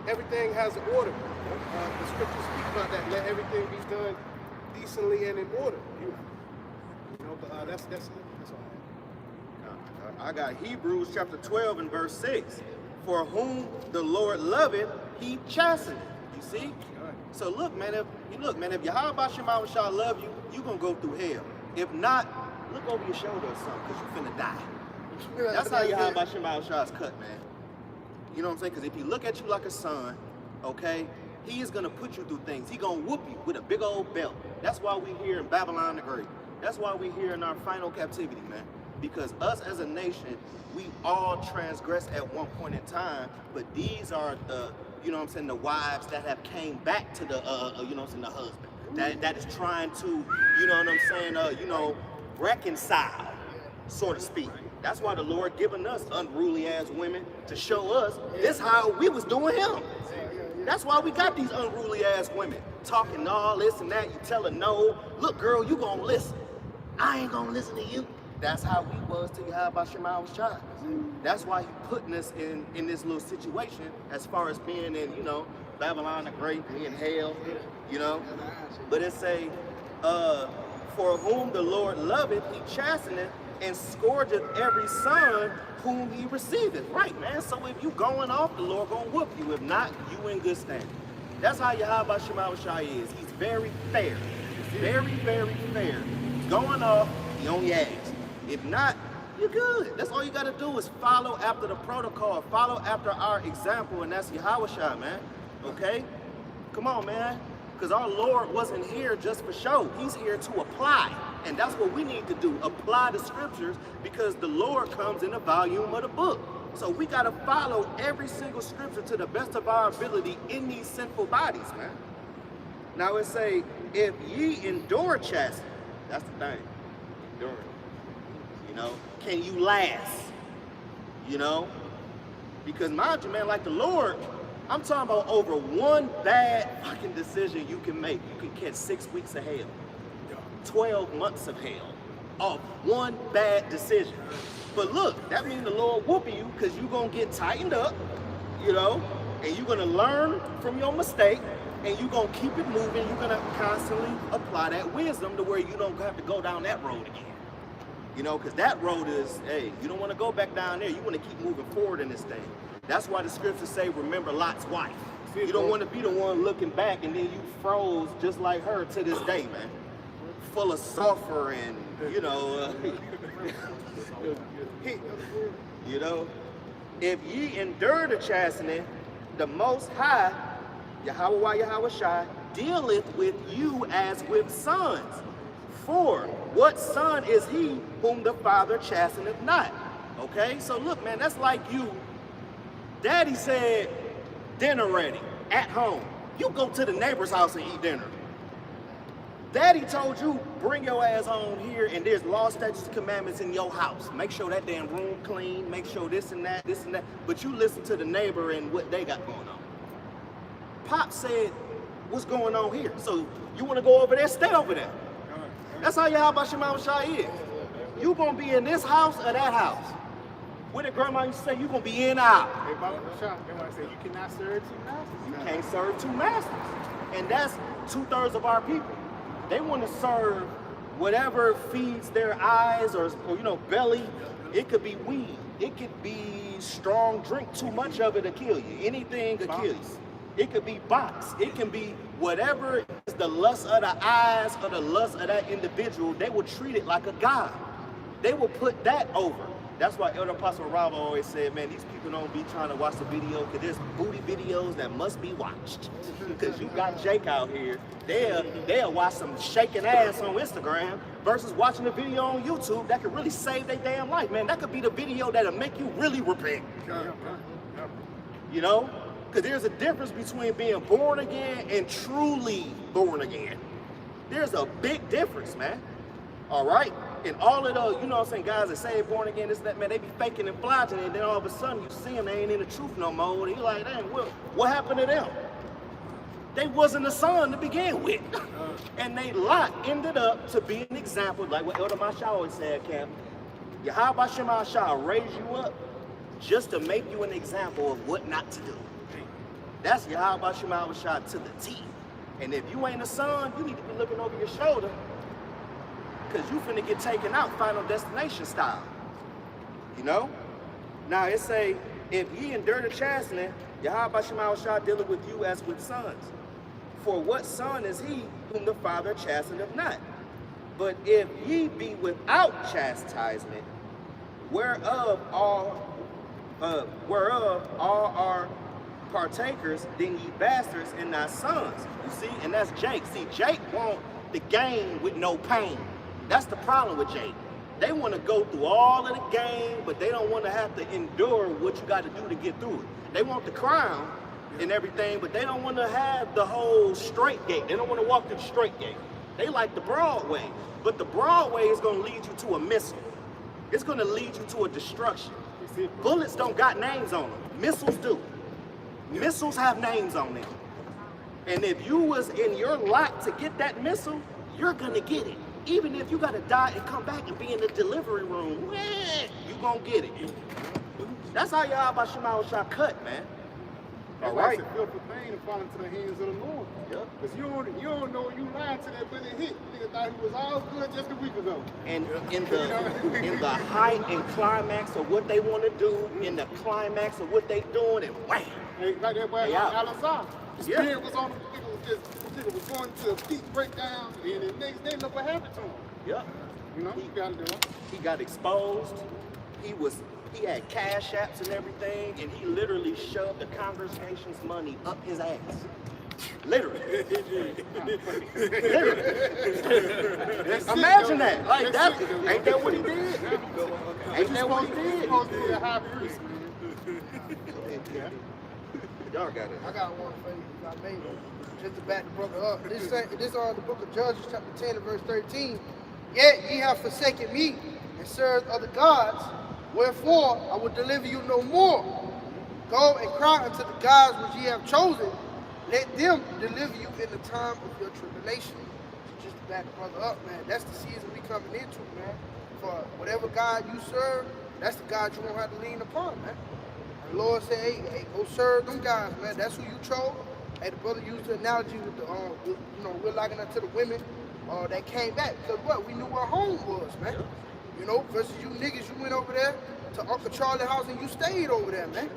F: Everything has an order. The scriptures speak about that. Let everything be done decently and in order. But that's it. That's all.
B: I got Hebrews chapter 12 and verse 6. For whom the Lord loveth, he chasteneth. You see? So look, man, if Yahawashi love you, you're going to go through hell. If not, look over your shoulder or something, because you're finna die. That's how Yahawashi is cut, man. You know what I'm saying? Because if he look at you like a son, okay, he is going to put you through things. He going to whoop you with a big old belt. That's why we here in Babylon the Great. That's why we here in our final captivity, man. Because us as a nation, we all transgress at one point in time, but these are the, the wives that have came back to the, the husband. That is trying to, reconcile, so to speak. That's why the Lord given us unruly ass women to show us this how we was doing him. That's why we got these unruly ass women talking all this and that. You tell her no. Look, girl, you gonna listen. I ain't gonna listen to you. That's how we was to Yahawashi. That's why he putting us in this little situation as far as being in, Babylon the Great, being hell, But it say, for whom the Lord loveth, he chasteneth, and scourgeth every son whom he receiveth. Right, man. So if you going off, the Lord gonna whoop you. If not, you in good standing. That's how Yahawashi is. He's very fair. Very, very fair. Going off, he on your ass. If not, you're good. That's all you gotta do is follow after the protocol. Follow after our example, and that's Yahawashi, man. Okay? Come on, man. Because our Lord wasn't here just for show. He's here to apply. And that's what we need to do, apply the scriptures, because the Lord comes in the volume of the book. So we got to follow every single scripture to the best of our ability in these sinful bodies, man. Now it say, if ye endure chastening, that's the thing, enduring. Can you last? Because mind you, man, like the Lord, I'm talking about over one bad fucking decision you can make. You can catch 6 weeks of hell. 12 months of hell off one bad decision. But look, that means the Lord whooping you because you're going to get tightened up, and you're going to learn from your mistake, and you're going to keep it moving. You're going to constantly apply that wisdom to where you don't have to go down that road again. Because that road is, hey, you don't want to go back down there. You want to keep moving forward in this thing. That's why the scriptures say, remember Lot's wife. You don't want to be the one looking back and then you froze just like her to this day, man. full of sulfur and, you know, you know, if ye endure the chastening, the Most High, Yahawah Yahawashi, dealeth with you as with sons. For what son is he whom the Father chasteneth not? Okay, so look, man, that's like you. Daddy said, dinner ready, at home. You go to the neighbor's house and eat dinner. Daddy told you, bring your ass home here, and there's law, statutes, and commandments in your house. Make sure that damn room clean, make sure this and that. But you listen to the neighbor and what they got going on. Pop said, what's going on here? So you want to go over there, stay over there. That's how Yahawashi is. You gonna be in this house or that house. What did grandma used to say? You gonna be in or out.
C: Hey, Baba Rashad, everybody say you cannot serve two masters.
B: You can't serve two masters. And that's 2/3 of our people. They want to serve whatever feeds their eyes or you know, belly. It could be weed. It could be strong drink. Too much of it will kill you. Anything could kill you. It could be box. It can be whatever is the lust of the eyes or the lust of that individual. They will treat it like a god. They will put that over. That's why Elder Apostle Rava always said, man, these people don't be trying to watch the video because there's booty videos that must be watched. Because you got Jake out here, they'll watch some shaking ass on Instagram versus watching a video on YouTube that could really save their damn life, man. That could be the video that'll make you really repent. You know? Because there's a difference between being born again and truly born again. There's a big difference, man. All right? And all of those, you know what I'm saying, guys that say born again, this, that, man, they be faking and flogging, and then all of a sudden you see them, they ain't in the truth no more. And you're like, damn, what happened to them? They wasn't a son to begin with. And they lot ended up to be an example, like what Elder Masha always said, Cam. Yahawah shall raise you up just to make you an example of what not to do. That's Yahawah to the T. And if you ain't a son, you need to be looking over your shoulder, because you finna get taken out Final Destination style. You know? Now it say, if ye endure the chastening, Yahawah dealeth with you as with sons. For what son is he whom the Father chasteneth not? But if ye be without chastisement, whereof all are partakers, then ye bastards and not sons. You see, and that's Jake. See, Jake want the game with no pain. That's the problem with Jake. They want to go through all of the game, but they don't want to have to endure what you got to do to get through it. They want the crown and everything, but they don't want to have the whole straight gate. They don't want to walk through the straight gate. They like the broad way, but the broad way is going to lead you to a missile. It's going to lead you to a destruction. Bullets don't got names on them. Missiles do. Missiles have names on them. And if you was in your lot to get that missile, you're going to get it. Even if you got to die and come back and be in the delivery room, you going to get it. That's how Yahawashi cut, man. All right.
C: It's a fearful thing to fall into the hands of the Lord.
B: Yep.
C: Because you don't know you lied to that when it hit. Nigga thought he was all good just a week ago.
B: And in the height and climax of what they want to do, in the climax of what they doing, and wham!
C: Hey, like that boy Al-Assad. The spirit was on him. Nigga was going to a peak breakdown, and the next day, look what happened to him.
B: Yep.
C: You know, you gotta do it.
B: He got exposed. He had cash apps and everything, and he literally shoved the congregation's money up his ass. Literally. Imagine that. Like that. Ain't that what he did? Ain't that what he did?
C: Supposed to be a high priest.
B: Y'all got it.
E: I got one for you, if I may. Just to back the brother up. This is the book of Judges, chapter 10 and verse 13. Yet ye have forsaken me and served other gods, wherefore I will deliver you no more. Go and cry unto the gods which ye have chosen. Let them deliver you in the time of your tribulation. So just to back the brother up, man. That's the season we coming into, man. For whatever God you serve, that's the God you won't have to lean upon, man. The Lord said, hey, go serve them guys, man. That's who you chose. Hey, the brother used the analogy with the, we're locking up to the women that came back. Because what? We knew where home was, man. You know, versus you niggas, you went over there to Uncle Charlie's house and you stayed over there, man.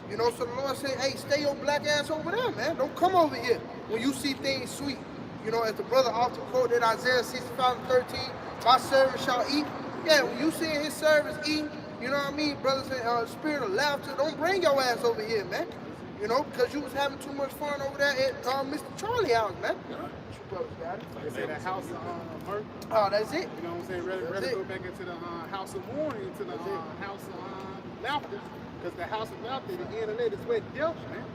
E: You know, so the Lord said, hey, stay your black ass over there, man. Don't come over here when you see things sweet. You know, as the brother often quoted Isaiah 65:13, my servant shall eat. Yeah, when you see his servants eat, you know what I mean, brothers, spirit of laughter, don't bring your ass over here, man. You know, because you was having too much fun over there at Mr. Charlie house, man. You brothers got it.
C: Like I said, that house of murder.
E: Oh, that's it.
C: You know what I'm saying? Rather go back into the house of mourning, into the house of laughter. Because the house of laughter, at the end of it, is where death, man.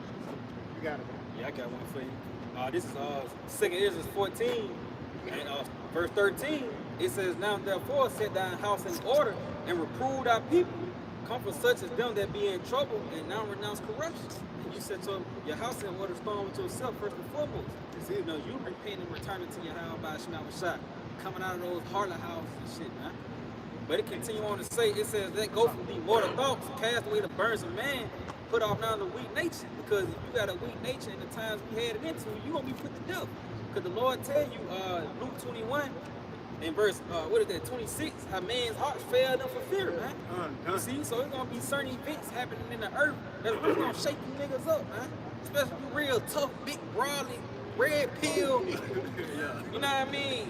C: You got it.
D: Yeah, I got one for you. This is 2 Ezra 14, and verse 13. It says, now therefore set thine house in order, and reprove thy people. Comfort such as them that be in trouble, and now renounce corruption. And you set your house in order, storm with yourself first and foremost. You know, you repent and returning to Yahawah bahasham, coming out of those harlot houses and shit, man. But it continue on to say, it says, let go from thee mortal thoughts, cast away the burdens of man, put off now the weak nature. Because if you got a weak nature in the times we had it into, you're going to be put to death. Because the Lord tell you, Luke 21, in verse, 26, how man's hearts fail them for fear, man. You see, so it's going to be certain events happening in the earth that's really going to shake you niggas up, man. Especially if you real tough, big, broadly, red pill. You know what I mean?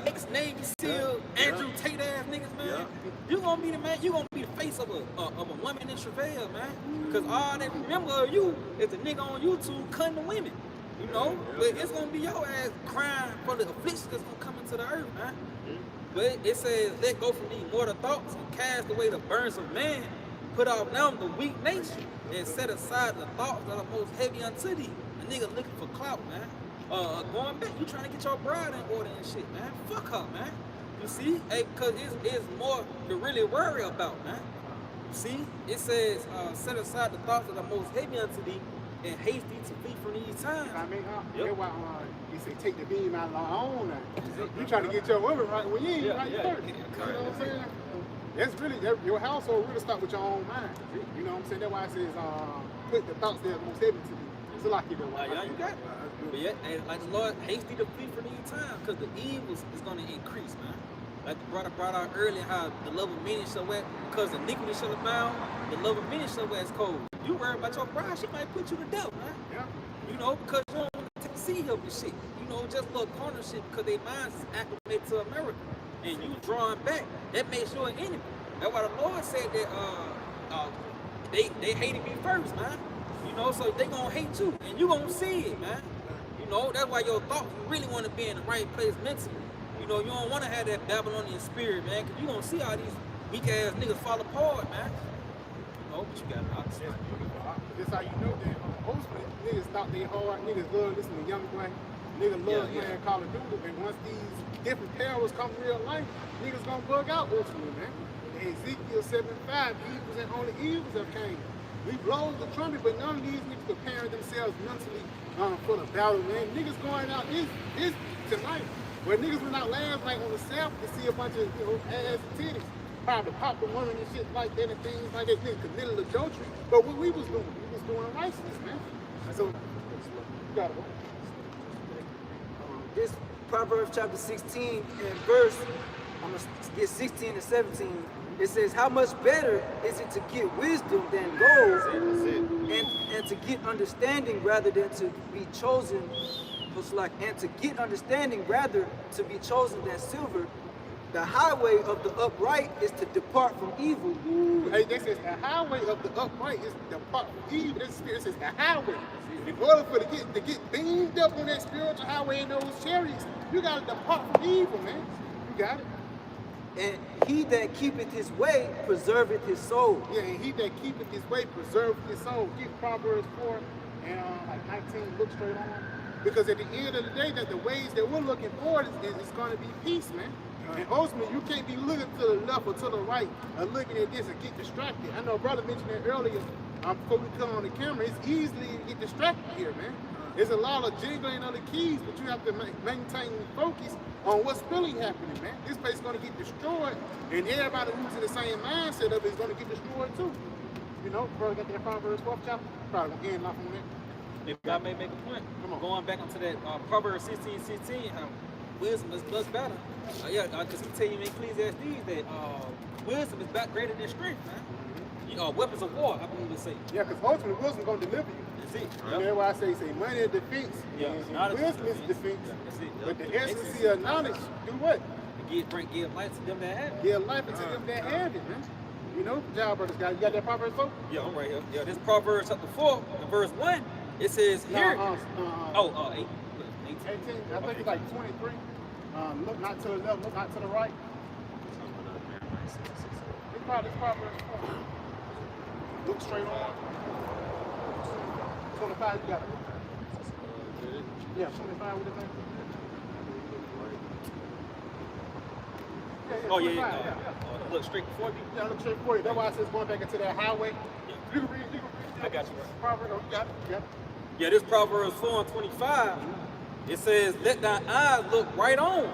D: Ex-Navy SEAL, Andrew Tate ass niggas, man. You gonna be the man. You gonna be the face of a woman in travail, man. Cause all they remember of you is the nigga on YouTube cutting the women. You know, but it's gonna be your ass crying for the affliction that's gonna come into the earth, man. But it says, let go from these mortal thoughts and cast away the burdens of man. Put off now the weak nature and set aside the thoughts that are most heavy unto thee. A nigga looking for clout, man. Going back, you trying to get your bride in order and shit, man. Fuck her, man. You see? Hey, cause it's more to really worry about, man. You see? It says, set aside the thoughts that are most heavy unto thee and haste thee to flee from these times.
C: I mean, that's why he say take the beam out of our own now. You trying to get your woman right when you ain't right first. You know what I'm saying? That's really, your household really start with your own mind. You know what I'm saying? That's why it says, put the thoughts that are most heavy to thee. So like you know,
D: yeah, you got it. But yeah, and like the Lord hasty to flee for these times, because the evils is going to increase, man. Like the brother brought out earlier, how the love of many shall wax, because the iniquity shall abound, the love of many shall wax cold. You worry about your bride, she might put you to death, man. Yeah. You know, because you don't want to see help and shit. You know, just little corner shit, because their minds is acclimated to America. And you drawing back, that makes you an enemy. That's why the Lord said that they hated me first, man. You know, so they gonna hate you, and you gonna see it, man. You know, that's why your thoughts, you really want to be in the right place mentally. You know, you don't want to have that Babylonian spirit, man, because you gonna see all these weak ass niggas fall apart, man. You know, but you got to understand.
C: That's how you know that most niggas thought they hard, niggas love listening to Young Boy, niggas love playing Call of Duty, and once these different perils come in real life, niggas gonna bug out ultimately, man. In Ezekiel 7:5, evils and only evils have came. We blow the trumpet, but none of these niggas preparing themselves mentally for the battle, man. Niggas going out this tonight, where niggas went out last night on the Sabbath to see a bunch of, you know, ass and titties, probably pop the women and shit like that and things like that. Niggas committed adultery. But what we was doing righteousness, man. So, you gotta go.
G: This Proverbs chapter 16 and verse, I'm going to get 16 and 17. It says, how much better is it to get wisdom than gold and to get understanding rather than to be chosen, and to get understanding rather to be chosen than silver. The highway of the upright is to depart from evil.
C: Ooh, hey, this says the highway of the upright is to depart from evil. This spirit says the highway. In order for to get beamed up on that spiritual highway in those chariots, you gotta depart from evil, man. You got it.
G: And he that keepeth his way preserveth his soul.
C: Yeah, and he that keepeth his way preserveth his soul. Get Proverbs 4 and like 19, look straight on. Because at the end of the day, that the ways that we're looking for is going to be peace, man. And ultimately, you can't be looking to the left or to the right and looking at this and get distracted. I know brother mentioned that earlier before we come on the camera. It's easily to get distracted here, man. There's a lot of jingling on the keys, but you have to maintain focus on what's really happening, man. This place is going to get destroyed, and everybody who's in the same mindset of it is going to get destroyed too. You know, brother got that Proverbs 12th chapter. Probably going to end off on that.
D: If I may make a point, going back onto that Proverbs 16:16, how wisdom is much better. Because he tell you in Ecclesiastes that wisdom is greater than strength, man. weapons of war, I believe it say.
C: Yeah, because ultimately wisdom gonna deliver you.
D: That's it.
C: And that's why I say money is defense.
D: Yeah,
C: and
D: knowledge is
C: wisdom is defense.
D: Yeah, that's it.
C: But the essence of knowledge, do what?
D: Give life to them that have it.
C: Give life into them that have it, man. You know, job brothers guys. You got that Proverbs 4?
D: Yeah, I'm right here. Yeah, this Proverbs chapter 4, and verse 1, it says here.
C: 8.
D: 18.
C: 18. I think it's like 23. Look not to the left, look not to the right. It's probably Proverbs 4. Look straight on. 25, you got it. Yeah, 25 with the thing.
D: Oh, yeah,
C: 25,
D: yeah. Look straight before you.
C: Yeah, look straight for you. That's why I said going back into that highway.
D: Yeah.
C: You can read.
D: I got you.
C: Proverbs, you got it.
D: Yeah, this Proverbs 4 and 25, it says, let thine eyes look right on.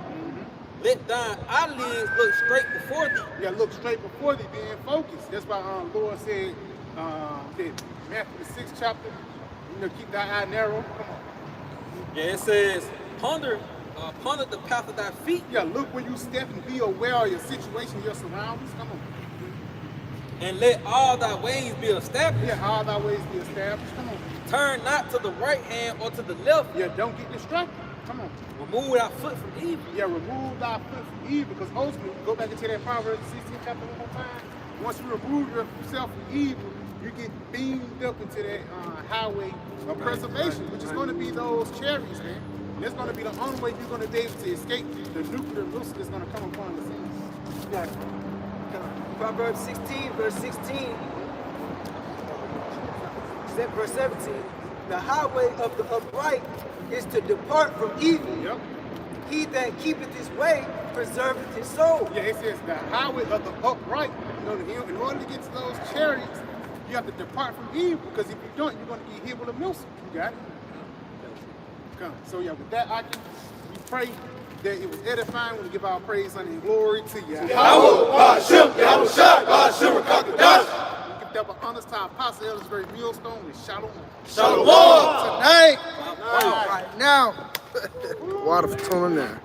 D: Let thine eyelids look straight before thee.
C: Yeah, look straight before thee, being focused. That's why Lord said, Matthew the 6th chapter, keep thy eye narrow. Come on.
D: Yeah, it says, ponder the path of thy feet.
C: Yeah, look where you step and be aware of your situation, your surroundings. Come on.
D: And let all thy ways be established.
C: Yeah, all thy ways be established. Come on.
D: Turn not to the right hand or to the left.
C: Yeah, don't get distracted. Come on.
D: Remove thy foot from evil.
C: Yeah, remove thy foot from evil, because ultimately, go back into that Proverbs 16 chapter one more time. Once you remove yourself from evil, you get beamed up into that highway of preservation, which is going to be those chariots, man. And that's going to be the only way you're going to be able to escape the nuclear missile that's going to come upon the scenes.
G: Yeah. Proverbs 16, verse 16, verse 17, the highway of the upright is to depart from evil.
C: Yep.
G: He that keepeth his way preserveth his soul.
C: Yeah, it says the highway of the upright. In order to get to those chariots, you have to depart from evil, because if you don't, you're going to get hit with a missile. You got it? Come. So yeah, with that, we pray that it was edifying. We give our praise and glory to Yahawah.
A: Yahawah, bahasham, Rawchaa Qadash.
C: We give double honors to our apostle, elders, great millstone with shalom.
A: Shalom.
E: Tonight, right now, water for tuning now.